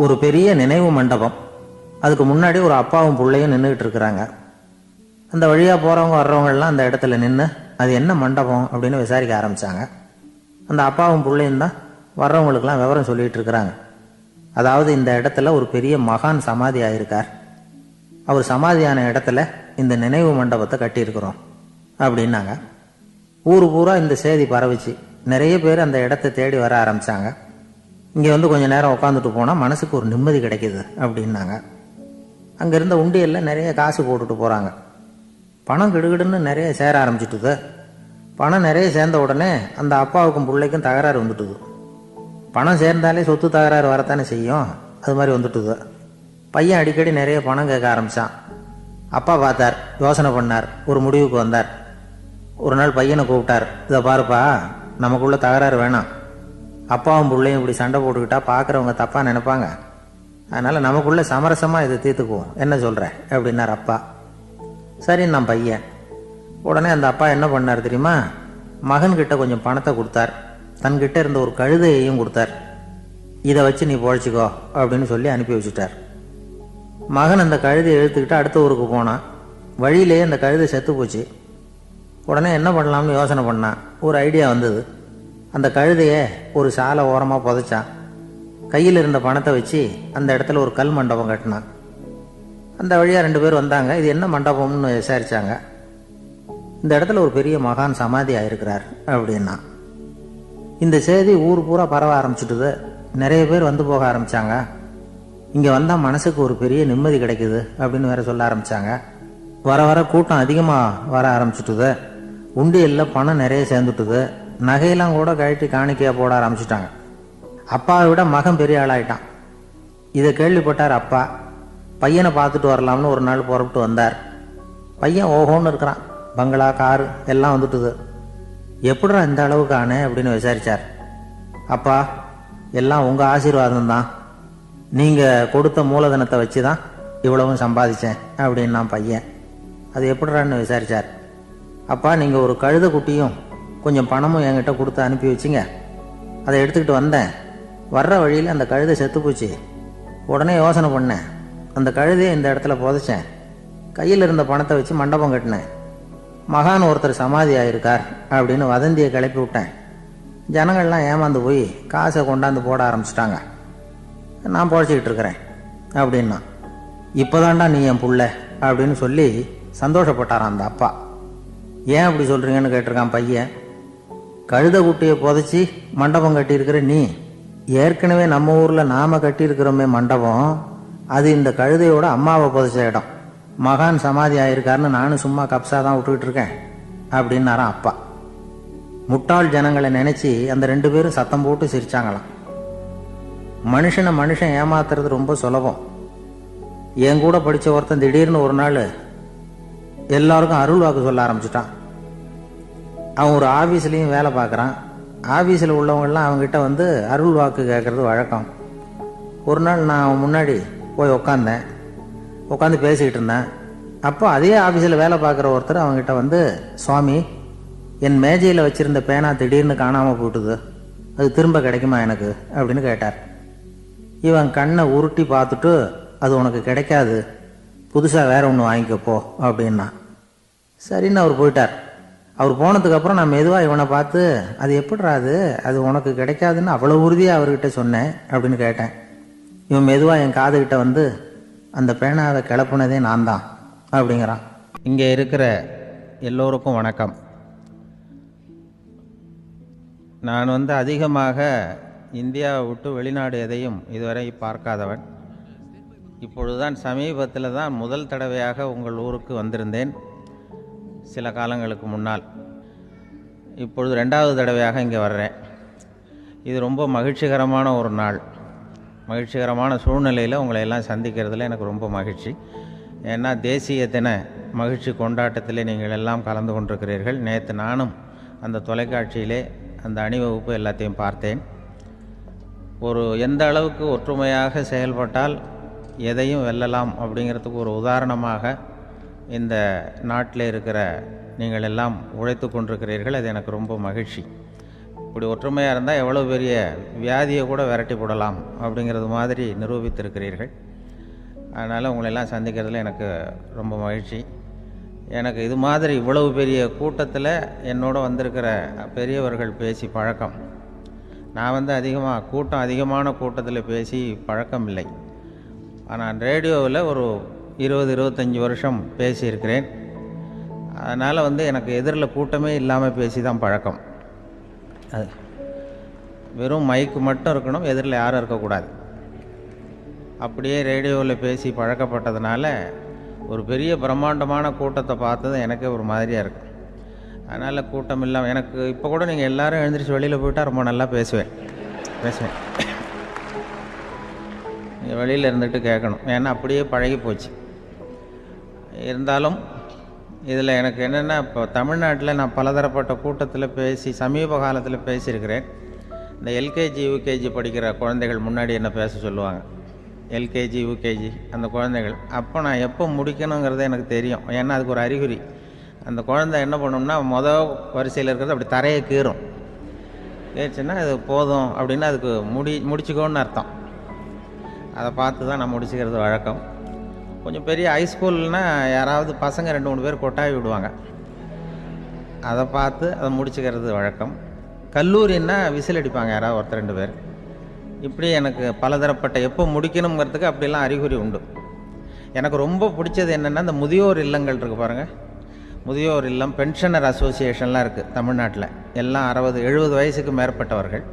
ஒரு பெரிய நினைவு மண்டபம். அதுக்கு முன்னாடி ஒரு அப்பாவும் பிள்ளையும் நின்றுக்கிட்டு இருக்கிறாங்க. அந்த வழியாக போகிறவங்க வர்றவங்கெல்லாம் அந்த இடத்துல நின்று அது என்ன மண்டபம் அப்படின்னு விசாரிக்க ஆரம்பித்தாங்க. அந்த அப்பாவும் பிள்ளையும் தான் வர்றவங்களுக்கெல்லாம் விவரம் சொல்லிகிட்டு இருக்கிறாங்க. அதாவது இந்த இடத்துல ஒரு பெரிய மகான் சமாதி ஆயிருக்கார். அவர் சமாதியான இடத்துல இந்த நினைவு மண்டபத்தை கட்டியிருக்கிறோம் அப்படின்னாங்க. ஊர் பூரா இந்த செய்தி பரவிச்சு. நிறைய பேர் அந்த இடத்த தேடி வர ஆரம்பித்தாங்க. இங்கே வந்து கொஞ்சம் நேரம் உட்காந்துட்டு போனால் மனசுக்கு ஒரு நிம்மதி கிடைக்கிது அப்படின்னாங்க. அங்கே இருந்த உண்டியலில் நிறைய காசு போட்டுட்டு போகிறாங்க. பணம் கிடுகிடுன்னு நிறைய சேர ஆரம்பிச்சுட்டுது. பணம் நிறைய சேர்ந்த உடனே அந்த அப்பாவுக்கும் பிள்ளைக்கும் தகராறு வந்துட்டுது. பணம் சேர்ந்தாலே சொத்து தகராறு வரத்தானே செய்யும். அது மாதிரி வந்துட்டுது. பையன் அடிக்கடி நிறைய பணம் கேட்க ஆரம்பித்தான். அப்பா பார்த்தார், யோசனை பண்ணார், ஒரு முடிவுக்கு வந்தார். ஒரு நாள் பையனை கூப்பிட்டார். இதை பாருப்பா, நமக்குள்ள தகராறு வேணாம். அப்பாவும் பிள்ளையும் இப்படி சண்டை போட்டுக்கிட்டா பார்க்குறவங்க தப்பாக நினைப்பாங்க. அதனால் நமக்குள்ளே சமரசமாக இதை தீர்த்துக்குவோம், என்ன சொல்கிற அப்படின்னார் அப்பா. சரின்னு நான் பையன். உடனே அந்த அப்பா என்ன பண்ணார் தெரியுமா? மகன்கிட்ட கொஞ்சம் பணத்தை கொடுத்தார். தன்கிட்ட இருந்த ஒரு கழுதையையும் கொடுத்தார். இதை வச்சு நீ பொழைச்சிக்கோ அப்படின்னு சொல்லி அனுப்பி வச்சுட்டார். மகன் அந்த கழுதையை இழுத்துக்கிட்டு அடுத்த ஊருக்கு போனான். வழியிலேயே அந்த கழுதை செத்து போச்சு. உடனே என்ன பண்ணலாம்னு யோசனை பண்ணான். ஒரு ஐடியா வந்தது. அந்த கழுதையை ஒரு சாலை ஓரமாக புதைச்சான். கையில் இருந்த பணத்தை வச்சு அந்த இடத்துல ஒரு கல் மண்டபம் கட்டினான். அந்த வழியாக 2 பேர் வந்தாங்க. இது என்ன மண்டபம்னு விசாரித்தாங்க. இந்த இடத்துல ஒரு பெரிய மகான் சமாதி ஆயிருக்கிறார் அப்படின்னா. இந்த செய்தி ஊர் பூரா பரவ ஆரம்பிச்சுட்டுது. நிறைய பேர் வந்து போக ஆரம்பித்தாங்க. இங்கே வந்தால் மனசுக்கு ஒரு பெரிய நிம்மதி கிடைக்குது அப்படின்னு வேற சொல்ல ஆரம்பித்தாங்க. வர வர கூட்டம் அதிகமாக வர ஆரம்பிச்சுட்டுது. உண்டியலில் பணம் நிறைய சேர்ந்துட்டுது. நகையெல்லாம் கூட கழட்டி காணிக்கையாக போட ஆரம்பிச்சுட்டாங்க. அப்பாவை விட மகன் பெரிய ஆளாயிட்டான். இதை கேள்விப்பட்டார் அப்பா. பையனை பார்த்துட்டு வரலாம்னு ஒரு நாள் புறப்பட்டு வந்தார். பையன் ஓஹோன்னு இருக்கிறான். பங்களா, காரு எல்லாம் வந்துட்டுது. எப்படிடா இந்த அளவுக்கு ஆனே அப்படின்னு விசாரித்தார். அப்பா, எல்லாம் உங்கள் ஆசீர்வாதம் தான். நீங்கள் கொடுத்த மூலதனத்தை வச்சு தான் இவ்வளவும் சம்பாதிச்சேன் அப்படின்னு நான் பையன். அது எப்படிறான்னு விசாரித்தார். அப்பா, நீங்கள் ஒரு கழுதை குட்டியும் கொஞ்சம் பணமும் என்கிட்ட கொடுத்து அனுப்பி வச்சிங்க. அதை எடுத்துக்கிட்டு வந்தேன். வர்ற வழியில் அந்த கழுதை செத்து போச்சு. உடனே யோசனை பண்ணேன். அந்த கழுதையை இந்த இடத்துல புதைச்சேன். கையில் இருந்த பணத்தை வச்சு மண்டபம் கட்டினேன். மகான் ஒருத்தர் சமாதி ஆயிருக்கார் அப்படின்னு வதந்தியை கிளப்பி விட்டேன். ஜனங்கள்லாம் ஏமாந்து போய் காசை கொண்டாந்து போட ஆரம்பிச்சிட்டாங்க. நான் பொழைச்சிக்கிட்டு இருக்கிறேன் அப்படின்னா. இப்போதான்டா நீ என் புள்ள அப்படின்னு சொல்லி சந்தோஷப்பட்டாரான் அந்த அப்பா. ஏன் அப்படி சொல்கிறீங்கன்னு கேட்டிருக்கான் பையன். கழுதை குட்டியை புதைச்சி மண்டபம் கட்டியிருக்கிற நீ, ஏற்கனவே நம்ம ஊரில் நாம் கட்டியிருக்கிறோமே மண்டபம், அது இந்த கழுதையோட அம்மாவை புதைச்ச இடம். மகான் சமாதி ஆயிருக்காருன்னு நானும் சும்மா கப்ஸா தான் விட்டுக்கிட்டு இருக்கேன் அப்படின்னாரான் அப்பா. முட்டாள் ஜனங்களை நினச்சி அந்த 2 பேரும் சத்தம் போட்டு சிரிச்சாங்களாம். மனுஷன் ஏமாத்துறது ரொம்ப சுலபம். என் கூட படித்த ஒருத்தன் திடீர்னு ஒரு நாள் எல்லாருக்கும் அருள் வாக்கு சொல்ல ஆரம்பிச்சிட்டான். அவன் ஒரு ஆஃபீஸ்லேயும் வேலை பார்க்குறான். ஆஃபீஸில் உள்ளவங்கெல்லாம் அவங்ககிட்ட வந்து அருள் வாக்கு கேட்குறது வழக்கம். ஒரு நாள் நான் அவன் முன்னாடி போய் உட்காந்து பேசிக்கிட்டு இருந்தேன். அப்போ அதே ஆஃபீஸில் வேலை பார்க்குற ஒருத்தர் அவங்ககிட்ட வந்து, சுவாமி, என் மேஜையில் வச்சுருந்த பேனா திடீர்னு காணாமல் போட்டுது, அது திரும்ப கிடைக்குமா எனக்கு அப்படின்னு கேட்டார். இவன் கண்ணை உருட்டி பார்த்துட்டு, அது உனக்கு கிடைக்காது, புதுசாக வேற ஒன்று வாங்கிக்கப்போ அப்படின்னா. சரின்னு அவர் போயிட்டார். அவர் போனதுக்கப்புறம் நான் மெதுவாக இவனை பார்த்து, அது எப்படிரா அது உனக்கு கிடைக்காதுன்னு அவ்வளோ உறுதியாக அவர்கிட்ட சொன்னேன் அப்படின்னு கேட்டேன். இவன் மெதுவாக என் காதுகிட்ட வந்து, அந்த பேனாவை கிளப்புனதே நான் தான் அப்படிங்கிறான். இங்கே இருக்கிற எல்லோருக்கும் வணக்கம். நான் அதிகமாக இந்தியாவை விட்டு வெளிநாடு எதையும் இதுவரை பார்க்காதவன். இப்பொழுதுதான் சமீபத்தில் தான் முதல் தடவையாக உங்கள் ஊருக்கு வந்திருந்தேன், சில காலங்களுக்கு முன்னால். இப்பொழுது 2வது தடவையாக இங்கே வர்றேன். இது ரொம்ப மகிழ்ச்சிகரமான ஒரு நாள். மகிழ்ச்சிகரமான சூழ்நிலையில் உங்களை எல்லாம் சந்திக்கிறதுல எனக்கு ரொம்ப மகிழ்ச்சி. ஏன்னா தேசிய தின மகிழ்ச்சி கொண்டாட்டத்திலே நீங்கள் எல்லாம் கலந்து கொண்டிருக்கிறீர்கள். நேற்று நானும் அந்த தொலைக்காட்சியிலே அந்த அணிவகுப்பு எல்லாத்தையும் பார்த்தேன். எந்த அளவுக்கு ஒற்றுமையாக செயல்பட்டால் எதையும் வெல்லலாம் அப்படிங்கிறதுக்கு ஒரு உதாரணமாக இந்த நாட்டில் இருக்கிற நீங்கள் எல்லாம் உழைத்து கொண்டிருக்கிறீர்கள். அது எனக்கு ரொம்ப மகிழ்ச்சி. இப்படி ஒற்றுமையாக இருந்தால் எவ்வளோ பெரிய வியாதியை கூட விரட்டி போடலாம் அப்படிங்கிறது மாதிரி நிரூபித்திருக்கிறீர்கள். அதனால் உங்களெல்லாம் சந்திக்கிறதுல எனக்கு ரொம்ப மகிழ்ச்சி. எனக்கு இது மாதிரி இவ்வளவு பெரிய கூட்டத்தில் என்னோட வந்திருக்கிற பெரியவர்கள் பேசி பழக்கம். நான் அதிகமான கூட்டத்தில் பேசி பழக்கம் இல்லை. ஆனால் ரேடியோவில் ஒரு 20-25 வருஷம் பேசியிருக்கிறேன். அதனால் எனக்கு எதிரில் கூட்டமே இல்லாமல் பேசி தான் பழக்கம். அது வெறும் மைக்கு மட்டும் இருக்கணும், எதிரில் யாரும் இருக்கக்கூடாது. அப்படியே ரேடியோவில் பேசி பழக்கப்பட்டதுனால ஒரு பெரிய பிரம்மாண்டமான கூட்டத்தை பார்த்தது எனக்கே ஒரு மாதிரியாக இருக்கும். அதனால் கூட்டம் இல்லாமல் எனக்கு இப்போ கூட நீங்கள் எல்லோரும் எழுந்திரிச்சு வெளியில் போயிட்டால் ரொம்ப நல்லா பேசுவேன். நீங்கள் வெளியில் இருந்துட்டு கேட்கணும், ஏன்னா அப்படியே பழகி போச்சு. இருந்தாலும் இதில் எனக்கு என்னென்னா, இப்போ தமிழ்நாட்டில் நான் பலதரப்பட்ட கூட்டத்தில் பேசி சமீப காலத்தில் பேசியிருக்கிறேன். இந்த எல்கேஜி யூகேஜி படிக்கிற குழந்தைகள் முன்னாடி என்ன பேச சொல்லுவாங்க, எல்கேஜி யூகேஜி அந்த குழந்தைகள். அப்போ நான் எப்போ முடிக்கணுங்கிறது எனக்கு தெரியும். ஏன்னா அதுக்கு ஒரு அறிகுறி. அந்த குழந்தை என்ன பண்ணணும்னா மொதல் வரிசையில் இருக்கிறது அப்படி தரையை கீறும். கேச்சுன்னா அது போதும் அப்படின்னு அதுக்கு முடிச்சுக்கோன்னு அர்த்தம். அதை பார்த்து தான் நான் முடிச்சுக்கிறது வழக்கம். கொஞ்சம் பெரிய ஹைஸ்கூல்னால் யாராவது பசங்க 2-3 பேர் கொட்டாவி விடுவாங்க, அதை பார்த்து அதை முடிச்சுக்கிறது வழக்கம். கல்லூரின்னா விசில் அடிப்பாங்க யாராவது 1-2 பேர். இப்படி எனக்கு பலதரப்பட்ட எப்போ முடிக்கணுங்கிறதுக்கு அப்படிலாம் அறிகுறி உண்டு. எனக்கு ரொம்ப பிடிச்சது என்னென்னா, இந்த முதியோர் இல்லங்கள் இருக்குது பாருங்கள். முதியோர் இல்லம், பென்ஷனர் அசோசியேஷன்லாம் இருக்குது தமிழ்நாட்டில். எல்லாம் 60-70 வயசுக்கு மேற்பட்டவர்கள்.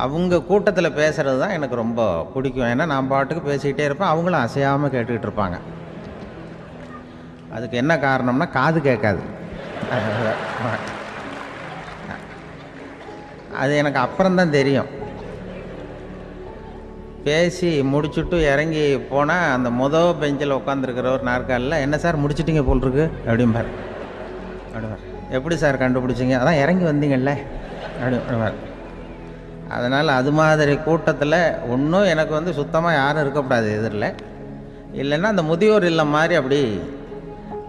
அவங்க கூட்டத்தில் பேசுகிறது தான் எனக்கு ரொம்ப பிடிக்கும். ஏன்னா நான் பாட்டுக்கு பேசிக்கிட்டே இருப்பேன், அவங்களும் அசையாமல் கேட்டுக்கிட்டு இருப்பாங்க. அதுக்கு என்ன காரணம்னா காது கேட்காது. அது எனக்கு அப்புறம்தான் தெரியும். பேசி முடிச்சுட்டு இறங்கி போனால் அந்த மொதல் பெஞ்சில் உட்காந்துருக்கிற ஒரு நாற்காலில், என்ன சார் முடிச்சிட்டிங்க போல் இருக்கு அப்படிம்பார். எப்படி சார் கண்டுபிடிச்சிங்க, அதான் இறங்கி வந்தீங்கல்ல அப்படிம்பார். அதனால் அது மாதிரி கூட்டத்தில் ஒன்றும் எனக்கு சுத்தமாக யாரும் இருக்கக்கூடாது எதிரில். இல்லைன்னா அந்த முதியோர் இல்லம் மாதிரி அப்படி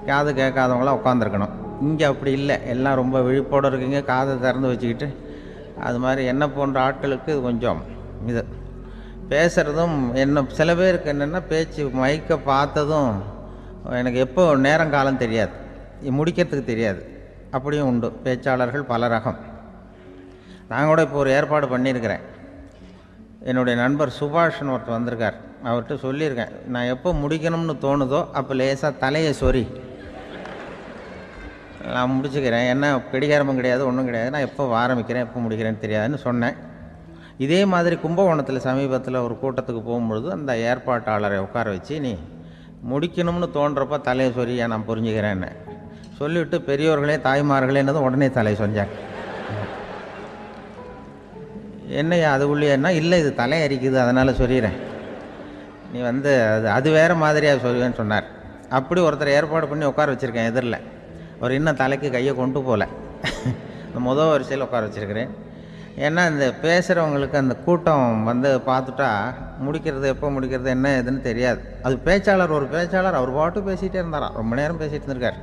காது கேட்காதவங்களாம் உட்காந்துருக்கணும். இங்கே அப்படி இல்லை, எல்லாம் ரொம்ப விழிப்போடு இருக்கீங்க, காதை திறந்து வச்சுக்கிட்டு. அது மாதிரி என்ன போன்ற ஆட்களுக்கு இது கொஞ்சம் இது பேசுகிறதும் என்ன, சில பேருக்கு என்னென்னா பேச்சு மைக்கை பார்த்ததும் எனக்கு எப்போ நேரங்காலம் தெரியாது, முடிக்கிறதுக்கு தெரியாது. அப்படியும் உண்டு பேச்சாளர்கள் பல ரகம். நான் கூட இப்போ ஒரு ஏற்பாடு பண்ணியிருக்கிறேன். என்னுடைய நண்பர் சுபாஷ்னு ஒருத்தர் வந்திருக்கார். அவர்கிட்ட சொல்லியிருக்கேன், நான் எப்போ முடிக்கணும்னு தோணுதோ அப்போ லேசாக தலையை சொறி நான் முடிச்சுக்கிறேன். என்ன கடிகாரமும் கிடையாது, ஒன்றும் கிடையாது. நான் எப்போ ஆரம்பிக்கிறேன் எப்போ முடிக்கிறேன்னு தெரியாதுன்னு சொன்னேன். இதே மாதிரி கும்பகோணத்தில் சமீபத்தில் ஒரு கூட்டத்துக்கு போகும்பொழுது அந்த ஏற்பாட்டாளரை உட்கார வச்சு, நீ முடிக்கணும்னு தோன்றப்போ தலையை சொறியா நான் புரிஞ்சுக்கிறேன்னு சொல்லிவிட்டு, பெரியோர்களே தாய்மார்களேன்னதும் உடனே தலையை சொன்னார். என்னையா அது உள்ளேன்னா, இல்லை இது தலை அரிக்குது அதனால் சொல்லிடுறேன், நீ அது வேறு மாதிரியாக சொல்லுவேன்னு சொன்னார். அப்படி ஒருத்தர் ஏற்பாடு பண்ணி உட்கார வச்சுருக்கேன் எதிரில். அவர் இன்னும் தலைக்கு கையை கொண்டு போகல, இந்த முதல் வரிசையில் உட்கார வச்சுருக்கிறேன். ஏன்னா இந்த பேசுகிறவங்களுக்கு அந்த கூட்டம் பார்த்துட்டா முடிக்கிறது எப்போ முடிக்கிறது என்ன எதுன்னு தெரியாது. அது ஒரு பேச்சாளர் அவர் பாட்டு பேசிகிட்டே இருந்தாராம், ரொம்ப நேரம் பேசிகிட்டு இருந்திருக்கார்.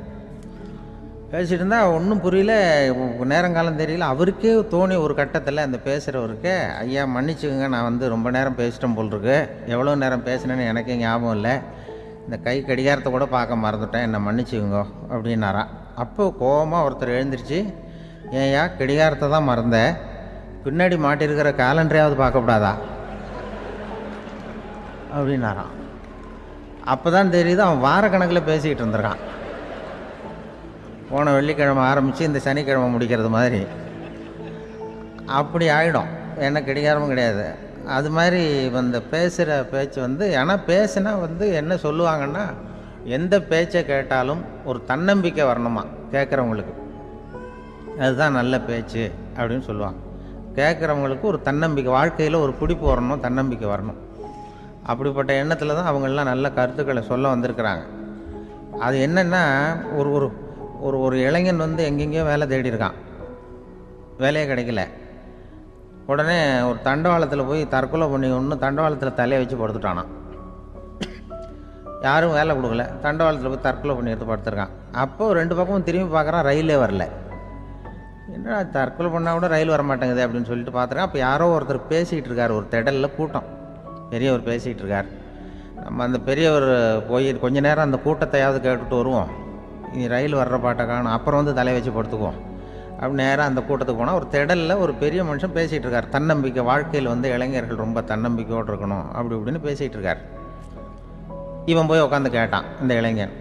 பேசிகிட்டு இருந்தால் ஒன்றும் புரியல, நேரங்காலம் தெரியல. அவருக்கே தோணி ஒரு கட்டத்தில் அந்த பேசுகிறவருக்கு, ஐயா மன்னிச்சுக்கோங்க, நான் ரொம்ப நேரம் பேசிட்டேன் போல் இருக்கு, எவ்வளோ நேரம் பேசினேன்னு எனக்கே ஞாபகம் இல்லை, இந்த கை கடிகாரத்தை கூட பார்க்க மறந்துட்டேன், என்னை மன்னிச்சுக்கோங்க அப்படின்னாராம். அப்போ கோபமாக ஒருத்தர் எழுந்திரிச்சு, ஏன்யா கடிகாரத்தை தான் மறந்தேன், பின்னாடி மாட்டிருக்கிற கேலண்டரையாவது பார்க்கக்கூடாதா அப்படின்னாராம். அப்போ தான் தெரியுது அவன் வாரக்கணக்கில் பேசிக்கிட்டு இருந்திருக்கான். போன வெள்ளிக்கிழமை ஆரம்பித்து இந்த சனிக்கிழமை முடிக்கிறது மாதிரி அப்படி ஆகிடும். ஏன்னா கடிகாரமும் கிடையாது. அது மாதிரி பேசுகிற பேச்சு ஆனால் பேசுனா என்ன சொல்லுவாங்கன்னா, எந்த பேச்சை கேட்டாலும் ஒரு தன்னம்பிக்கை வரணுமா கேட்குறவங்களுக்கு, அதுதான் நல்ல பேச்சு அப்படின்னு சொல்லுவாங்க. கேட்குறவங்களுக்கு ஒரு தன்னம்பிக்கை, வாழ்க்கையில் ஒரு பிடிப்பு வரணும், தன்னம்பிக்கை வரணும். அப்படிப்பட்ட எண்ணத்தில் தான் அவங்கெல்லாம் நல்ல கருத்துக்களை சொல்ல வந்திருக்கிறாங்க. அது என்னென்னா, ஒரு ஒரு ஒரு ஒரு இளைஞன் எங்கெங்கேயோ வேலை தேடி இருக்கான், வேலையே கிடைக்கல. உடனே ஒரு தண்டவாளத்தில் போய் தற்கொலை பண்ணி தண்டவாளத்தில் தலையை வச்சு படுத்துட்டானான். யாரும் வேலை கொடுக்கல, தண்டவாளத்தில் போய் தற்கொலை பண்ணி எடுத்து படுத்துருக்கான். அப்போது 2 பக்கமும் திரும்பி பார்க்குறான், ரயிலே வரல. என்ன தற்கொலை பண்ணால் கூட ரயில் வர மாட்டேங்குது அப்படின்னு சொல்லிட்டு பார்த்துருக்கேன். அப்போ யாரோ ஒருத்தர் பேசிகிட்டு இருக்கார், ஒரு திடலில் கூட்டம், பெரியவர் பேசிகிட்டு இருக்கார். நம்ம அந்த பெரியவர் போய் கொஞ்ச நேரம் அந்த கூட்டத்தையாவது கேட்டுட்டு வருவோம், நீ ரயில் வர்ற பாட்டை காணும், அப்புறம் வந்து தலை வச்சு படுத்துக்குவோம் அப்படி நேராக அந்த கூட்டத்துக்கு போனால் ஒரு திடலில் ஒரு பெரிய மனுஷன் பேசிகிட்டு இருக்கார். தன்னம்பிக்கை, வாழ்க்கையில் வந்து இளைஞர்கள் ரொம்ப தன்னம்பிக்கையோடு இருக்கணும் அப்படி இப்படின்னு பேசிகிட்டு இருக்கார். இவன் போய் உட்காந்து கேட்டான். இந்த இளைஞன்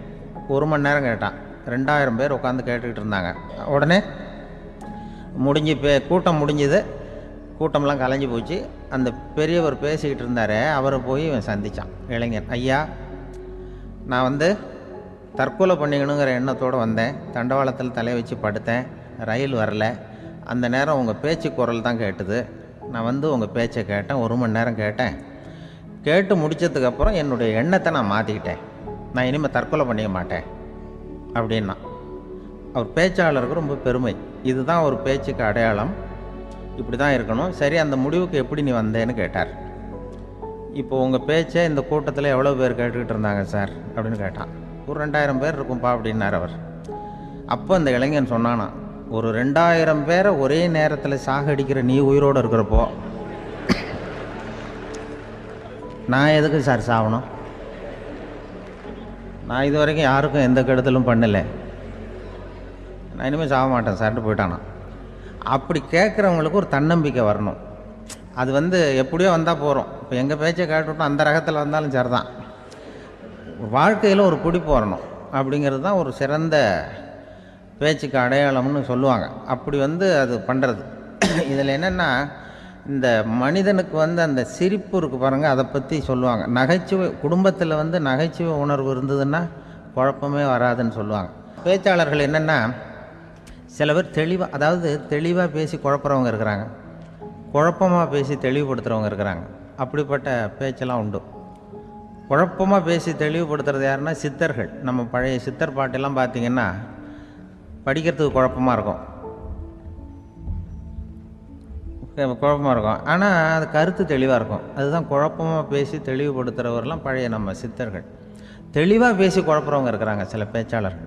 1 மணி நேரம் கேட்டான். 2000 பேர் உட்காந்து கேட்டுக்கிட்டு இருந்தாங்க. உடனே முடிஞ்சு கூட்டம் முடிஞ்சுது, கூட்டம்லாம் கலைஞ்சி போச்சு. அந்த பெரியவர் பேசிக்கிட்டு இருந்தாரே அவரை போய் இவன் சந்தித்தான். இளைஞன், ஐயா, நான் வந்து தற்கொலை பண்ணிக்கணுங்கிற எண்ணத்தோடு வந்தேன், தண்டவாளத்தில் தலையை வச்சு படுத்தேன், ரயில் வரல, அந்த நேரம் உங்கள் பேச்சு குரல் தான் கேட்டுது, நான் வந்து உங்கள் பேச்சை கேட்டேன், 1 மணி நேரம் கேட்டேன், கேட்டு முடித்ததுக்கப்புறம் என்னுடைய எண்ணத்தை நான் மாற்றிக்கிட்டேன், நான் இனிமேல் தற்கொலை பண்ணிக்க மாட்டேன் அப்படின்னா. அவர் பேச்சாளருக்கு ரொம்ப பெருமை, இதுதான் ஒரு பேச்சுக்கு அடையாளம், இப்படி தான் இருக்கணும். சரி, அந்த முடிவுக்கு எப்படி நீ வந்தேன்னு கேட்டார். இப்போ உங்கள் பேச்சை இந்த கூட்டத்தில் எவ்வளோ பேர் கேட்டுக்கிட்டு இருந்தாங்க சார் அப்படின்னு கேட்டான். ஒரு 2000 பேர் இருக்கும்பா அப்படின்னார் அவர். அப்போ அந்த இளைஞன் சொன்னானா, ஒரு 2000 பேரை ஒரே நேரத்தில் சாகடிக்கிற நீ உயிரோடு இருக்கிறப்போ நான் எதுக்கு சார் சாகணும்? நான் இது வரைக்கும் யாருக்கும் எந்த கெடுதலும் பண்ணலை, நான் இனிமேல் சாக மாட்டேன் சார்ட்டு போயிட்டானா. அப்படி கேட்குறவங்களுக்கு ஒரு தன்னம்பிக்கை வரணும். அது வந்து எப்படியோ வந்தால் போகிறோம். இப்போ எங்கள் பேச்சை கேட்டுவிட்டோம், அந்த ரகத்தில் வந்தாலும் சரிதான். வாழ்க்கையில் ஒரு பிடிப்பு வரணும் அப்படிங்கிறது தான் ஒரு சிறந்த பேச்சுக்கு அடையாளம்னு சொல்லுவாங்க. அப்படி வந்து அது பண்ணுறது. இதில் என்னென்னா, இந்த மனிதனுக்கு வந்து அந்த சிரிப்பு இருக்குது பாருங்கள், அதை பற்றி சொல்லுவாங்க. நகைச்சுவை, குடும்பத்தில் வந்து நகைச்சுவை உணர்வு இருந்ததுன்னா குழப்பமே வராதுன்னு சொல்லுவாங்க. பேச்சாளர்கள் என்னென்னா, சில பேர் தெளிவாக, அதாவது தெளிவாக பேசி குழப்புறவங்க இருக்கிறாங்க, குழப்பமாக பேசி தெளிவுபடுத்துகிறவங்க இருக்கிறாங்க. அப்படிப்பட்ட பேச்செல்லாம் உண்டு. குழப்பமாக பேசி தெளிவுபடுத்துறது யாருன்னா சித்தர்கள். நம்ம பழைய சித்தர் பாட்டெல்லாம் பார்த்திங்கன்னா படிக்கிறதுக்கு குழப்பமாக இருக்கும், ஆனால் அது கருத்து தெளிவாக இருக்கும். அதுதான் குழப்பமாக பேசி தெளிவுபடுத்துகிறவரெல்லாம் பழைய நம்ம சித்தர்கள். தெளிவாக பேசி குழப்புறவங்க இருக்கிறாங்க சில பேச்சாளர்கள்.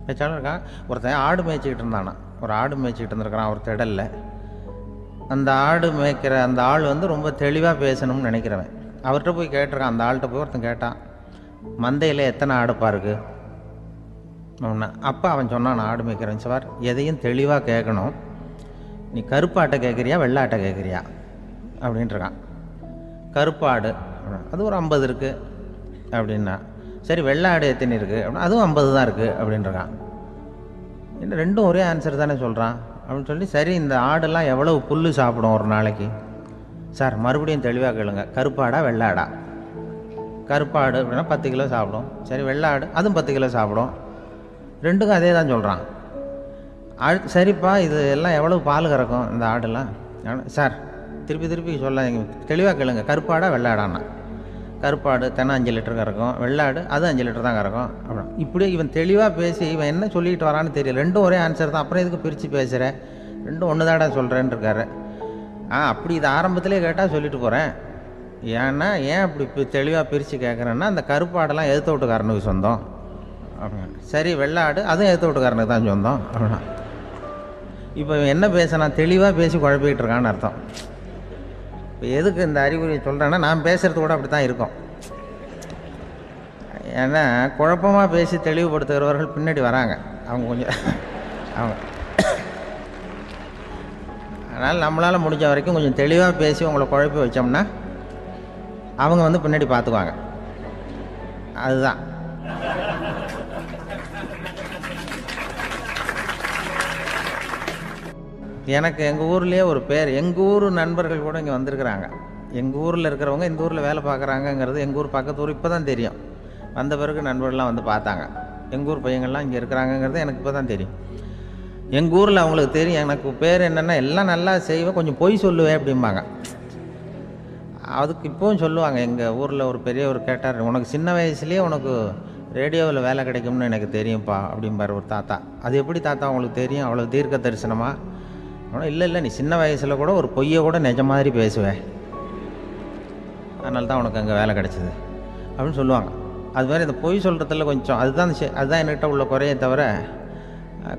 பேச்சாளருக்காக ஒருத்தன் ஆடு மேய்ச்சிக்கிட்டு இருந்தானா, ஒரு ஆடு மேய்ச்சிக்கிட்டு இருந்திருக்கிறான் ஒரு திடலில். அந்த ஆடு மேய்க்கிற அந்த ஆள் வந்து ரொம்ப தெளிவாக பேசணும்னு நினைக்கிறவன். அவர்கிட்ட போய் கேட்டிருக்கான். அந்த ஆள்கிட்ட போய் ஒருத்தன் கேட்டான், மந்தையில் எத்தனை ஆடுப்பா இருக்குது அப்படின்னா. அப்போ அவன் சொன்னான், நான் ஆடு மேய்க்கிறேன் சார், எதையும் தெளிவாக கேட்கணும், நீ கருப்பாட்டை கேட்குறியா வெள்ளாட்டை கேட்குறியா அப்படின்ட்டுருக்கான். கருப்பாடு அது ஒரு 50 இருக்குது அப்படின்னா. சரி, வெள்ளாடு எத்தனை இருக்குது அப்படின்னா, அதுவும் 50 தான் இருக்குது அப்படின்ட்டுருக்கான். இன்னும் ரெண்டும் ஒரே ஆன்சர் தானே சொல்கிறான் அப்படின்னு சொல்லி, சரி இந்த ஆடெல்லாம் எவ்வளவு புல் சாப்பிடும் ஒரு நாளைக்கு சார், மறுபடியும் தெளிவாக கேளுங்க, கருப்பாடா வெள்ளாடா? கருப்பாடு அப்படின்னா 10 கிலோ சாப்பிடும். சரி, வெள்ளாடு அதுவும் 10 கிலோ சாப்பிடும். ரெண்டுக்கும் அதே தான் சொல்கிறான். சரிப்பா, இது எல்லாம் எவ்வளவு பால் கறக்கும் இந்த ஆடெல்லாம்? சார் திருப்பி திருப்பி சொல்ல, தெளிவாக கேளுங்க, கருப்பாடா வெள்ளாடான்னா? கருப்பாடு தினம் 5 லிட்டர் கறக்கும், வெள்ளாடு அது 5 லிட்டர் தான் கறக்கும் அப்படின். இப்படியே இவன் தெளிவாக பேசி இவன் என்ன சொல்லிட்டு வரான்னு தெரியல. ரெண்டும் ஒரே ஆன்சர் தான், அப்புறம் எதுக்கு பிரித்து பேசுகிற, ரெண்டும் ஒன்று தாடா சொல்கிறேன்னு இருக்காரு. அப்படி இது ஆரம்பத்திலே கேட்டால் சொல்லிட்டு போகிறேன். ஏன்னா ஏன் அப்படி தெளிவாக பிரித்து கேட்குறேன்னா, அந்த கருப்பாடெல்லாம் எதிர்த்த வீட்டுக்காரனுக்கு சொந்தம் அப்படின்னா. சரி, வெள்ளாடு அதுவும் எதிர்த்த வீட்டுக்காரனுக்கு தான் சொந்தம் அப்படின்னா. இப்போ என்ன பேசினா தெளிவாக பேசி குழப்பிக்கிட்டு இருக்கான்னு அர்த்தம். இப்போ எதுக்கு இந்த அறிகுறியை சொல்கிறேன்னா, நான் பேசுகிறது கூட அப்படி தான் இருக்கும். ஏன்னா குழப்பமாக பேசி தெளிவுபடுத்துகிறவர்கள் பின்னாடி வராங்க, அவங்க கொஞ்சம் அவங்க. அதனால் நம்மளால் முடிஞ்ச வரைக்கும் கொஞ்சம் தெளிவாக பேசி உங்களை குழப்பி வச்சோம்னா அவங்க வந்து பின்னாடி பார்த்துக்குவாங்க. அதுதான். எனக்கு எங்கள் ஊர்லேயே ஒரு பேர், எங்கள் ஊர் நண்பர்கள் கூட இங்கே வந்திருக்கிறாங்க. எங்கள் ஊரில் இருக்கிறவங்க இந்த ஊரில் வேலை பார்க்குறாங்கங்கிறது எங்கள் ஊர் பக்கத்து ஊர் இப்போ தான் தெரியும். வந்த பிறகு நண்பர்கள்லாம் வந்து பார்த்தாங்க. எங்கள் ஊர் பையங்கள்லாம் இங்கே இருக்கிறாங்கங்கிறது எனக்கு இப்போ தான் தெரியும். எங்கள் ஊரில் அவங்களுக்கு தெரியும் எனக்கு பேர் என்னென்னா, எல்லாம் நல்லா செய்வேன், கொஞ்சம் பொய் சொல்லுவேன் அப்படிம்பாங்க. அதுக்கு இப்போவும் சொல்லுவாங்க. எங்கள் ஊரில் ஒரு பெரியவர் கேட்டார், உனக்கு சின்ன வயசுலேயே உனக்கு ரேடியோவில் வேலை கிடைக்கும்னு எனக்கு தெரியும்ப்பா அப்படிம்பார் ஒரு தாத்தா. அது எப்படி தாத்தா உங்களுக்கு தெரியும், அவ்வளோ தீர்க்க தரிசனமா? ஆனால் இல்லை, நீ சின்ன வயசில் கூட ஒரு பொய்யை கூட நிஜ மாதிரி பேசுவேன், அதனால தான் உனக்கு அங்கே வேலை கிடச்சிது அப்படின்னு சொல்லுவாங்க. அது மாதிரி இந்த பொய் சொல்கிறதுல கொஞ்சம் அதுதான் என்கிட்ட உள்ள குறையை தவிர,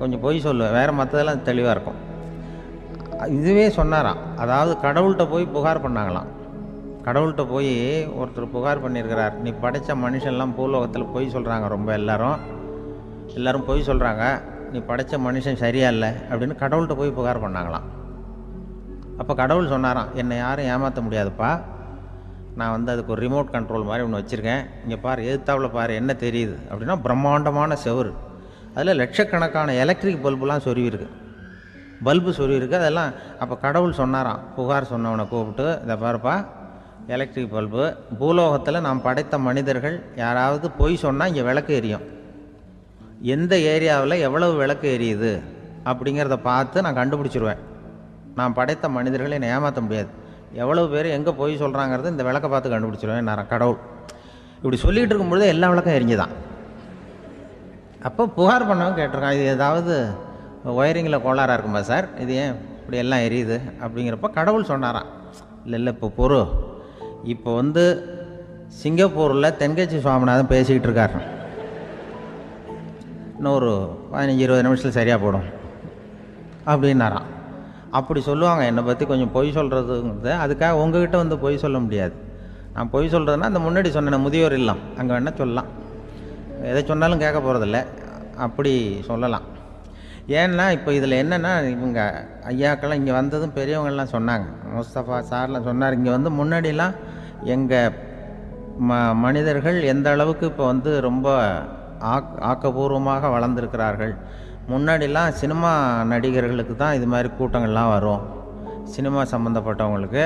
கொஞ்சம் பொய் சொல்லுவேன், வேறு மற்றதெல்லாம் தெளிவாக இருக்கும். இதுவே சொன்னாராம். அதாவது கடவுள்கிட்ட போய் புகார் பண்ணாங்களாம். கடவுள்கிட்ட போய் ஒருத்தர் புகார் பண்ணியிருக்கிறார், நீ படைத்த மனுஷன்லாம் பூலோகத்தில் பொய் சொல்கிறாங்க, ரொம்ப எல்லாரும் பொய் சொல்கிறாங்க, நீ படைத்த மனுஷன் சரியா இல்லை அப்படின்னு கடவுள்கிட்ட போய் புகார் பண்ணாங்களாம். அப்போ கடவுள் சொன்னாராம், என்னை யாரும் ஏமாற்ற முடியாதுப்பா, நான் வந்து அதுக்கு ஒரு ரிமோட் கண்ட்ரோல் மாதிரி ஒன்று வச்சுருக்கேன், இங்கே பாரு, எதிர்த்தாவில் பாரு என்ன தெரியுது அப்படின்னா பிரம்மாண்டமான செவுரு, அதில் லட்சக்கணக்கான எலக்ட்ரிக் பல்புலாம் சொருவிருக்கு, அதெல்லாம். அப்போ கடவுள் சொன்னாராம், புகார் சொன்னவனை கூப்பிட்டு, இதை பாருப்பா, எலக்ட்ரிக் பல்பு, பூலோகத்தில் நாம் படைத்த மனிதர்கள் யாராவது பொய் சொன்னால் இங்கே விளக்கு எரியும், எந்த ஏரியாவில் எவ்வளவு விளக்கு எரியுது அப்படிங்கிறத பார்த்து நான் கண்டுபிடிச்சிருவேன், நான் படைத்த மனிதர்களை என்னை ஏமாற்ற முடியாது, எவ்வளவு பேர் எங்கே பொய் சொல்கிறாங்கிறது இந்த விளக்கை பார்த்து கண்டுபிடிச்சிருவேன் நான் கடவுள். இப்படி சொல்லிகிட்டு இருக்கும்பொழுது எல்லா விளக்கம் எரிஞ்சுதான். அப்போ புகார் பண்ணவங்க கேட்டிருக்கான், இது ஏதாவது ஒயரிங்கில் கோளாறாக இருக்குமா சார், இது ஏன் இப்படி எல்லாம் எரியுது அப்படிங்கிறப்ப கடவுள் சொன்னாராம், இல்லை இப்போ இப்போ வந்து சிங்கப்பூரில் தென்கட்சி சுவாமிநாதன் பேசிக்கிட்டு இருக்கார், இன்னும் ஒரு 15-20 நிமிஷத்தில் சரியாக போடும் அப்படின்னாராம். அப்படி சொல்லுவாங்க என்னை பற்றி கொஞ்சம் பொய் சொல்கிறதுங்கிறது, அதுக்காக உங்ககிட்ட வந்து பொய் சொல்ல முடியாது. நான் பொய் சொல்கிறதுனா அந்த முன்னாடி சொன்னேன் முதியோர் இல்லம், அங்கே வேணால் சொல்லலாம், எதை சொன்னாலும் கேட்க போகிறதில்ல, அப்படி சொல்லலாம். ஏன்னா இப்போ இதில் என்னென்னா, இவங்க ஐயாக்கெல்லாம் இங்கே வந்ததும் பெரியவங்கள்லாம் சொன்னாங்க, முஸ்தபா சார்லாம் சொன்னார், இங்கே வந்து முன்னாடிலாம் எங்கள் மனிதர்கள் எந்த அளவுக்கு இப்போ வந்து ரொம்ப ஆக்கப்பூர்வமாக வளர்ந்துருக்கிறார்கள். முன்னாடிலாம் சினிமா நடிகர்களுக்கு தான் இது மாதிரி கூட்டங்கள்லாம் வரும், சினிமா சம்மந்தப்பட்டவங்களுக்கு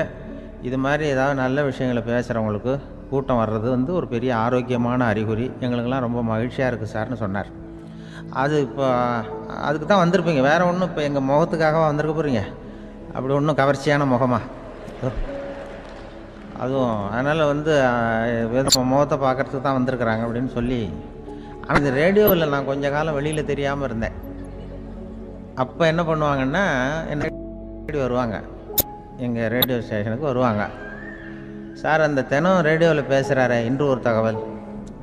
இது மாதிரி ஏதாவது நல்ல விஷயங்களை பேசுகிறவங்களுக்கு கூட்டம் வர்றது வந்து ஒரு பெரிய ஆரோக்கியமான அறிகுறி, எங்களுக்கெல்லாம் ரொம்ப மகிழ்ச்சியாக இருக்குது சார்னு சொன்னார். அது இப்போ அதுக்கு தான் வந்திருப்பீங்க, வேறு ஒன்றும் இப்போ எங்கள் முகத்துக்காக வந்திருக்க போகிறீங்க, அப்படி ஒன்றும் கவர்ச்சியான முகமா அதுவும், அதனால் வந்து முகத்தை பார்க்குறதுக்கு தான் வந்திருக்கிறாங்க அப்படின்னு சொல்லி. ஆனால் இந்த ரேடியோவில் நான் கொஞ்ச காலம் வெளியில் தெரியாமல் இருந்தேன். அப்போ என்ன பண்ணுவாங்கன்னா, என்ன வருவாங்க எங்கள் ரேடியோ ஸ்டேஷனுக்கு வருவாங்க, சார் அந்த தினம் ரேடியோவில் பேசுகிறாரு இன்று ஒரு தகவல்,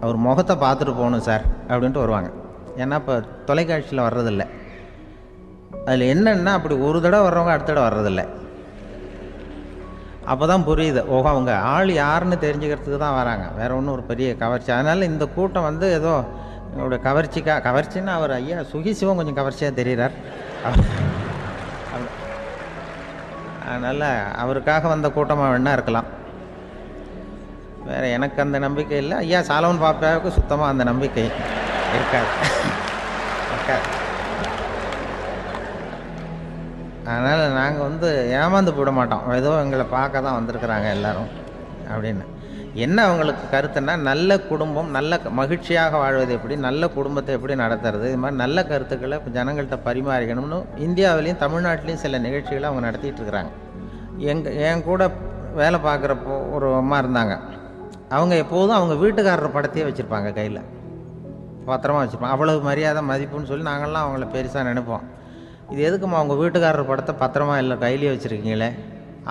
அவர் முகத்தை பார்த்துட்டு போகணும் சார் அப்படின்ட்டு வருவாங்க. ஏன்னா இப்போ தொலைக்காட்சியில் வர்றதில்லை, அதில் என்னென்னா அப்படி ஒரு தடவை வர்றவங்க அடுத்த தடவை வர்றதில்லை. அப்போ தான் புரியுது, ஓஹோ அவங்க ஆள் யாருன்னு தெரிஞ்சுக்கிறதுக்கு தான் வராங்க, வேறு ஒன்றும் ஒரு பெரிய கவர்ச்சி. அதனால் இந்த கூட்டம் வந்து ஏதோ என்னோட கவர்ச்சின்னா அவர் ஐயா சுகிசிவம் கொஞ்சம் கவர்ச்சியாக தெரிகிறார், அதனால் அவருக்காக வந்த கூட்டமாக வேணா இருக்கலாம், வேறு எனக்கு அந்த நம்பிக்கை இல்லை. ஐயா சாலவன் பாப்பாவுக்கு சுத்தமாக அந்த நம்பிக்கை இருக்காது. அதனால் நாங்கள் வந்து ஏமாந்து போட மாட்டோம், ஏதோ எங்களை பார்க்க தான் வந்திருக்கிறாங்க எல்லோரும் அப்படின்னு. என்ன அவங்களுக்கு கருத்துன்னா, நல்ல குடும்பம் நல்ல மகிழ்ச்சியாக வாழ்வது எப்படி, நல்ல குடும்பத்தை எப்படி நடத்துறது, இது மாதிரி நல்ல கருத்துக்களை இப்போ ஜனங்கள்கிட்ட பரிமாறிக்கணும்னு இந்தியாவிலையும் தமிழ்நாட்டிலையும் சில நிகழ்ச்சிகளை அவங்க நடத்திட்டு இருக்கிறாங்க. என் கூட வேலை பார்க்குறப்போ ஒரு அம்மா இருந்தாங்க, அவங்க எப்போதும் அவங்க வீட்டுக்காரர் படத்தையே வச்சுருப்பாங்க, கையில் பத்திரமா வச்சுருப்பாங்க, அவ்வளவு மரியாதை மதிப்புன்னு சொல்லி நாங்கள்லாம் அவங்கள பெருசாக நினைப்போம். இது எதுக்குமா அவங்க வீட்டுக்காரர் படத்தை பத்திரமா இல்லை கையிலேயே வச்சுருக்கீங்களே,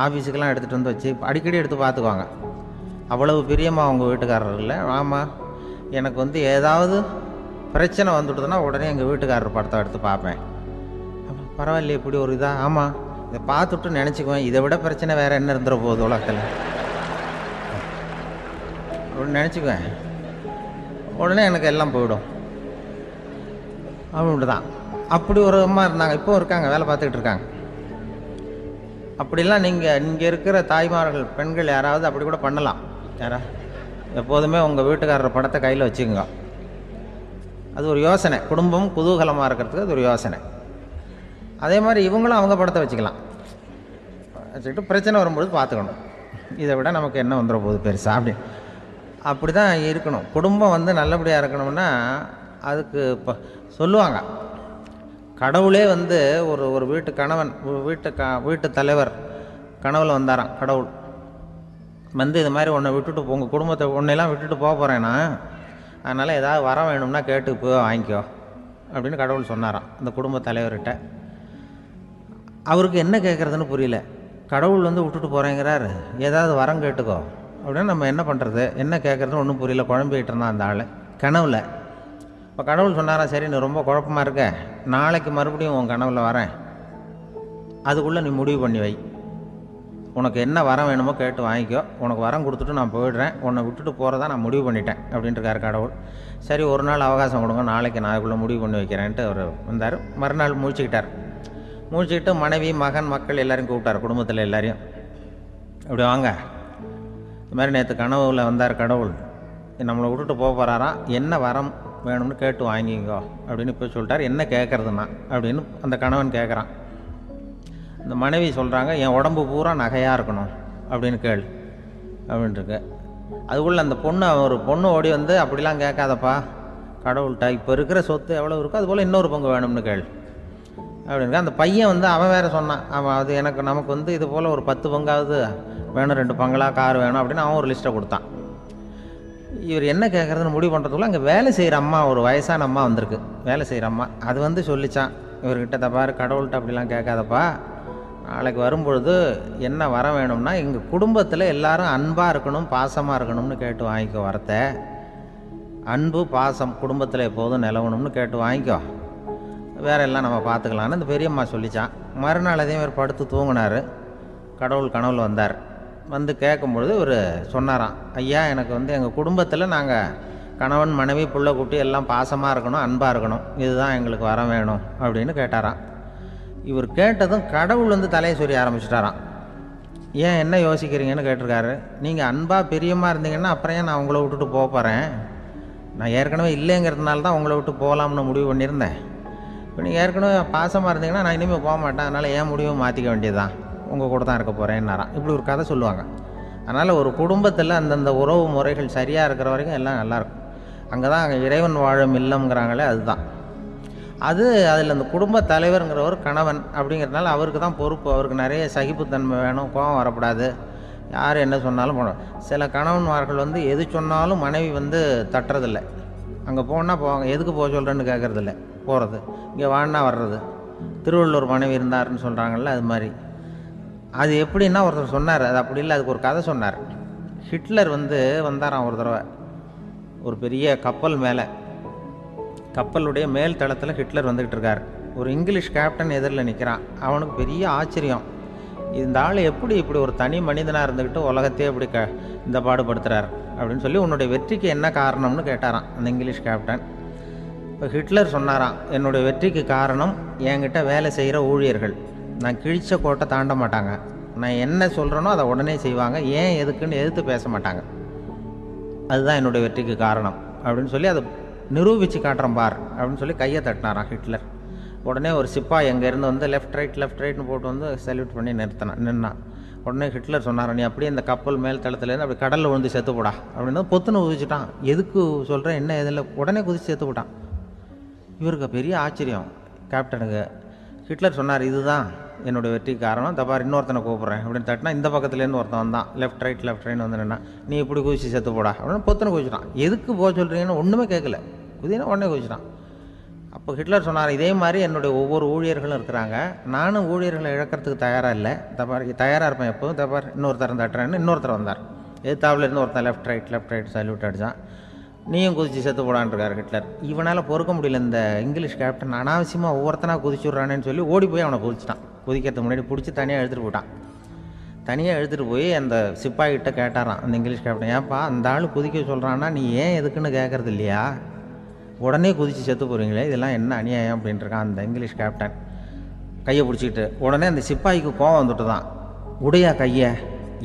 ஆஃபீஸுக்கெல்லாம் எடுத்துகிட்டு வந்து வச்சு அடிக்கடி எடுத்து பார்த்துக்குவாங்க, அவ்வளவு பிரியமாக அவங்க வீட்டுக்காரர் இல்லை. ஆமாம், எனக்கு வந்து ஏதாவது பிரச்சனை வந்துவிடுதுன்னா உடனே எங்கள் வீட்டுக்காரர் படத்தை எடுத்து பார்ப்பேன். பரவாயில்ல, இப்படி ஒரு இதாக, ஆமாம் இதை பார்த்துட்டு நினச்சிக்குவேன், இதை விட பிரச்சனை வேறு என்ன இருந்துட போகுது உலகத்தில் அப்படின்னு நினச்சிக்குவேன், உடனே எனக்கு எல்லாம் போயிடும் அப்படின்ட்டு தான். அப்படி ஒரு அம்மா இருந்தாங்க, இப்போ இருக்காங்க, வேலை பார்த்துக்கிட்டு இருக்காங்க. அப்படிலாம் நீங்கள் இங்கே இருக்கிற தாய்மார்கள் பெண்கள் யாராவது அப்படி கூட பண்ணலாம். யாரா எப்போதுமே உங்கள் வீட்டுக்காரர் படத்தை கையில் வச்சுக்கோங்க, அது ஒரு யோசனை, குடும்பம் குதூகலமாக இருக்கிறதுக்கு அது ஒரு யோசனை. அதே மாதிரி இவங்களும் அவங்க படத்தை வச்சுக்கலாம், வச்சுக்கிட்டு பிரச்சனை வரும்பொழுது பார்த்துக்கணும், இதை விட நமக்கு என்ன வந்துட போகுது பெருசாக அப்படி தான் இருக்கணும். குடும்பம் வந்து நல்லபடியாக இருக்கணும்னா அதுக்கு இப்போ சொல்லுவாங்க, கடவுளே வந்து ஒரு வீட்டு கணவன் வீட்டு தலைவர் கனவுல வந்தாராம். கடவுள் வந்து இது மாதிரி உன்னை விட்டுட்டு உங்கள் குடும்பத்தை உன்னையெல்லாம் விட்டுட்டு போக போகிறேன்னா, அதனால் ஏதாவது வர வேணும்னா கேட்டு போய் வாங்கிக்கோ அப்படின்னு கடவுள் சொன்னாராம் அந்த குடும்ப தலைவர்கிட்ட. அவருக்கு என்ன கேட்குறதுன்னு புரியல, கடவுள் வந்து விட்டுட்டு போகிறேங்கிறாரு, ஏதாவது வரம் கேட்டுக்கோ அப்படின்னு. நம்ம என்ன பண்ணுறது, என்ன கேட்குறதுன்னு ஒன்றும் புரியல, குழம்பிக்கிட்டு இருந்தான் அந்த ஆள் கனவுல. இப்போ கடவுள் சொன்னாரா, சரி நீ ரொம்ப குழப்பமாக இருக்க, நாளைக்கு மறுபடியும் உன் கனவுல வரேன் அதுக்குள்ளே நீ முடிவு பண்ணி வை. உனக்கு என்ன வரம் வேணுமோ கேட்டு வாங்கிக்கோ, உனக்கு வரம் கொடுத்துட்டு நான் போயிடுறேன், உன்னை விட்டுட்டு போகிறதா நான் முடிவு பண்ணிட்டேன் அப்படின்ட்டுருக்காரு கடவுள். சரி, ஒரு நாள் அவகாசம் கொடுங்க, நாளைக்கு நான் அதுக்குள்ளே முடிவு பண்ணி வைக்கிறேன்ட்டு அவர் வந்தார். மறுநாள் முழிச்சுக்கிட்டு மனைவி, மகன், மக்கள் எல்லாரையும் கூப்பிட்டார், குடும்பத்தில் எல்லாரையும். அப்படி வாங்க, இது மாதிரி நேற்று கனவுல வந்தார் கடவுள், நம்மளை விட்டுட்டு போக போகிறாராம், என்ன வரம் வேணும்னு கேட்டு வாங்கிக்கோ அப்படின்னு இப்போ சொல்லிட்டார். என்ன கேட்குறதுன்னா அப்படின்னு அந்த கணவன் கேட்குறான். இந்த மனைவி சொல்கிறாங்க, என் உடம்பு பூரா நகையாக இருக்கணும் அப்படின்னு கேள் அப்படின்ட்டுருக்கு. அதுக்குள்ளே அந்த ஒரு பொண்ணு ஓடி வந்து, அப்படிலாம் கேட்காதப்பா கடவுள்கிட்ட, இப்போ இருக்கிற சொத்து எவ்வளோ இருக்கோ அதுபோல் இன்னொரு பங்கு வேணும்னு கேள் அப்படின்னு. அந்த பையன் வந்து அவன் வேறு சொன்னான், அவன் அது நமக்கு வந்து இது போல் ஒரு 10 பங்காவது வேணும், 2 பங்களா, கார் வேணும் அப்படின்னு அவன் ஒரு லிஸ்ட்டை கொடுத்தான். இவர் என்ன கேட்குறதுன்னு முடிவு பண்ணுறதுக்குள்ள அங்கே வேலை செய்கிற அம்மா, ஒரு வயசான அம்மா வந்திருக்கு, வேலை செய்கிற அம்மா. அது வந்து சொல்லிச்சான் இவர்கிட்ட, தப்பாரு கடவுள்கிட்ட அப்படிலாம் கேட்காதப்பா, நாளைக்கு வரும்பொழுது என்ன வர வேணும்னா எங்கள் குடும்பத்தில் எல்லாரும் அன்பாக இருக்கணும், பாசமாக இருக்கணும்னு கேட்டு வாங்கிக்கோ வரத்தை. அன்பு பாசம் குடும்பத்தில் எப்போதும் நிலவணும்னு கேட்டு வாங்கிக்கோ, வேற எல்லாம் நம்ம பார்த்துக்கலான்னு அந்த பெரியம்மா சொல்லிச்சான். மறுநாள் அதே மாதிரி படுத்து தூங்கினார். கடவுள் கனவுல வந்தார். வந்து கேட்கும்பொழுது இவர் சொன்னாராம், ஐயா எனக்கு வந்து எங்கள் குடும்பத்தில் நாங்கள் கணவன், மனைவி, புள்ள, குட்டி எல்லாம் பாசமாக இருக்கணும், அன்பாக இருக்கணும், இதுதான் எங்களுக்கு வர வேணும் அப்படின்னு கேட்டாராம். இவர் கேட்டதும் கடவுள் வந்து தலையை சொரிய ஆரம்பிச்சிட்டாராம். ஏன் என்ன யோசிக்கிறீங்கன்னு கேட்டிருக்காரு. நீங்கள் அன்பாக பிரியமாக இருந்தீங்கன்னா அப்புறம் ஏன் நான் உங்களை விட்டுட்டு போக போகிறேன், நான் ஏற்கனவே இல்லைங்கிறதுனால தான் உங்களை விட்டு போகலாம்னு முடிவு பண்ணியிருந்தேன். இப்போ நீங்கள் ஏற்கனவே பாசமாக இருந்தீங்கன்னா நான் இனிமேல் போக மாட்டேன், அதனால் ஏன் முடிவை மாற்றிக்க வேண்டியதுதான், உங்கள் கூட தான் இருக்க போகிறேன்னாராம். இப்படி ஒரு கதை சொல்லுவாங்க. அதனால் ஒரு குடும்பத்தில் அந்தந்த உறவு முறைகள் சரியாக இருக்கிற வரைக்கும் எல்லாம் நல்லாயிருக்கும். அங்கே தான் இறைவன் வாழும் இல்லம்ங்கிறாங்களே, அதுதான் அது. அதில் அந்த குடும்ப தலைவருங்கிறவர் கணவன் அப்படிங்கிறதுனால அவருக்கு தான் பொறுப்பு. அவருக்கு நிறைய சகிப்புத்தன்மை வேணும், கோபம் வரக்கூடாது, யார் என்ன சொன்னாலும் போகணும். சில கணவன்மார்கள் வந்து எது சொன்னாலும் மனைவி வந்து தட்டுறதில்லை. அங்கே போனால் போவாங்க, எதுக்கு போக சொல்கிறேன்னு கேட்குறதில்ல, போகிறது. இங்கே வான்னா வர்றது. திருவள்ளூர் மனைவி இருந்தாருன்னு சொல்கிறாங்கல்ல, அது மாதிரி. அது எப்படின்னா ஒருத்தர் சொன்னார், அது அப்படி இல்லை, அதுக்கு ஒரு கதை சொன்னார். ஹிட்லர் வந்து வந்தாராம் ஒரு தடவை, ஒரு பெரிய கப்பல் மேலே, கப்பலுடைய மேல் தளத்தில் ஹிட்லர் வந்துக்கிட்டு இருக்கார். ஒரு இங்கிலீஷ் கேப்டன் எதிரில் நிற்கிறான். அவனுக்கு பெரிய ஆச்சரியம், இந்த ஆள் எப்படி இப்படி ஒரு தனி மனிதனாக இருந்துக்கிட்டு உலகத்தையே இப்படி இந்த பாடுபடுத்துகிறார் அப்படின்னு சொல்லி, உன்னுடைய வெற்றிக்கு என்ன காரணம்னு கேட்டாராம் அந்த இங்கிலீஷ் கேப்டன். இப்போ ஹிட்லர் சொன்னாராம், என்னுடைய வெற்றிக்கு காரணம் என்கிட்ட வேலை செய்கிற ஊழியர்கள். நான் கிழிச்ச கோட்டை தாண்ட மாட்டாங்க, நான் என்ன சொல்கிறேனோ அதை உடனே செய்வாங்க, ஏன் எதுக்குன்னு எதிர்த்து பேச மாட்டாங்க, அதுதான் என்னுடைய வெற்றிக்கு காரணம் அப்படின்னு சொல்லி அதை நிரூபித்து காட்டுறேன் பார் அப்படின்னு சொல்லி கையை தட்டினாராம் ஹிட்லர். உடனே ஒரு சிப்பாய் எங்கேருந்து வந்து லெஃப்ட் ரைட்னு போட்டு வந்து சல்யூட் பண்ணி நின்னான். உடனே ஹிட்லர் சொன்னார், நீ அப்படியே இந்த கப்பல் மேல் தளத்துலேருந்து அப்படி கடலில் விழுந்து செத்து போடா அப்படின்னு பொத்துன்னு குதிச்சுட்டான். எதுக்கு சொல்கிறேன் என்ன இதில், உடனே குதிச்சு செத்து போட்டான். இவருக்கு பெரிய ஆச்சரியம் கேப்டனுக்கு. ஹிட்லர் சொன்னார், இதுதான் என்னுடைய வெற்றிக்கு காரணம், தப்பார் இன்னொருத்தனை கூப்பிட்றேன் அப்படின்னு தட்டினா, இந்த பக்கத்துலேருந்து ஒருத்தன் வந்தான், லெஃப்ட் ரைட்னு வந்து நின்னா, நீ இப்படி குதிச்சு செத்து போடா அப்படின்னு பொத்துன்னு குதிச்சுட்டான். எதுக்கு போக சொல்கிறீங்கன்னு ஒன்றுமே கேட்கல, குதினா உடனே குதிச்சுட்டான். அப்போ ஹிட்லர் சொன்னார், இதே மாதிரி என்னுடைய ஒவ்வொரு ஊழியர்களும் இருக்கிறாங்க, நானும் ஊழியர்களை இழக்கிறதுக்கு தயாராக இல்லை, தயாராக இருப்பேன் எப்போதும், தப்பார் இன்னொருத்தரன் தட்டுறேன்னு இன்னொருத்தர் வந்தார். எதிர்த்தாப்புலேருந்து ஒருத்தன் லெஃப்ட் ரைட் சல்யூட் அடித்தான். நீயும் குதிச்சு செத்து போடான்ருக்கார் ஹிட்லர். இவனால் பொறுக்க முடியல, இந்த இங்கிலீஷ் கேப்டன் அனாவசியமாக ஒவ்வொருத்தனாக குதிச்சுட்றானேன்னு சொல்லி ஓடி போய் அவனை குதிச்சிட்டான். குதிக்கிறதுக்கு முன்னாடி பிடிச்சி தனியாக எடுத்துகிட்டு போட்டான். தனியாக எடுத்துகிட்டு போய் அந்த சிப்பாய்கிட்ட கேட்டாரான் அந்த இங்கிலீஷ் கேப்டன், ஏன்ப்பா அந்த ஆள் குதிக்க சொல்கிறான்னா நீ ஏன் எதுக்குன்னு கேட்குறது இல்லையா, உடனே குதித்து செத்து போகிறீங்களே, இதெல்லாம் என்ன அநியாயம் அப்படின்ட்டுருக்கான் அந்த இங்கிலீஷ் கேப்டன் கையை பிடிச்சிக்கிட்டு. உடனே அந்த சிப்பாய்க்கு கோவம் வந்துட்டு தான், உடையா கையை,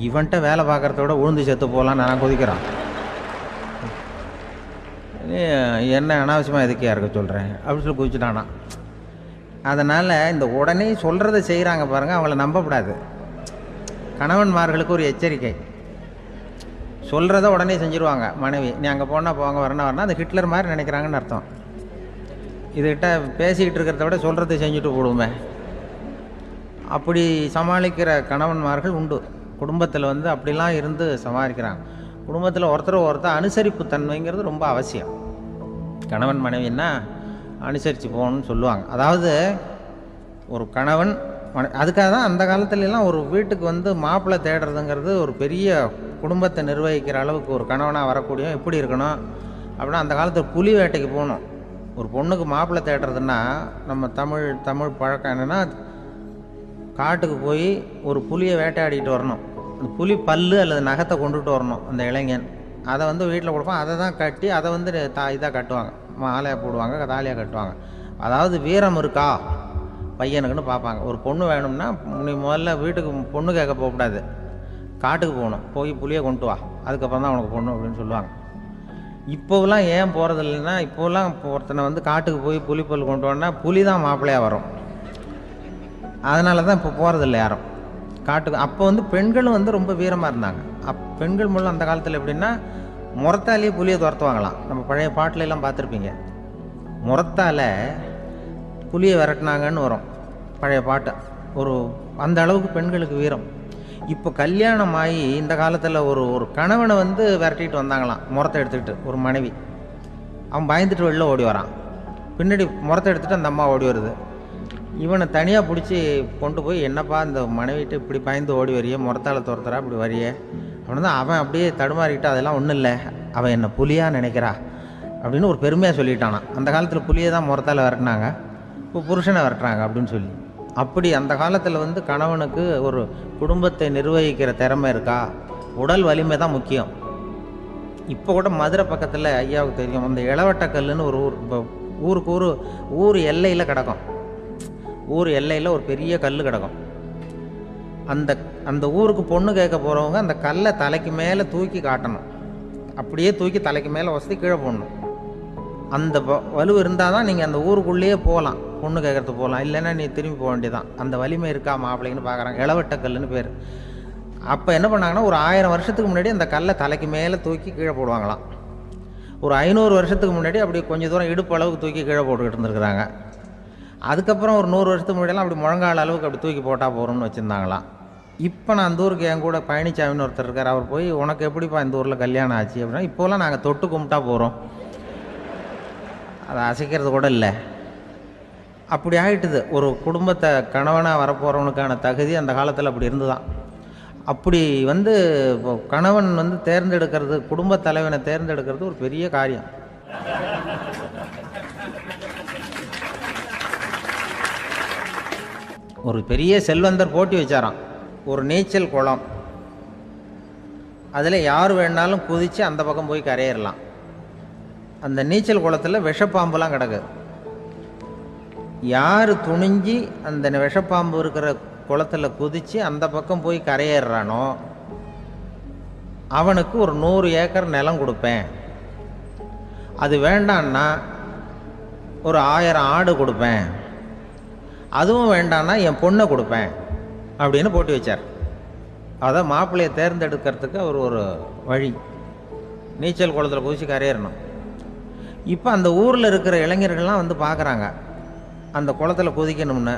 இவன்ட்ட வேலை பார்க்குறத விட உழுந்து செத்து போகலாம், நான் குதிக்கிறான், என்ன அனாவசியமாக எதுக்கே இருக்க சொல்கிறேன் அப்படின்னு சொல்லி குதிச்சுட்டானா. அதனால் இந்த உடனே சொல்கிறத செய்கிறாங்க பாருங்கள், அவங்கள நம்பக்கூடாது. கணவன்மார்களுக்கு ஒரு எச்சரிக்கை, சொல்கிறத உடனே செஞ்சுருவாங்க மனைவி, நீ அங்கே போனால் போங்க வரணும் அது ஹிட்லர் மாதிரி நினைக்கிறாங்கன்னு அர்த்தம். இதுகிட்ட பேசிக்கிட்டு இருக்கிறத விட சொல்கிறத செஞ்சுட்டு போடுவோமே, அப்படி சமாளிக்கிற கணவன்மார்கள் உண்டு. குடும்பத்தில் வந்து அப்படிலாம் இருந்து சமாளிக்கிறாங்க. குடும்பத்தில் ஒருத்தர் அனுசரிப்பு தன்மைங்கிறது ரொம்ப அவசியம். கணவன் மனைவின்னா அனுசரித்து போகணும்னு சொல்லுவாங்க. அதாவது ஒரு கணவன் அதுக்காக தான் அந்த காலத்துலலாம் ஒரு வீட்டுக்கு வந்து மாப்பிள்ளை தேடுறதுங்கிறது ஒரு பெரிய குடும்பத்தை நிர்வகிக்கிற அளவுக்கு ஒரு கணவனாக வரக்கூடிய எப்படி இருக்கணும் அப்படின்னா, அந்த காலத்தில் புலி வேட்டைக்கு போகணும். ஒரு பொண்ணுக்கு மாப்பிள்ளை தேடுறதுன்னா நம்ம தமிழ் பழக்கம் என்னென்னா, காட்டுக்கு போய் ஒரு புலியை வேட்டையாடிட்டு வரணும். அந்த புலி பல்லு அல்லது நகத்தை கொண்டுட்டு வரணும் அந்த இளைஞன். அதை வந்து வீட்டில் கொடுப்பான். அதை தான் கட்டி அதை வந்து இதாக கட்டுவாங்க, மாலையாக போடுவாங்க, தாலியாக கட்டுவாங்க. அதாவது வீரம் இருக்கா பையனுக்குன்னு பார்ப்பாங்க. ஒரு பொண்ணு வேணும்னா நீ முதல்ல வீட்டுக்கு பொண்ணு கேட்க போகக்கூடாது, காட்டுக்கு போகணும், போய் புளியை கொண்டு வா, அதுக்கப்புறம் தான் உனக்கு பொண்ணு அப்படின்னு சொல்லுவாங்க. இப்போவெல்லாம் ஏன் போகிறது இல்லைன்னா, இப்போலாம் ஒருத்தனை வந்து காட்டுக்கு போய் புலிப்பல் கொண்டு வரனா புலி தான் மாப்பிள்ளையாக வரும். அதனால தான் இப்போ போகிறதில்ல யாரும் காட்டுக்கு. அப்போ வந்து பெண்களும் வந்து ரொம்ப வீரமாக இருந்தாங்க. பெண்கள் மூலம் அந்த காலத்தில் எப்படின்னா முறத்தாலேயே புலியை துரத்துவாங்களாம். நம்ம பழைய பாட்டிலெல்லாம் பார்த்துருப்பீங்க, முறத்தால் புலியை விரட்டினாங்கன்னு வரும் பழைய பாட்டு. அந்த அளவுக்கு பெண்களுக்கு வீரம். இப்போ கல்யாணம் ஆகி இந்த காலத்தில் ஒரு கணவனை வந்து விரட்டிட்டு வந்தாங்களாம் முறத்தை எடுத்துக்கிட்டு. ஒரு மனைவி, அவன் பயந்துட்டு வெளில ஓடி வரான், பின்னாடி முறத்தை எடுத்துகிட்டு அந்த அம்மா ஓடி வருது. இவனை தனியாக பிடிச்சி கொண்டு போய், என்னப்பா இந்த மனைவிட்டு இப்படி பயந்து ஓடி வரையே, முறத்தால் துரத்துறா இப்படி வரையே அப்படின்னு தான் அவன் அப்படியே தடுமாறிக்கிட்டு, அதெல்லாம் ஒன்றும் இல்லை, அவன் என்னை புலியாக நினைக்கிறா அப்படின்னு ஒரு பெருமையாக சொல்லிட்டானான். அந்த காலத்தில் புலியை தான் முறத்தால் விரட்டினாங்க, இப்போ புருஷனை விரட்டுறாங்க அப்படின்னு சொல்லி. அப்படி அந்த காலத்தில் வந்து கணவனுக்கு ஒரு குடும்பத்தை நிர்வகிக்கிற திறமை இருக்கா, உடல் வலிமை தான் முக்கியம். இப்போ கூட மதுரை பக்கத்தில் ஐயாவுக்கு தெரியும், அந்த இளவட்டக்கல்லுன்னு ஒரு ஊர். இப்போ ஊருக்கு ஊர் எல்லையில் கிடக்கும். ஊர் எல்லையில் ஒரு பெரிய கல் கிடக்கும். அந்த ஊருக்கு பொண்ணு கேட்க போகிறவங்க அந்த கல்லை தலைக்கு மேலே தூக்கி காட்டணும். அப்படியே தூக்கி தலைக்கு மேலே வசதி கீழே போடணும். அந்த வலு இருந்தால் தான் நீங்கள் அந்த ஊருக்குள்ளேயே போகலாம், பொண்ணு கேட்கறதுக்கு போகலாம். இல்லைன்னா நீ திரும்பி போக வேண்டியதான். அந்த வலிமை இருக்கா மாப்பிள்ளைன்னு பார்க்குறாங்க. இளவட்டக்கல்லுன்னு பேர். அப்போ என்ன பண்ணாங்கன்னா, ஒரு 1000 வருஷத்துக்கு முன்னாடி அந்த கல்லை தலைக்கு மேலே தூக்கி கீழே போடுவாங்களாம். ஒரு 500 வருஷத்துக்கு முன்னாடி அப்படி கொஞ்சம் தூரம் இடுப்பு அளவுக்கு தூக்கி கீழே போட்டுக்கிட்டு இருந்துருக்குறாங்க. அதுக்கப்புறம் ஒரு 100 வருஷத்துக்கு முன்னாடியெல்லாம் அப்படி முழங்கால் அளவுக்கு அப்படி தூக்கி போட்டால் போகிறோம்னு வச்சுருந்தாங்களாம். இப்போ நான் அந்த ஊருக்கு என் கூட பழனிசாமின்னு ஒருத்தர் இருக்கார். அவர் போய், உனக்கு எப்படிப்பா இந்த ஊரில் கல்யாணம் ஆச்சு அப்படின்னா, இப்போலாம் நாங்கள் தொட்டு கும்பிட்டா போகிறோம், அதை அசைக்கிறது கூட இல்லை. அப்படி ஆகிட்டுது. ஒரு குடும்பத்தை கணவனாக வரப்போகிறவனுக்கான தகுதி அந்த காலத்தில் அப்படி இருந்துதான். அப்படி வந்து கணவன் வந்து தேர்ந்தெடுக்கிறது, குடும்ப தலைவனை தேர்ந்தெடுக்கிறது ஒரு பெரிய காரியம். ஒரு பெரிய செல்வந்தர் போட்டி வச்சாராம், ஒரு நீச்சல் குளம், அதில் யார் வேணாலும் குதித்து அந்த பக்கம் போய் கரையிடலாம். அந்த நீச்சல் குளத்தில் விஷப்பாம்புலாம் கிடக்குது. யார் துணிஞ்சி அந்த விஷப்பாம்பு இருக்கிற குளத்தில் குதித்து அந்த பக்கம் போய் கரையேறானோ அவனுக்கு ஒரு 100 ஏக்கர் நிலம் கொடுப்பேன், அது வேண்டான்னா ஒரு 1000 ஆடு கொடுப்பேன், அதுவும் வேண்டான்னா என் பொண்ணை கொடுப்பேன் அப்படின்னு போட்டி வச்சார். அதான் மாப்பிள்ளையை தேர்ந்தெடுக்கிறதுக்கு அவர் ஒரு வழி, நீச்சல் குளத்தில் குதிச்சு கரையேறணும். இப்போ அந்த ஊரில் இருக்கிற இளைஞர்கள்லாம் வந்து பார்க்குறாங்க அந்த குளத்தில் குதிக்கணும்னு.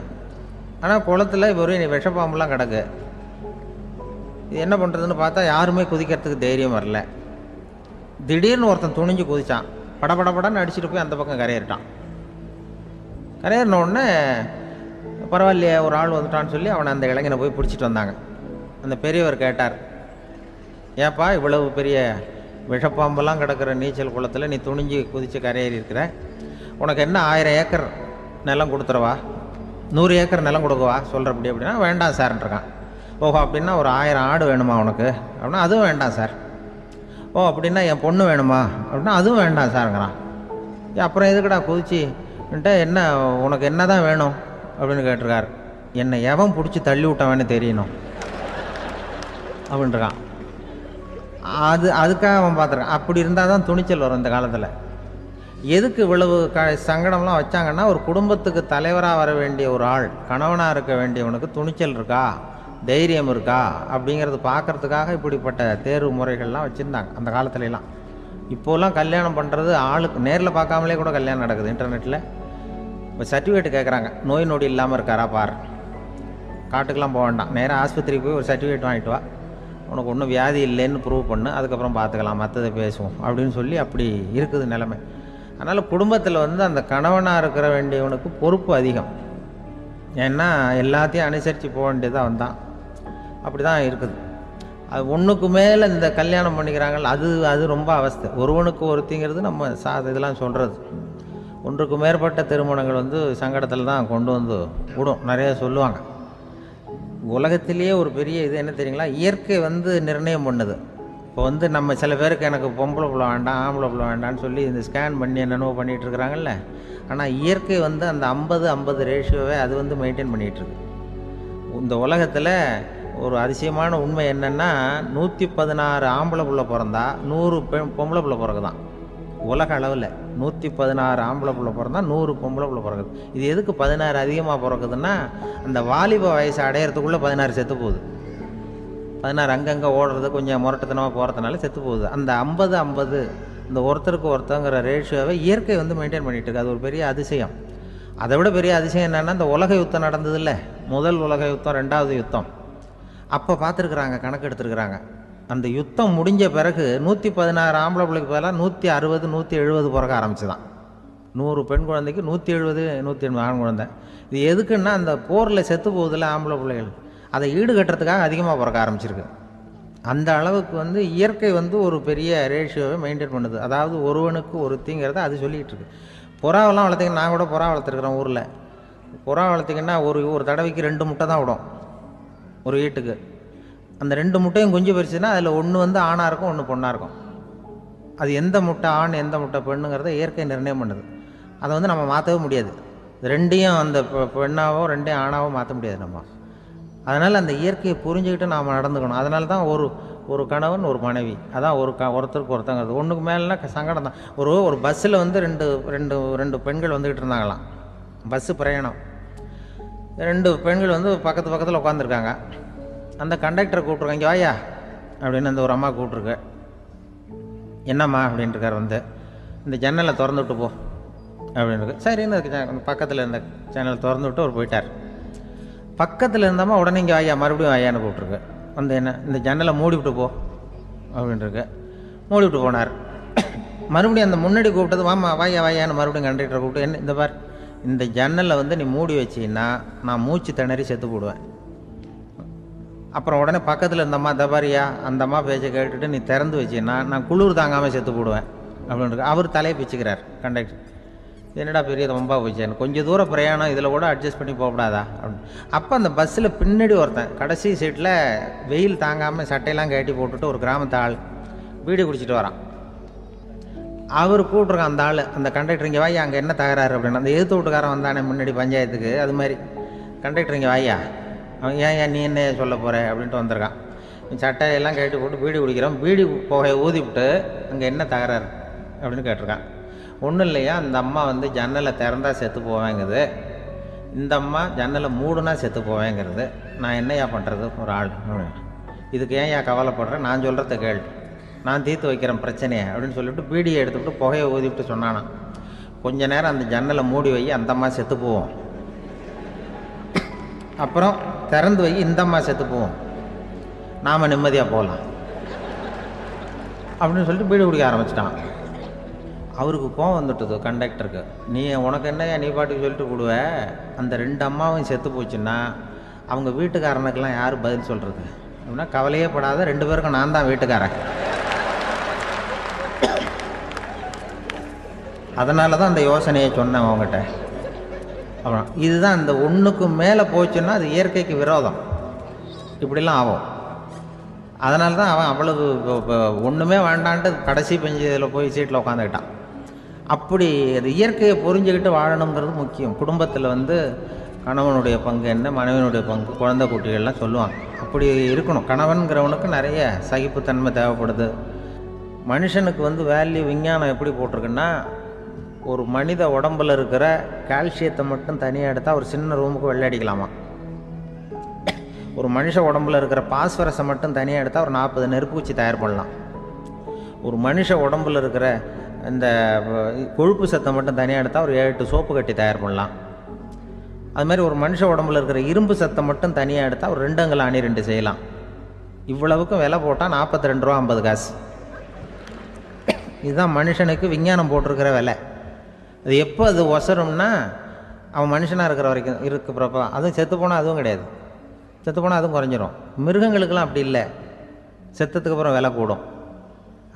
ஆனால் குளத்தில் வெறும் விஷப்பாம்புலாம் கிடக்கு. இது என்ன பண்ணுறதுன்னு பார்த்தா யாருமே குதிக்கிறதுக்கு தைரியம் வரல. திடீர்னு ஒருத்தன் துணிஞ்சு குதிச்சான், படபடன்னு அடிச்சுட்டு போய் அந்த பக்கம் கரையிட்டான். கரையேறின உடனே பரவாயில்லையே ஒரு ஆள் வந்துட்டான்னு சொல்லி அவனை அந்த இளைஞனை போய் பிடிச்சிட்டு வந்தாங்க. அந்த பெரியவர் கேட்டார், ஏப்பா இவ்வளவு பெரிய விஷப்பாம்பெல்லாம் கிடக்கிற நீச்சல் குளத்தில் நீ துணிஞ்சு குதித்து கரையேறி இருக்கிற, உனக்கு என்ன 1000 ஏக்கர் நிலம் கொடுத்துறவா, 100 ஏக்கர் நிலம் கொடுக்கவா சொல்கிறப்படி அப்படின்னா, வேண்டாம் சார்ன்றான். ஓஹோ அப்படின்னா ஒரு 1000 ஆடு வேணுமா உனக்கு அப்படின்னா, அதுவும் வேண்டாம் சார். ஓ அப்படின்னா என் பொண்ணு வேணுமா அப்படின்னா, அதுவும் வேண்டாம் சாருங்கிறான். அப்புறம் எதுக்குடா குதிச்சுன்ட்டு, என்ன உனக்கு என்ன தான் வேணும் அப்படின்னு கேட்டிருக்கார். என்னை எவன் பிடிச்சி தள்ளி விட்டவன்னு தெரியணும் அப்படின்ட்டுருக்கான். அதுக்காக அவன் பார்த்துருக்கான். அப்படி இருந்தால் தான் துணிச்சல் வரும் இந்த காலத்தில். எதுக்கு இவ்வளவு சங்கடம்லாம் வச்சாங்கன்னா, ஒரு குடும்பத்துக்கு தலைவராக வர வேண்டிய ஒரு ஆள், கணவனாக இருக்க வேண்டியவனுக்கு துணிச்சல் இருக்கா, தைரியம் இருக்கா அப்படிங்கிறது பார்க்கறதுக்காக இப்படிப்பட்ட தேர்வு முறைகள்லாம் வச்சுருந்தாங்க அந்த காலத்துலலாம். இப்போலாம் கல்யாணம் பண்ணுறது ஆளுக்கு நேரில் பார்க்காமலே கூட கல்யாணம் நடக்குது இன்டர்நெட்டில். இப்போ சர்டிஃபிகேட் கேட்குறாங்க, நோய் நொடி இல்லாமல் இருக்காரா பார், காட்டுக்கெலாம் போக வேண்டாம், நேராக ஆஸ்பத்திரிக்கு போய் ஒரு சர்டிஃபிகேட் வாங்கிட்டு வா, உனக்கு ஒன்றும் வியாதி இல்லைன்னு ப்ரூவ் பண்ணு, அதுக்கப்புறம் பார்த்துக்கலாம், மற்றதை பேசுவோம் அப்படின்னு சொல்லி அப்படி இருக்குது நிலைமை. அதனால் குடும்பத்தில் வந்து அந்த கணவனாக இருக்கிற வேண்டியவனுக்கு பொறுப்பு அதிகம். ஏன்னா எல்லாத்தையும் அனுசரித்து போக வேண்டியதாக வந்தான். அப்படி தான் இருக்குது. அது ஒன்றுக்கு மேலே இந்த கல்யாணம் பண்ணிக்கிறாங்க, அது ரொம்ப அவஸ்தை. ஒருவனுக்கு ஒருத்திங்கிறது நம்ம இதெல்லாம் சொல்கிறது. ஒன்றுக்கு மேற்பட்ட திருமணங்கள் வந்து சங்கடத்தில் தான் கொண்டு வந்து விடும். நிறைய சொல்லுவாங்க, உலகத்திலேயே ஒரு பெரிய இது என்ன தெரியுங்களா, இயற்கை நிர்ணயம் பண்ணுது. இப்போ நம்ம சில பேருக்கு எனக்கு பொம்பளை பிள்ளை வேண்டாம் ஆம்பளை பிள்ளை வேண்டான்னு சொல்லி இந்த ஸ்கேன் பண்ணி என்னென்னவோ பண்ணிகிட்டு இருக்கிறாங்கல்ல. ஆனால் இயற்கை அந்த 50-50 ரேஷியோவை அது மெயின்டைன் பண்ணிகிட்ருக்கு. இந்த உலகத்தில் ஒரு அதிசயமான உண்மை என்னென்னா, 116 ஆம்பளை பிள்ளை பிறந்தா 100 பொம்பளை பிள்ளை பிறகுதான். உலக அளவில் 116 ஆம்பளை பிள்ளை பிறந்தா 100 பொம்பளை பிள்ளை பிறகுது. இது எதுக்கு 16 அதிகமாக பிறக்குதுன்னா, அந்த வாலிப வயசு அடையிறதுக்குள்ளே 16 செத்து போகுது. 16 அங்கங்கே ஓடுறது கொஞ்சம் முரட்டுத்தனமாக போகிறதுனால செத்து போகுது. அந்த 50-50 இந்த ஒருத்தருக்கு ஒருத்தங்கிற ரேஷியோவை இயற்கை மெயின்டைன் பண்ணிகிட்டு இருக்கு. அது ஒரு பெரிய அதிசயம். அதை விட பெரிய அதிசயம் என்னென்னா, இந்த உலக யுத்தம் நடந்ததில்ல, முதல் உலக யுத்தம், 2வது யுத்தம், அப்போ பார்த்துருக்குறாங்க, கணக்கு எடுத்துருக்குறாங்க. அந்த யுத்தம் முடிஞ்ச பிறகு 116 ஆம்பளை பிள்ளைக்கு பதிலாக 160 170 பிறக்க ஆரம்பிச்சு தான். 100 பெண் குழந்தைக்கு 170 180 ஆண் குழந்தை. இது எதுக்குன்னா, அந்த போரில் செத்து போகுதில்ல ஆம்பளை பிள்ளைகள், அதை ஈடுகட்டுறதுக்காக அதிகமாக பிறக்க ஆரம்பிச்சிருக்கு. அந்த அளவுக்கு இயற்கை ஒரு பெரிய ரேஷியோவை மெயின்டைன் பண்ணுது. அதாவது ஒருவனுக்கு ஒருத்திங்கிறத அது சொல்லிகிட்டு இருக்கு. புறாவெல்லாம் வளர்த்திங்கன்னா, நான் கூட புறா வளர்த்துருக்குறேன் ஊரில். புறா வளர்த்திங்கன்னா ஒரு தடவைக்கு 2 முட்டை தான் விடும் ஒரு வீட்டுக்கு. அந்த 2 முட்டையும் குஞ்சு பறிச்சுன்னா அதில் ஒன்று ஆணாக இருக்கும், ஒன்று பொண்ணாக இருக்கும். அது எந்த முட்டை ஆண் எந்த முட்டை பெண்ணுங்கிறத இயற்கை நிர்ணயம் பண்ணுது. அதை நம்ம மாற்றவே முடியாது. ரெண்டையும் அந்த பெண்ணாவோ 2 ஆணாவோ மாற்ற முடியாது நம்ம. அதனால் அந்த இயற்கையை புரிஞ்சுக்கிட்டு நாம் நடந்துக்கணும். அதனால தான் ஒரு கணவன் ஒரு மனைவி, அதான் ஒருத்தருக்கு ஒருத்தங்கிறது. ஒன்றுக்கு மேலேனா சங்கடம் தான். ஒரு பஸ்ஸில் ரெண்டு பெண்கள் வந்துக்கிட்டு இருந்தாங்களாம். பஸ்ஸு பிரயாணம். 2 பெண்கள் பக்கத்து பக்கத்தில் உட்காந்துருக்காங்க. அந்த கண்டக்டரை கூப்பிட்ருக்காங்க, இங்கே வாயா அப்படின்னு அந்த ஒரு அம்மா கூப்பிட்ருக்கு. என்னம்மா அப்படின்ட்டுருக்கார். இந்த ஜன்னலை திறந்து விட்டு போ அப்படின்னு. சரின்னு பக்கத்தில் இருந்த ஜன்னலை திறந்து விட்டு அவர் போயிட்டார். பக்கத்தில் இருந்தாமா உடனே இங்கே வாயா மறுபடியும் வாயான்னு கூப்பிட்ருக்கு. என்ன இந்த ஜன்னலை மூடிவிட்டு போ அப்படின்ட்டுருக்கு. மூடிவிட்டு போனார். மறுபடியும் அந்த முன்னாடி கூப்பிட்டது வாமா வாயா வாயான்னு மறுபடியும் கண்டக்டரை கூப்பிட்டு, என்ன இந்த பார், இந்த ஜன்னலை நீ மூடி வச்சின்னா நான் மூச்சு திணறி செத்து போடுவேன். அப்புறம் உடனே பக்கத்தில் இருந்தம்மா தபாரியா அந்த அம்மா பேச்சை கேட்டுட்டு நீ திறந்து வச்சின்னா நான் குளிர் தாங்காமல் செத்து போடுவேன் அப்படின்ட்டு அவர் தலையை பிச்சுக்கிறார் கண்டக்டர். என்னடா பெரிய ரொம்ப போச்சு, கொஞ்சம் தூரம் பிரயாணம், இதில் கூட அட்ஜஸ்ட் பண்ணி போகக்கூடாதா அப்படின்னு. அப்போ அந்த பஸ்ஸில் பின்னாடி ஒருத்தன் கடைசி சீட்டில் வெயில் தாங்காமல் சட்டையெல்லாம் கட்டி போட்டுட்டு ஒரு கிராமத்து ஆள் பீடி குடிச்சிட்டு வரான். அவர் கூப்பிட்ருக்கான் அந்த ஆள், அந்த கண்டக்டர், இங்கே வாயா அங்கே என்ன தகராறு அப்படின்னு. அந்த எதிர்த்து வீட்டுக்காரன் வந்தானே முன்னாடி பஞ்சாயத்துக்கு, அது மாதிரி கண்டக்டர் இங்கே வாயா, அவன் ஏன் நீ என்ன சொல்ல போகிற அப்படின்ட்டு வந்திருக்கான். சட்டையெல்லாம் கட்டி போட்டு பீடி குடிக்கிறான். பீடி புகையை ஊதிவிட்டு அங்கே என்ன தகராறு அப்படின்னு கேட்டிருக்கான். ஒன்றும் இல்லையா, அந்த அம்மா ஜன்னலை திறந்தா செத்து போவேங்கிறது, இந்த அம்மா ஜன்னலை மூடுனா செத்து போவேங்கிறது, நான் என்னையா பண்ணுறது ஒரு ஆள், இதுக்கு ஏன் கவலைப்படுறேன், நான் சொல்கிறத கேள், நான் தீர்த்து வைக்கிறேன் பிரச்சனையை அப்படின்னு சொல்லிவிட்டு பீடியை எடுத்துவிட்டு புகையை ஊதிவிட்டு சொன்னானா, கொஞ்ச நேரம் அந்த ஜன்னலை மூடி வை, அந்த அம்மா செத்து போவோம், அப்புறம் திறந்து வை, இந்த அம்மா செத்து போவோம், நாம் நிம்மதியாக போகலாம் அப்படின்னு சொல்லிட்டு பீடி குடிக்க ஆரம்பிச்சிட்டான். அவருக்கு கோவம் வந்துட்டுது கண்டக்டருக்கு. உனக்கு என்னையா நீ பாட்டுக்கு சொல்லிட்டு கொடுவ, அந்த 2 அம்மாவும் செத்து போச்சுன்னா அவங்க வீட்டுக்காரனுக்கெல்லாம் யார் பதில் சொல்கிறது அப்படின்னா, கவலையே படாத, 2 பேருக்கும் நான் தான் வீட்டுக்காரன். அதனால தான் அந்த யோசனையை சொன்னேன் அவங்ககிட்ட. அப்புறம் இதுதான், இந்த ஒன்றுக்கு மேலே போச்சுன்னா அது இயற்கைக்கு விரோதம், இப்படிலாம் ஆகும். அதனால தான் அவன் அவ்வளவு ஒன்றுமே வேண்டான்ட்டு கடைசி பெஞ்சில் போய் சீட்டில் உட்காந்துக்கிட்டான். அப்படி அது இயற்கையை புரிஞ்சுக்கிட்டு வாழணுங்கிறது முக்கியம். குடும்பத்தில் கணவனுடைய பங்கு என்ன, மனைவியினுடைய பங்கு, குழந்தை குட்டிகள்லாம் சொல்லுவாங்க. அப்படி இருக்கணும். கணவன்கிறவனுக்கு நிறைய சகிப்புத்தன்மை தேவைப்படுது. மனுஷனுக்கு வேல்யூ விஞ்ஞானம் எப்படி போட்டிருக்குன்னா, ஒரு மனித உடம்பில் இருக்கிற கால்சியத்தை மட்டும் தனியாக எடுத்தால் ஒரு சின்ன ரூமுக்கு வெள்ளை அடிக்கலாமா. ஒரு மனுஷ உடம்புல இருக்கிற பாஸ்பரஸை மட்டும் தனியாக எடுத்தால் ஒரு 40 நெருப்பூச்சி தயார் பண்ணலாம். ஒரு மனுஷ உடம்புல இருக்கிற இந்த கொழுப்பு சத்தை மட்டும் தனியாக எடுத்தால் ஒரு 7 சோப்பு கட்டி தயார் பண்ணலாம். அது மாதிரி ஒரு மனுஷ உடம்புல இருக்கிற இரும்பு சத்தை மட்டும் தனியாக எடுத்தால் ஒரு 2 அங்குல அணி 2 செய்யலாம். இவ்வளவுக்கும் விலை போட்டால் 42 ரூபா 50 காசு. இதுதான் மனுஷனுக்கு விஞ்ஞானம் போட்டிருக்கிற விலை. அது எப்போ அது ஒசரும்னா, அவன் மனுஷனாக இருக்கிற வரைக்கும் இருக்கிறப்ப. அதுவும் செத்து போனால் அதுவும் கிடையாது, செத்து போனால் அதுவும் குறைஞ்சிரும். மிருகங்களுக்கெல்லாம் அப்படி இல்லை, செத்ததுக்கு அப்புறம் விலை கூடும்.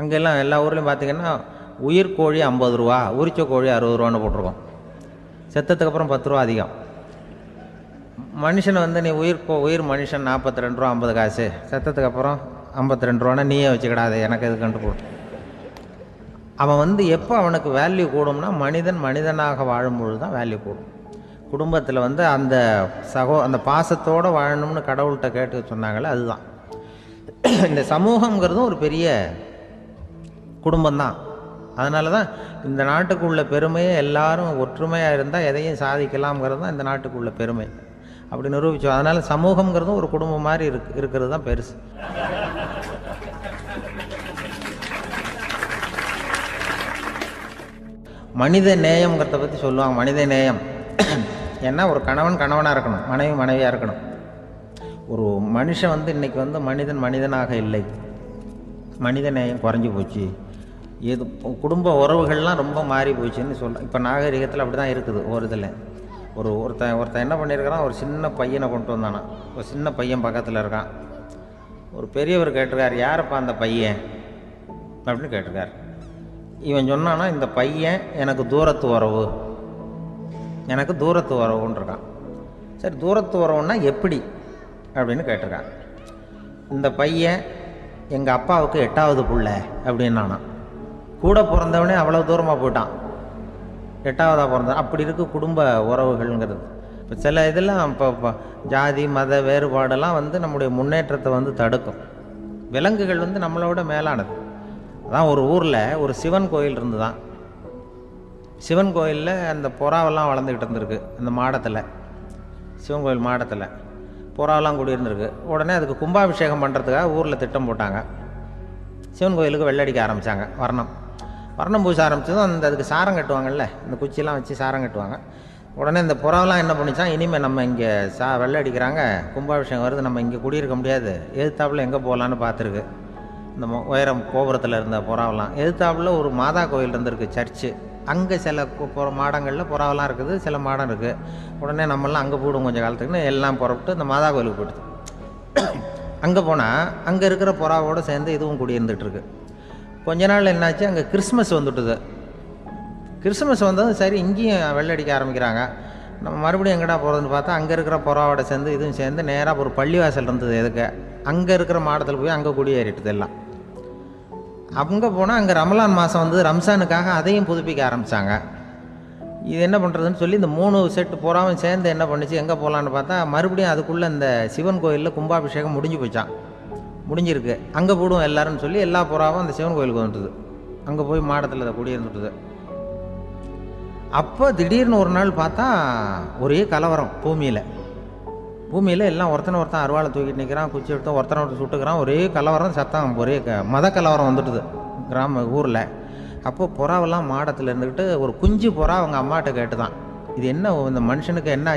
அங்கெல்லாம் எல்லா ஊர்லேயும் பார்த்திங்கன்னா உயிர் கோழி 50 ரூபா, உரிச்ச கோழி 60 ரூபான்னு போட்டிருக்கோம். செத்ததுக்கு அப்புறம் 10 ரூபா அதிகம். மனுஷனை வந்து நீ உயிர் மனுஷன் 42 ரூபா 50 காசு, செத்ததுக்கு அப்புறம் 52 ரூபான்னா நீயே வச்சுக்கிடாது, எனக்கு எது கண்டு போடும். அவன் வந்து எப்போ அவனுக்கு வேல்யூ கூடும்னா மனிதனாக வாழும்பொழுது தான் வேல்யூ கூடும். குடும்பத்தில் வந்து அந்த அந்த பாசத்தோடு வாழணும்னு கடவுள்கிட்ட கேட்டு சொன்னாங்களே, அதுதான். இந்த சமூகங்கிறதும் ஒரு பெரிய குடும்பம்தான். அதனால தான் இந்த நாட்டுக்குள்ள பெருமையே எல்லாரும் ஒற்றுமையாக இருந்தால் எதையும் சாதிக்கலாம்ங்கிறது தான் இந்த நாட்டுக்குள்ள பெருமை. அப்படி நிரூபித்தோம். அதனால் சமூகங்கிறதும் ஒரு குடும்பம் மாதிரி இருக்கிறது தான் பெருசு. மனித நேயம்ங்கிறத பற்றி சொல்லுவாங்க. மனித நேயம் ஏன்னா ஒரு கணவனாக இருக்கணும், மனைவியாக இருக்கணும். ஒரு மனுஷன் வந்து இன்றைக்கி வந்து மனிதனாக இல்லை, மனித நேயம் குறைஞ்சி போச்சு. குடும்ப உறவுகள்லாம் ரொம்ப மாறி போச்சுன்னு சொல்கிறேன். இப்போ நாகரிகத்தில் அப்படி தான் இருக்குது. ஒரு இதில் ஒருத்தன் என்ன பண்ணியிருக்கிறான், ஒரு சின்ன பையனை கொண்டு வந்தானா. ஒரு சின்ன பையன் பக்கத்தில் இருக்கான். ஒரு பெரியவர் கேட்டிருக்கார், யாரப்பா அந்த பையன் அப்படின்னு கேட்டிருக்கார். இவன் சொன்னான்னா, இந்த பையன் எனக்கு தூரத்து உறவுன்னு இருக்கான். சரி, தூரத்து உறவுன்னா எப்படி அப்படின்னு கேட்டிருக்கான். இந்த பையன் எங்கள் அப்பாவுக்கு 8வது பிள்ளை அப்படின்னானா. கூட பிறந்தவனே அவ்வளோ தூரமாக போயிட்டான், 8வதாக பிறந்தான். அப்படி இருக்கு குடும்ப உறவுகள்ங்கிறது. இப்போ சில இதெல்லாம் இப்போ ஜாதி மத வேறுபாடெல்லாம் வந்து நம்முடைய முன்னேற்றத்தை வந்து தடுக்கும். விலங்குகள் வந்து நம்மளோட மேலானது. அதான் ஒரு ஊரில் ஒரு சிவன் கோயில் இருந்து தான். சிவன் கோயிலில் அந்த புறாவெல்லாம் வளர்ந்துக்கிட்டு இருந்திருக்கு. அந்த மாடத்தில், சிவன் கோயில் மாடத்தில் புறாவெல்லாம் குடியிருந்துருக்கு. உடனே அதுக்கு கும்பாபிஷேகம் பண்ணுறதுக்காக ஊரில் திட்டம் போட்டாங்க. சிவன் கோயிலுக்கு வெள்ளடிக்க ஆரம்பித்தாங்க. வர்ணம் பூச ஆரம்பித்ததும் அதுக்கு சாரம் கட்டுவாங்கல்ல, இந்த குச்சியெல்லாம் வச்சு சாரம் கட்டுவாங்க. உடனே இந்த புறாவெல்லாம் என்ன பண்ணிச்சான், இனிமேல் நம்ம இங்கே வெள்ளை அடிக்கிறாங்க, கும்பாபிஷேகம் வருது, நம்ம இங்கே குடியிருக்க முடியாது, எதிர்த்தாப்புல எங்கே போகலான்னு பார்த்துருக்கு. இந்த உயரம் கோபுரத்தில் இருந்த புறாவெல்லாம் எதிர்த்தாப்புல ஒரு மாதா கோயில் இருந்திருக்கு, சர்ச்சு. அங்கே சில மாடங்களில் புறாவெல்லாம் இருக்குது, சில மாடம் இருக்குது. உடனே நம்மளாம் அங்கே போடுவோம் கொஞ்சம் காலத்துக்குன்னு எல்லாம் புறப்பட்டு இந்த மாதா கோயிலுக்கு போயிடுது. அங்கே போனால் அங்கே இருக்கிற புறாவோடு சேர்ந்து இதுவும் குடியிருந்துகிட்ருக்கு. கொஞ்ச நாள் என்னாச்சு, அங்கே கிறிஸ்மஸ் வந்துட்டுது. கிறிஸ்மஸ் வந்ததும் சரி இங்கேயும் வெள்ளடிக்க ஆரம்பிக்கிறாங்க. நம்ம மறுபடியும் எங்கடா போகிறதுன்னு பார்த்தா அங்கே இருக்கிற புறாவோட சேர்ந்து இதுவும் சேர்ந்து நேராக ஒரு பள்ளிவாசல் இருந்தது. எதுக்கு அங்கே இருக்கிற மாடத்தில் போய் அங்கே குடியேறிட்டுது எல்லாம். அங்கே போனால் அங்கே ரமலான் மாதம் வந்து ரம்ஜானுக்காக அதையும் புதுப்பிக்க ஆரம்பித்தாங்க. இது என்ன பண்ணுறதுன்னு சொல்லி இந்த 3 செட்டு புறாவும் சேர்ந்து என்ன பண்ணிச்சு, எங்கே போகலான்னு பார்த்தா மறுபடியும் அதுக்குள்ளே இந்த சிவன் கோயிலில் கும்பாபிஷேகம் முடிஞ்சிருக்கு. அங்கே போடுவோம் எல்லாருன்னு சொல்லி எல்லா புறாவும் அந்த சிவன் கோயிலுக்கு வந்துட்டுது. அங்கே போய் மாடத்தில் அதை குடியிருந்துட்டுது. அப்போ திடீர்னு ஒரு நாள் பார்த்தா ஒரே கலவரம் பூமியில் எல்லாம் ஒருத்தன் அருவாளை தூக்கிட்டு நிற்கிறான், குச்சி எடுத்து ஒருத்தனை சுட்டுக்கிறான். ஒரே கலவரம், சத்தம், ஒரே மத கலவரம் வந்துட்டுது ஊரில். அப்போது புறாவெல்லாம் மாடத்தில் இருந்துக்கிட்டு ஒரு குஞ்சு புறா அவங்க அம்மாட்ட கேட்டுதான், இது என்ன இந்த மனுஷனுக்கு என்ன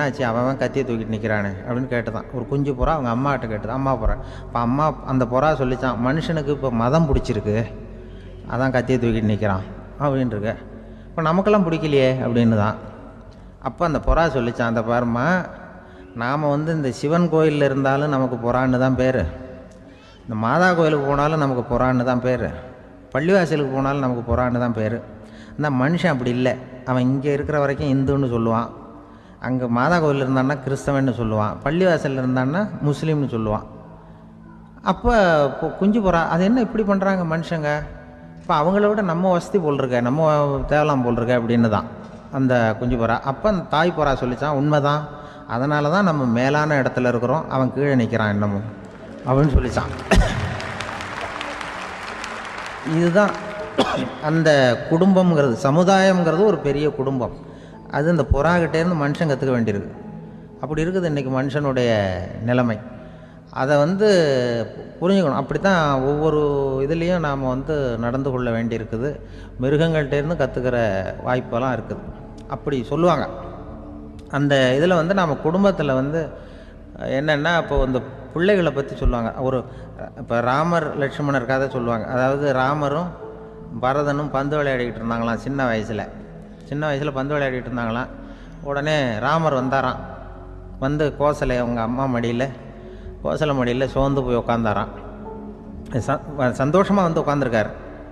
ஆச்சு, அவன் கத்தியை தூக்கிட்டு நிற்கிறானே அப்படின்னு கேட்டுதான். ஒரு குஞ்சு புறா அவங்க அம்மாட்ட கேட்டுதான், அம்மா புறா. இப்போ அந்த புறா சொல்லித்தான், மனுஷனுக்கு இப்போ மதம் பிடிச்சிருக்கு, அதான் கத்தியை தூக்கிட்டு நிற்கிறான் அப்படின்ட்டுருக்கு. இப்போ நமக்கெல்லாம் பிடிக்கலையே அப்படின்னு தான். அப்போ அந்த புறா சொல்லித்தான், அந்த பாருமா, நாம் வந்து இந்த சிவன் கோயிலில் இருந்தாலும் நமக்கு புறான்னு தான் பேர், இந்த மாதா கோயிலுக்கு போனாலும் நமக்கு புறான்னு தான் பேர், பள்ளிவாசலுக்கு போனாலும் நமக்கு புறான்னு தான் பேர். அந்த மனுஷன் அப்படி இல்லை. அவன் இங்கே இருக்கிற வரைக்கும் இந்துன்னு சொல்லுவான், அங்கே மாதா கோயில் இருந்தான்னா கிறிஸ்தவன்னு சொல்லுவான், பள்ளிவாசலில் இருந்தான்னா முஸ்லீம்னு சொல்லுவான். அப்போ குஞ்சு புறா அது என்ன இப்படி பண்ணுறாங்க மனுஷங்க, இப்போ அவங்கள விட நம்ம வசதி போல் இருக்க, நம்ம தேவலாம் போல் இருக்க அப்படின்னு தான் அந்த குஞ்சு புறா. அப்போ அந்த தாய் புறா சொல்லித்தான், உண்மைதான், அதனால தான் நம்ம மேலான இடத்துல இருக்கிறோம், அவன் கீழே நிற்கிறான் என்னமோ அப்படின்னு சொல்லித்தான். இதுதான் அந்த குடும்பம்ங்கிறது, சமுதாயம்ங்கிறது ஒரு பெரிய குடும்பம். அது இந்த புறாகிட்டேருந்து மனுஷன் கற்றுக்க வேண்டியிருக்கு. அப்படி இருக்குது இன்றைக்கி மனுஷனுடைய நிலைமை. அதை வந்து புரிஞ்சுக்கணும். அப்படி தான் ஒவ்வொரு இதுலேயும் நாம் வந்து நடந்து கொள்ள வேண்டியிருக்குது. மிருகங்கள்கிட்டேருந்து கற்றுக்கிற வாய்ப்பெல்லாம் இருக்குது. அப்படி சொல்லுவாங்க. அந்த இதில் வந்து நம்ம குடும்பத்தில் வந்து என்னென்னா, இப்போ இந்த பிள்ளைகளை பற்றி சொல்லுவாங்க. இப்போ ராமர் லட்சுமணர் கதை சொல்லுவாங்க. அதாவது ராமரும் பரதனும் பந்து விளையாடிக்கிட்டு இருந்தாங்களாம் சின்ன வயசில் பந்து விளையாடிக்கிட்டு இருந்தாங்களாம். உடனே ராமர் வந்தாராம். வந்து கோசலை அவங்க அம்மா கோசலை மடியில் சோர்ந்து போய் உட்காந்தாராம். சந்தோஷமாக வந்து உட்காந்துருக்கார்.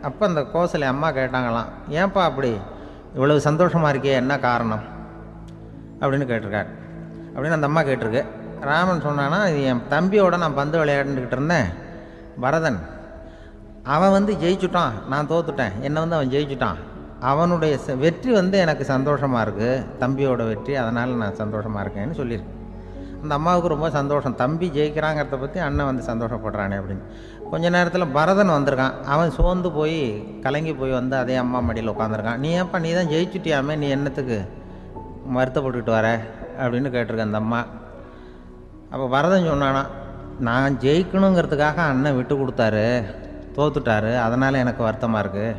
அப்போ அந்த கோசலை அம்மா கேட்டாங்களாம், ஏன்ப்பா அப்படி இவ்வளவு சந்தோஷமாக இருக்கே, என்ன காரணம் அப்படின்னு கேட்டிருக்காரு. அப்படின்னு அந்த அம்மா கேட்டிருக்கு. ராமன் சொன்னான்னா, இது என் தம்பியோட நான் பந்து விளையாண்டுக்கிட்டு இருந்தேன், பரதன். அவன் வந்து ஜெயிச்சுட்டான், நான் தோத்துட்டேன். என்னை வந்து அவன் ஜெயிச்சுட்டான். அவனுடைய வெற்றி வந்து எனக்கு சந்தோஷமாக இருக்குது, தம்பியோட வெற்றி, அதனால் நான் சந்தோஷமாக இருக்கேன்னு சொல்லியிருக்கு. அந்த அம்மாவுக்கு ரொம்ப சந்தோஷம், தம்பி ஜெயிக்கிறாங்கிறத பற்றி அண்ணன் வந்து சந்தோஷப்படுறானே அப்படின்னு. கொஞ்ச நேரத்தில் பரதன் வந்திருக்கான். அவன் சோர்ந்து போய் கலங்கி போய் வந்து அதே அம்மா மடியில் உட்காந்துருக்கான். நீ ஏப்பா, நீ தான் ஜெயிச்சுட்டியாமே, நீ என்னத்துக்கு வருத்தப்பட்டுக்கிட்டு வர அப்படின்னு கேட்டிருக்கேன் அந்த அம்மா. அப்போ பரதன் சொன்னானா, நான் ஜெயிக்கணுங்கிறதுக்காக அண்ணன் விட்டு கொடுத்தாரு, தோத்துட்டாரு, அதனால் எனக்கு வருத்தமாக இருக்குது.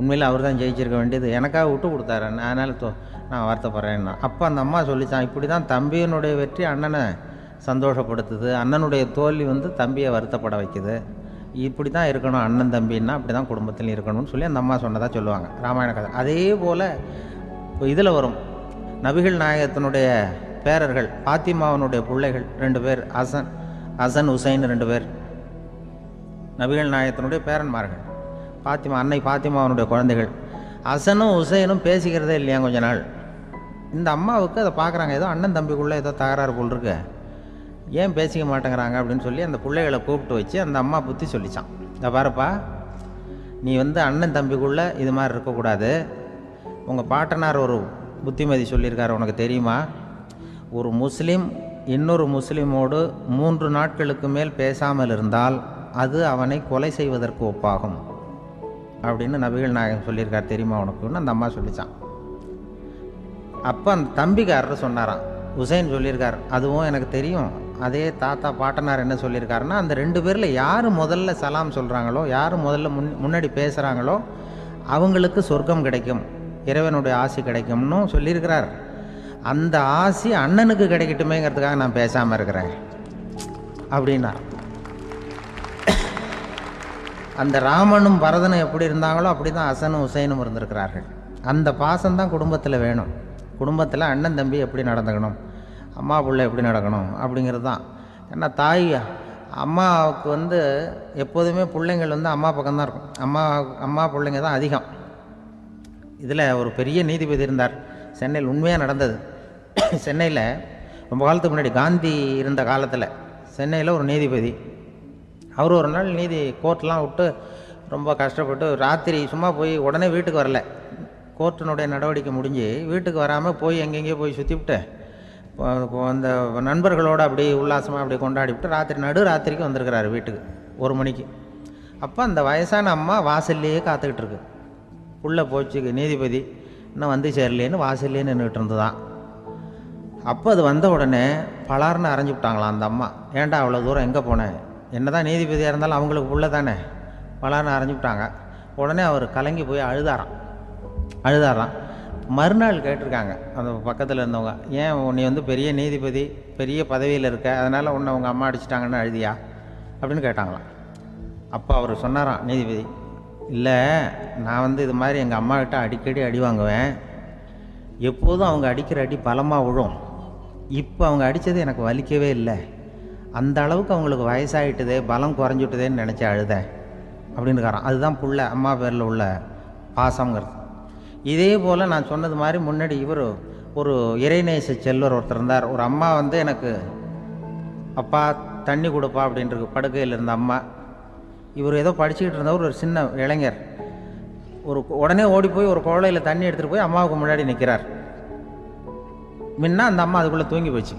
உண்மையில் அவர் தான் ஜெயிச்சிருக்க வேண்டியது, எனக்காக விட்டு கொடுத்தாரு, அதனால் நான் வருத்தப்படுறேன்னா. அப்போ அந்த அம்மா சொல்லித்தான், இப்படி தான் தம்பியினுடைய வெற்றி அண்ணனை சந்தோஷப்படுத்துது, அண்ணனுடைய தோல்வி வந்து தம்பியை வருத்தப்பட வைக்குது. இப்படி தான் இருக்கணும் அண்ணன் தம்பின்னா, அப்படி தான் குடும்பத்தில் இருக்கணும்னு சொல்லி அந்த அம்மா சொன்னதாக சொல்லுவாங்க ராமாயண கதை. அதே போல் இப்போ இதில் வரும், நபிகள் நாயகத்தினுடைய பேரர்கள், பாத்திமாவனுடைய பிள்ளைகள் 2 பேர், ஹசன் ஹுசைன் 2 பேர் நபிகள் நாயகத்தினுடைய பேரன்மார்கள். அன்னை பாத்திமாவனுடைய குழந்தைகள். ஹசனும் ஹுசைனும் பேசிக்கிறதே இல்லையா கொஞ்ச நாள். இந்த அம்மாவுக்கு அதை பார்க்குறாங்க, ஏதோ அண்ணன் தம்பிக்குள்ளே ஏதோ தகராறு போல் இருக்கு, ஏன் பேசிக்க மாட்டேங்கிறாங்க அப்படின்னு சொல்லி அந்த பிள்ளைகளை கூப்பிட்டு வச்சு அந்த அம்மா புத்தி சொல்லிச்சான். இதை பாருப்பா, நீ வந்து அண்ணன் தம்பிக்குள்ளே இது மாதிரி இருக்கக்கூடாது. உங்கள் பாட்டனார் ஒரு புத்திமதி சொல்லியிருக்காரு, உனக்கு தெரியுமா? ஒரு முஸ்லீம் இன்னொரு முஸ்லீமோடு 3 நாட்களுக்கு மேல் பேசாமல் இருந்தால் அது அவனை கொலை செய்வதற்கு ஒப்பாகும் அப்படின்னு நபிகள் நாயகம் சொல்லியிருக்கார், தெரியுமா உனக்குன்னு அந்த அம்மா சொல்லிச்சான். அப்போ அந்த தம்பிக்காரர் சொன்னாராம், ஹுசைன் சொல்லியிருக்கார், அதுவும் எனக்கு தெரியும். அதே தாத்தா பாட்டனார் என்ன சொல்லியிருக்காருன்னா, அந்த 2 பேரில் யார் முதல்ல சலாம் சொல்கிறாங்களோ, யார் முதல்ல முன்னாடி பேசுகிறாங்களோ அவங்களுக்கு சொர்க்கம் கிடைக்கும், இறைவனுடைய ஆசி கிடைக்கும்னு சொல்லியிருக்கிறார். அந்த ஆசி அண்ணனுக்கு கிடைக்கட்டுமேங்கிறதுக்காக நான் பேசாமல் இருக்கிறேன் அப்படின்னா. அந்த ராமனும் பரதனும் எப்படி இருந்தாங்களோ அப்படி தான் ஹசனும் ஹுசைனும் இருந்திருக்கிறார்கள். அந்த பாசம்தான் குடும்பத்தில் வேணும். குடும்பத்தில் அண்ணன் தம்பி எப்படி நடந்துக்கணும், அம்மா பிள்ளை எப்படி நடக்கணும் அப்படிங்கிறது தான். ஏன்னா அம்மாவுக்கு வந்து எப்போதுமே பிள்ளைங்கள் வந்து அம்மா பக்கம்தான் இருக்கும். அம்மா பிள்ளைங்க தான் அதிகம். இதில் ஒரு பெரிய நீதிபதி இருந்தார் சென்னையில், உண்மையாக நடந்தது. சென்னையில் ரொம்ப காலத்துக்கு முன்னாடி காந்தி இருந்த காலத்தில் சென்னையில் ஒரு நீதிபதி, அவர் ஒரு நாள் கோர்ட்லாம் விட்டு ரொம்ப கஷ்டப்பட்டு ராத்திரி சும்மா போய் உடனே வீட்டுக்கு வரல, கோர்ட்டினுடைய நடவடிக்கை முடிஞ்சு வீட்டுக்கு வராமல் போய் எங்கெங்கேயோ போய் சுற்றிவிட்டு அந்த நண்பர்களோடு அப்படி உல்லாசமாக அப்படி கொண்டாடிவிட்டு நடுராத்திரிக்கு வந்திருக்கிறாரு வீட்டுக்கு 1 மணிக்கு. அப்போ அந்த வயசான அம்மா வாசல்லையே காத்துக்கிட்டு இருக்கு. உள்ளே போச்சு நீதிபதி, இன்னும் வந்து சேரலேன்னு வாசல்லே நின்றுட்டு இருந்துதான். அப்போ அது வந்த உடனே பலார்னு அரைஞ்சி விட்டாங்களாம் அந்த அம்மா. ஏன்டா அவ்வளோ தூரம் எங்கே போனேன், என்ன தான் நீதிபதியாக இருந்தாலும் அவங்களுக்கு புள்ள தானே, பலார்னு அரைஞ்சி விட்டாங்க. உடனே அவர் கலங்கி போய் அழுதாராம். மறுநாள் கேட்டிருக்காங்க அந்த பக்கத்தில் இருந்தவங்க, ஏன் நீ வந்து பெரிய நீதிபதி, பெரிய பதவியில் இருக்க, அதனால் உன்னை உங்கள் அம்மா அடிச்சிட்டாங்கன்னு அழுதியா அப்படின்னு கேட்டாங்களாம். அப்போ அவர் சொன்னாராம் நீதிபதி, இல்லை, நான் வந்து இது மாதிரி எங்கள் அம்மாக்கிட்ட அடிக்கடி அடி வாங்குவேன், எப்போதும் அவங்க அடிக்கிற அடி பலமாக விழும், இப்போ அவங்க அடித்தது எனக்கு வலிக்கவே இல்லை, அந்த அளவுக்கு அவங்களுக்கு வயசாகிட்டுதே, பலம் குறைஞ்சிட்டுதேன்னு நினச்சி அழுதேன் அப்படின்னு இருக்காராம். அதுதான் புள்ள அம்மா பேரில் உள்ள பாசங்கிறது. இதே போல் நான் சொன்னது மாதிரி முன்னாடி இவர் ஒரு இறைநேச செல்வர் ஒருத்தர் இருந்தார். ஒரு அம்மா வந்து எனக்கு அப்பா தண்ணி கொடுப்பா அப்படின்ட்டு படுக்கையில் இருந்த அம்மா, இவர் ஏதோ படிச்சுக்கிட்டு இருந்தவர், ஒரு சின்ன இளைஞர், உடனே ஓடி போய் ஒரு குவளையில் தண்ணி எடுத்துகிட்டு போய் அம்மாவுக்கு முன்னாடி நிற்கிறார். முன்ன அந்த அம்மா அதுக்குள்ளே தூங்கி போச்சு.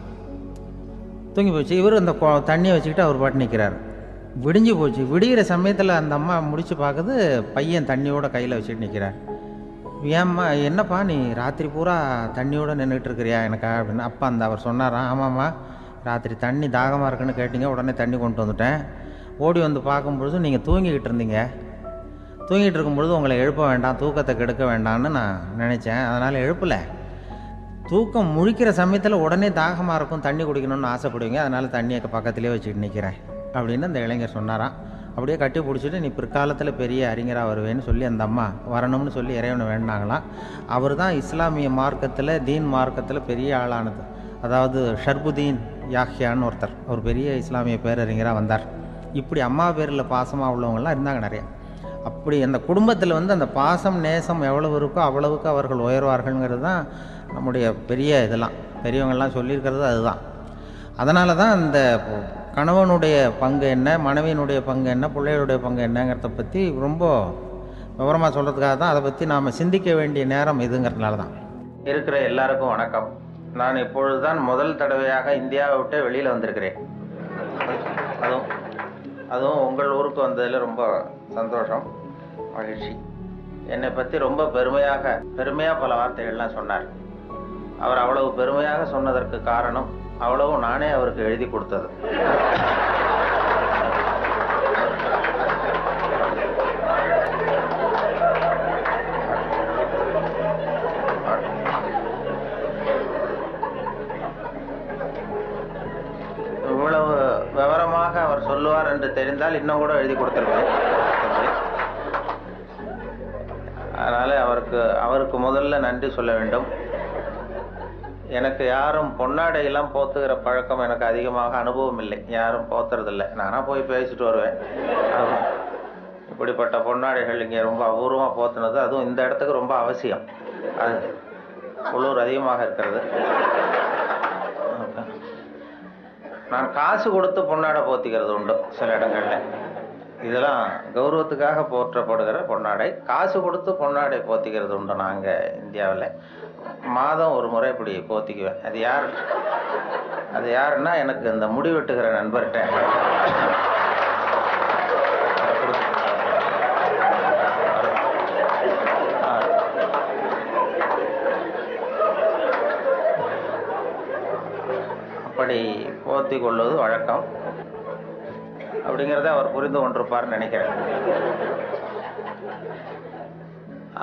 இவர் அந்த தண்ணியை வச்சுக்கிட்டு அவர் பாட்டு நிற்கிறார். விடிஞ்சு போச்சு. விடிகிற சமயத்தில் அந்த அம்மா முடிச்சு பார்க்குது, பையன் தண்ணியோட கையில் வச்சுட்டு நிற்கிறார். ஏம்மா, என்னப்பா நீ ராத்திரி பூரா தண்ணியோடு நின்றுட்டு இருக்கிறியா எனக்கா அப்படின்னு. அப்பா அவர் சொன்னாராம், ஆமாம்மா, ராத்திரி தண்ணி தாகமாக இருக்குன்னு கேட்டீங்க, உடனே தண்ணி கொண்டு வந்துட்டேன். ஓடி வந்து பார்க்கும்பொழுது நீங்கள் தூங்கிக்கிட்டு இருந்தீங்க. தூங்கிட்டு இருக்கும்பொழுது உங்களை எழுப்ப வேண்டாம், தூக்கத்தை கெடுக்க வேண்டாம்னு நான் நினச்சேன், அதனால் எழுப்பலை. தூக்கம் முழிக்கிற சமயத்தில் உடனே தாகமாக இருக்கும், தண்ணி குடிக்கணும்னு ஆசைப்படுவீங்க, அதனால் தண்ணியை பக்கத்துலேயே வச்சுக்கிட்டு நிற்கிறேன் அப்படின்னு அந்த இளைஞர் சொன்னாராம். அப்படியே கட்டி பிடிச்சிட்டு நீ பிற்காலத்தில் பெரிய அறிஞராக வருவேன்னு சொல்லி அந்த அம்மா வரணும்னு சொல்லி இறைவனை வேண்டாங்களாம். அவர் தான் இஸ்லாமிய மார்க்கத்தில், தீன் மார்க்கத்தில் பெரிய ஆளானது. அதாவது ஷர்புதீன் யாஹ்யான்னு ஒருத்தர், ஒரு பெரிய இஸ்லாமிய பேரறிஞராக வந்தார். இப்படி அம்மா பேரில் பாசமாக உள்ளவங்களாம் இருந்தாங்க நிறைய. அப்படி அந்த குடும்பத்தில் வந்து அந்த பாசம் நேசம் எவ்வளவு இருக்கோ அவ்வளவுக்கு அவர்கள் உயர்வார்கள்ங்கிறது தான் நம்முடைய பெரிய இதெல்லாம் பெரியவங்கள்லாம் சொல்லியிருக்கிறது அதுதான். அதனால தான் அந்த கணவனுடைய பங்கு என்ன, மனைவியினுடைய பங்கு என்ன, பிள்ளைகளுடைய பங்கு என்னங்கிறத பற்றி ரொம்ப விவரமாக சொல்கிறதுக்காக தான் அதை பற்றி நாம் சிந்திக்க வேண்டிய நேரம் இதுங்கிறதுனால தான். இருக்கிற எல்லாருக்கும் வணக்கம். நான் இப்பொழுது தான் முதல் தடவையாக இந்தியாவை விட்டு வெளியில் வந்திருக்கிறேன். அதுவும் உங்கள் ஊருக்கு வந்ததில் ரொம்ப சந்தோஷம், மகிழ்ச்சி. என்னை பற்றி ரொம்ப பெருமையாக பல வார்த்தைகள்லாம் சொன்னார். அவர் அவ்வளவு பெருமையாக சொன்னதற்கு காரணம் அவ்வளவு நானே அவருக்கு எழுதி கொடுத்தது. இவ்வளவு விவரமாக அவர் சொல்லுவார் என்று தெரிந்தால் இன்னும் கூட எழுதி கொடுத்திருப்பேன். அதனால அவருக்கு முதல்ல நன்றி சொல்ல வேண்டும். எனக்கு யாரும் பொன்னாடையெல்லாம் போத்துக்கிற பழக்கம் எனக்கு அதிகமாக அனுபவம் இல்லை. யாரும் போத்துறதில்லை. நானாக போய் பேசிட்டு வருவேன். இப்படிப்பட்ட பொன்னாடைகள் இங்கே ரொம்ப அபூர்வமாக போத்துனது, அதுவும் இந்த இடத்துக்கு ரொம்ப அவசியம். அது குளிர் அதிகமாக இருக்கிறது. நான் காசு கொடுத்து பொன்னாடை போத்திக்கிறது உண்டு சில இடங்கள்ல. இதெல்லாம் கௌரவத்துக்காக போற்றப்படுகிற பொன்னாடை. காசு கொடுத்து பொன்னாடை போத்திக்கிறது உண்டு நாங்கள் இந்தியாவில். மாதம் ஒரு முறை இப்படி போத்திக்குவேன். அது யாருன்னா எனக்கு இந்த முடி வெட்டுகிற நண்பர்கிட்ட அப்படி போத்தி கொள்வது வழக்கம். அப்படிங்கிறத அவர் புரிந்து கொண்டிருப்பார்னு நினைக்கிறேன்.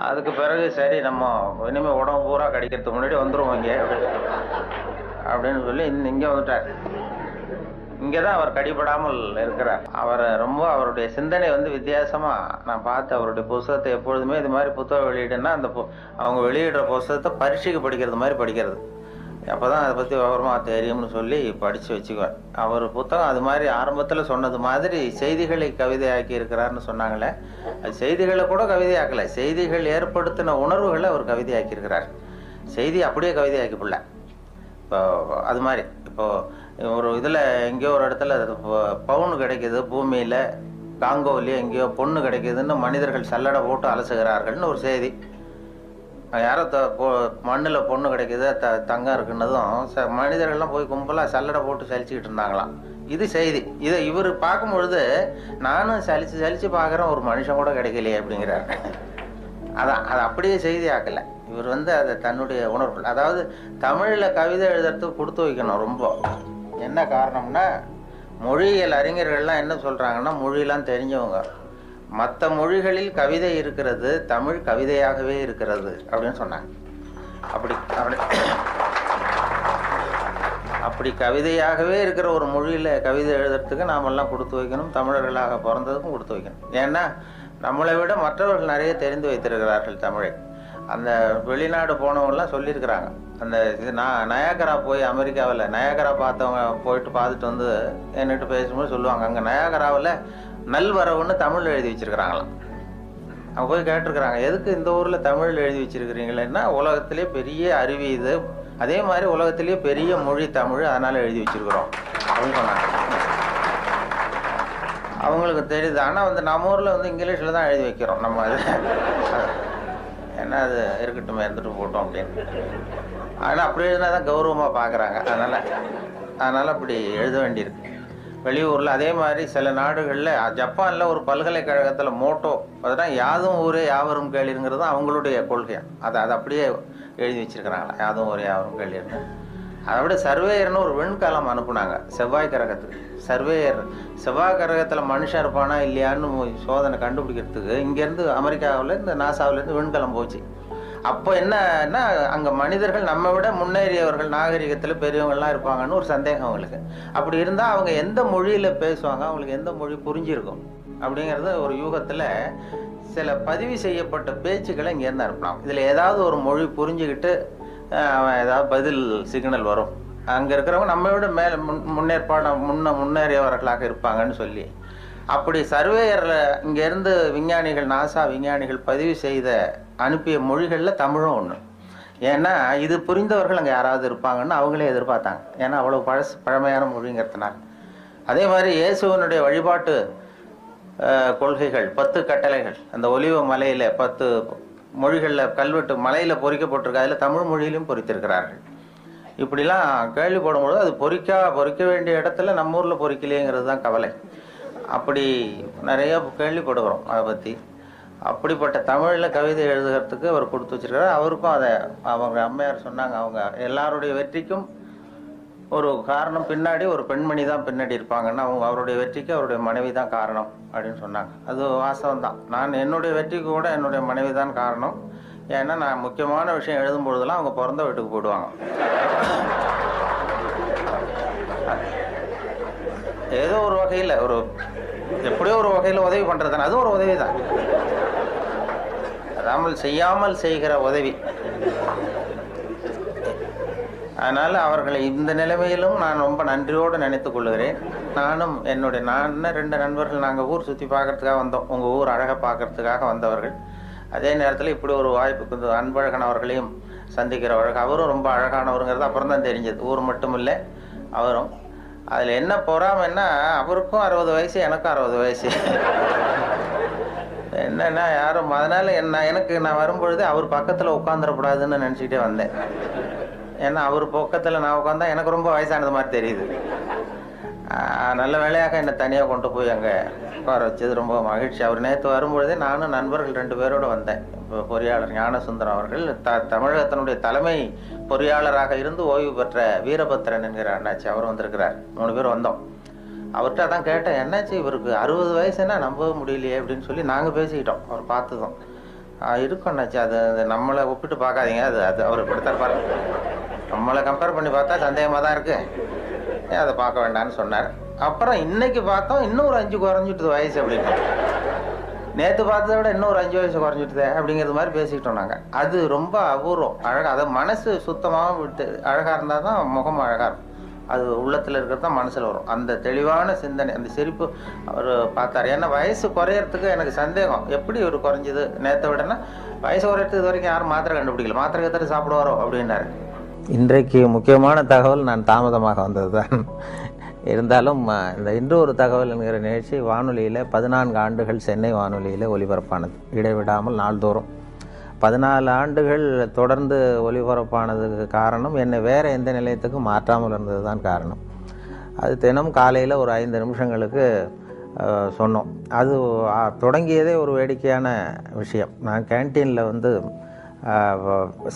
அதுக்கு பிறகு சரி நம்ம இனிமேல் உடம்பு பூரா கடிக்கிறதுக்கு முன்னாடி வந்துடுவோம் இங்கே அப்படின்னு சொல்லி இங்கே வந்துட்டார். இங்கே தான் அவர் கடிபடாமல் இருக்கிறார். அவருடைய சிந்தனை வந்து வித்தியாசமாக நான் பார்த்து அவருடைய புத்தகத்தை எப்பொழுதுமே இது மாதிரி புத்தகம் வெளியிடுன்னா அவங்க வெளியிடுற புத்தகத்தை பரீட்சைக்கு படிக்கிறது மாதிரி படிக்கிறது. அப்போ தான் அதை பற்றி விவரமாக தெரியும்னு சொல்லி படித்து வச்சுக்குவேன். அவர் புத்தகம் அது மாதிரி ஆரம்பத்தில் சொன்னது மாதிரி செய்திகளை கவிதையாக்கி இருக்கிறார்னு சொன்னாங்களே, அது செய்திகளை கூட கவிதையாக்கலை. செய்திகள் ஏற்படுத்தின உணர்வுகளை அவர் கவிதையாக்கியிருக்கிறார். செய்தி அப்படியே கவிதையாக்கிப்பில்ல. இப்போ அது மாதிரி இப்போது ஒரு இதில் எங்கேயோ ஒரு இடத்துல பவுன் கிடைக்கிது, பூமியில் காங்கோவிலேயே எங்கேயோ பொண்ணு கிடைக்கிதுன்னு மனிதர்கள் சல்லடை போட்டு அலசுகிறார்கள்னு ஒரு செய்தி. யாரோ மண்ணில் பொண்ணு கிடைக்குது, தங்கம் இருக்குன்னதும் மனிதர்கள்லாம் போய் கும்பலாக சல்லடை போட்டு சலிச்சுக்கிட்டு இருந்தாங்களாம். இது செய்தி. இதை இவர் பார்க்கும்பொழுது நானும் சலிச்சு பார்க்குறேன், ஒரு மனுஷன் கூட கிடைக்கலையே அப்படிங்கிறார். அதான் அது அப்படியே செய்தி ஆக்கலை. இவர் வந்து அதை தன்னுடைய உணர்வு, அதாவது தமிழில் கவிதை எழுதுறதுக்கு கொடுத்து வைக்கணும் ரொம்ப. என்ன காரணம்னா, மொழியியல் அறிஞர்கள்லாம் என்ன சொல்கிறாங்கன்னா, மொழியெல்லாம் தெரிஞ்சவங்க, மற்ற மொழிகளில் கவிதை இருக்கிறது, தமிழ் கவிதையாகவே இருக்கிறது அப்படின்னு சொன்னாங்க. அப்படி கவிதையாகவே இருக்கிற ஒரு மொழியில் கவிதை எழுதுறதுக்கு நாமெல்லாம் கொடுத்து வைக்கணும். தமிழர்களாக பிறந்ததுக்கும் கொடுத்து வைக்கணும். ஏன்னா நம்மளை விட மற்றவர்கள் நிறைய தெரிந்து வைத்திருக்கிறார்கள் தமிழை. அந்த வெளிநாடு போனவங்கலாம் சொல்லியிருக்கிறாங்க. அந்த இது நயாகரா போய் அமெரிக்காவில் நயாகரா பார்த்தவங்க போயிட்டு பார்த்துட்டு வந்து என்கிட்ட பேசும்போது சொல்லுவாங்க, அங்கே நயாகராவில் நல்வரவுன்னு தமிழ் எழுதி வச்சிருக்கிறாங்களாம். அவங்க போய் கேட்டிருக்கிறாங்க, எதுக்கு இந்த ஊரில் தமிழ் எழுதி வச்சிருக்கிறீங்களேன்னா, உலகத்திலே பெரிய அருவி இது, அதே மாதிரி உலகத்திலேயே பெரிய மொழி தமிழ், அதனால எழுதி வச்சிருக்கிறோம் அப்படின்னு சொன்னாங்க. அவங்களுக்கு தெரியுது. ஆனால் வந்து நம்ம ஊரில் வந்து இங்கிலீஷில் தான் எழுதி வைக்கிறோம் நம்ம. அது ஏன்னா அது இருக்கட்டும், இருந்துட்டு போட்டோம் அப்படின்னு. ஆனால் அப்படி எழுதினா தான் கௌரவமாக பார்க்குறாங்க. அதனால் அப்படி எழுத வேண்டியிருக்கு. வெளியூரில் அதே மாதிரி சில நாடுகளில், ஜப்பானில் ஒரு பல்கலைக்கழகத்தில் மோட்டோ, அதுதான் யாதும் ஊரே யாவரும் கேளிருங்கிறது அவங்களுடைய கொள்கை. அதை அப்படியே எழுதி வச்சிருக்கிறாங்களா, யாதும் ஊரே யாவரும் கேளிருங்க. அதை விட சர்வேயர்னு ஒரு விண்கலம் அனுப்புனாங்க செவ்வாய் கிரகத்துக்கு. சர்வேயர் செவ்வாய் கிரகத்தில் மனுஷன் இருப்பானா இல்லையான்னு சோதனை கண்டுபிடிக்கிறதுக்கு இங்கேருந்து அமெரிக்காவில் இந்த நாசாவிலேருந்து விண்கலம் போச்சு. அப்போ என்னன்னா, அங்கே மனிதர்கள் நம்ம விட முன்னேறியவர்கள், நாகரிகத்தில் பெரியவங்கள்லாம் இருப்பாங்கன்னு ஒரு சந்தேகம் அவங்களுக்கு. அப்படி இருந்தால் அவங்க எந்த மொழியில் பேசுவாங்க, அவங்களுக்கு எந்த மொழி புரிஞ்சிருக்கும் அப்படிங்கிறது ஒரு யூகத்தில் சில பதிவு செய்யப்பட்ட பேச்சுக்களை இங்கேருந்து அனுப்பலாம். இதில் ஏதாவது ஒரு மொழி புரிஞ்சுக்கிட்டு அவன் ஏதாவது பதில் சிக்னல் வரும். அங்கே இருக்கிறவங்க நம்ம விட மேலே முன்னேறியவர்களாக இருப்பாங்கன்னு சொல்லி அப்படி சர்வேயரில் இங்கேருந்து விஞ்ஞானிகள், நாசா விஞ்ஞானிகள் பதிவு செய்த அனுப்பிய மொழிகளில் தமிழும் ஒன்று. ஏன்னா இது புரிந்தவர்கள் அங்கே யாராவது இருப்பாங்கன்னு அவங்களே எதிர்பார்த்தாங்க. ஏன்னா அவ்வளோ பழமையான மொழிங்கிறதுனால. அதே மாதிரி இயேசுவனுடைய வழிபாட்டு கொள்கைகள், 10 கட்டளைகள் அந்த ஒலிவ மலையில் 10 மொழிகளில் கல்வெட்டு மலையில் பொறிக்கப்பட்டிருக்கு. அதில் தமிழ் மொழியிலும் பொறித்திருக்கிறார்கள். இப்படிலாம் கேள்விப்படும்பொழுது அது பொறிக்க வேண்டிய இடத்துல நம்ம ஊரில் பொறிக்கலையேங்கிறது தான் கவலை. அப்படி நிறைய கேள்விப்படுகிறோம் அதை பற்றி. அப்படிப்பட்ட தமிழில் கவிதை எழுதுகிறதுக்கு அவர் கொடுத்து வச்சிருக்காரு. அவருக்கும் அதை அவங்க அம்மையார் சொன்னாங்க, அவங்க எல்லாருடைய வெற்றிக்கும் ஒரு காரணம் பின்னாடி ஒரு பெண்மணி தான் பின்னாடி இருப்பாங்கன்னா அவருடைய வெற்றிக்கு அவருடைய மனைவி தான் காரணம் அப்படின்னு சொன்னாங்க. அது வாஸ்தவம் தான். நான் என்னுடைய வெற்றிக்கு கூட என்னுடைய மனைவி தான் காரணம். ஏன்னா நான் முக்கியமான விஷயம் எழுதும் பொழுதெல்லாம் அவங்க பிறந்த வீட்டுக்கு போயிடுவாங்க. ஏதோ ஒரு வகையில் எப்படியோ ஒரு வகையில் உதவி பண்ணுறது தானே, அதுவும் ஒரு உதவி தான். அதாமல் செய்யாமல் செய்கிற உதவி. அதனால் அவர்களை இந்த நிலைமையிலும் நான் ரொம்ப நன்றியோடு நினைத்து கொள்கிறேன். நான் 2 நண்பர்கள் நாங்கள் ஊர் சுற்றி பார்க்கறதுக்காக வந்தோம். உங்கள் ஊர் அழகை பார்க்கறதுக்காக வந்தவர்கள். அதே நேரத்தில் இப்படி ஒரு வாய்ப்புக்கு அன்பழகன் அவர்களையும் சந்திக்கிறவர்கள். அவரும் ரொம்ப அழகானவருங்கிறது அப்புறம் தான் தெரிஞ்சது. ஊர் மட்டும் இல்லை, அவரும். அதில் என்ன பொறாமைன்னா அவருக்கும் 60 வயசு, எனக்கும் 60 வயசு. என்னன்னா யாரும் அதனால் நான் வரும்பொழுது அவர் பக்கத்தில் உட்காந்துடக்கூடாதுன்னு நினச்சிக்கிட்டே வந்தேன். ஏன்னா அவர் பக்கத்தில் நான் உட்காந்தா எனக்கு ரொம்ப வயசானது மாதிரி தெரியுது. நல்ல வேலையாக என்னை தனியாக கொண்டு போய் அங்கே உட்கார வச்சது ரொம்ப மகிழ்ச்சி. அவர் நேற்று வரும்பொழுதே நானும் நண்பர்கள் 2 பேரோடு வந்தேன். இப்போ பொறியாளர் ஞானசுந்தரம் அவர்கள் தமிழகத்தினுடைய தலைமை பொறியாளராக இருந்து ஓய்வு பெற்ற வீரபத்திரன் என்கிற அண்ணாச்சி, அவர் வந்திருக்கிறார். 3 பேர் வந்தோம். அவர்கிட்ட அதான் கேட்டேன், என்னாச்சு இவருக்கு 60 வயசுன்னா நம்பவே முடியலையே அப்படின்னு சொல்லி நாங்கள் பேசிக்கிட்டோம். அவர் பார்த்ததும் இருக்கும் அண்ணாச்சி, அது நம்மளை ஒப்பிட்டு பார்க்காதீங்க, அது அவர் இப்படித்தான் பாருங்க, நம்மளை கம்பேர் பண்ணி பார்த்தா சந்தேகமாக தான் இருக்கு, அதை பார்க்க வேண்டாம்னு சொன்னார். அப்புறம் இன்னைக்கு பார்த்தோம் இன்னும் ஒரு 5 குறைஞ்சிட்டுது வயசு அப்படின்னு. நேற்று பார்த்ததை விட இன்னும் ஒரு 5 வயசு குறைஞ்சிட்டுதே அப்படிங்கிறது மாதிரி பேசிக்கிட்டோம் நாங்கள். அது ரொம்ப அபூர்வம், அழகாக. அதை மனசு சுத்தமாக விட்டு அழகாக இருந்தால் தான் முகம் அழகாக இருக்கும். அது உள்ளத்தில் இருக்கிறது தான் மனசில் வரும். அந்த தெளிவான சிந்தனை, அந்த சிரிப்பு அவர் பார்த்தார். ஏன்னா வயசு குறையறதுக்கு எனக்கு சந்தேகம், எப்படி ஒரு குறைஞ்சிது நேற்றை விடனா வயசு குறையறதுக்கு இது வரைக்கும் யாரும் மாத்திரை கண்டுபிடிக்கல, மாத்திரை கத்திரி சாப்பிடுவாரோ அப்படின்னாரு. இன்றைக்கு முக்கியமான தகவல் நான் தாமதமாக வந்தது தான். இருந்தாலும் இந்த இன்று ஒரு தகவல் என்கிற நிகழ்ச்சி வானொலியில் 14 ஆண்டுகள் சென்னை வானொலியில் ஒலிபரப்பானது, இடைவிடாமல் நாள்தோறும் 14 ஆண்டுகள் தொடர்ந்து ஒலிபரப்பானதுக்கு காரணம் என்னை வேறு எந்த நிலையத்துக்கும் மாற்றாமல் இருந்தது தான் காரணம். அது தினம் காலையில் ஒரு 5 நிமிஷங்களுக்கு சொன்னோம். அது தொடங்கியதே ஒரு வேடிக்கையான விஷயம். நான் கேன்டீனில் வந்து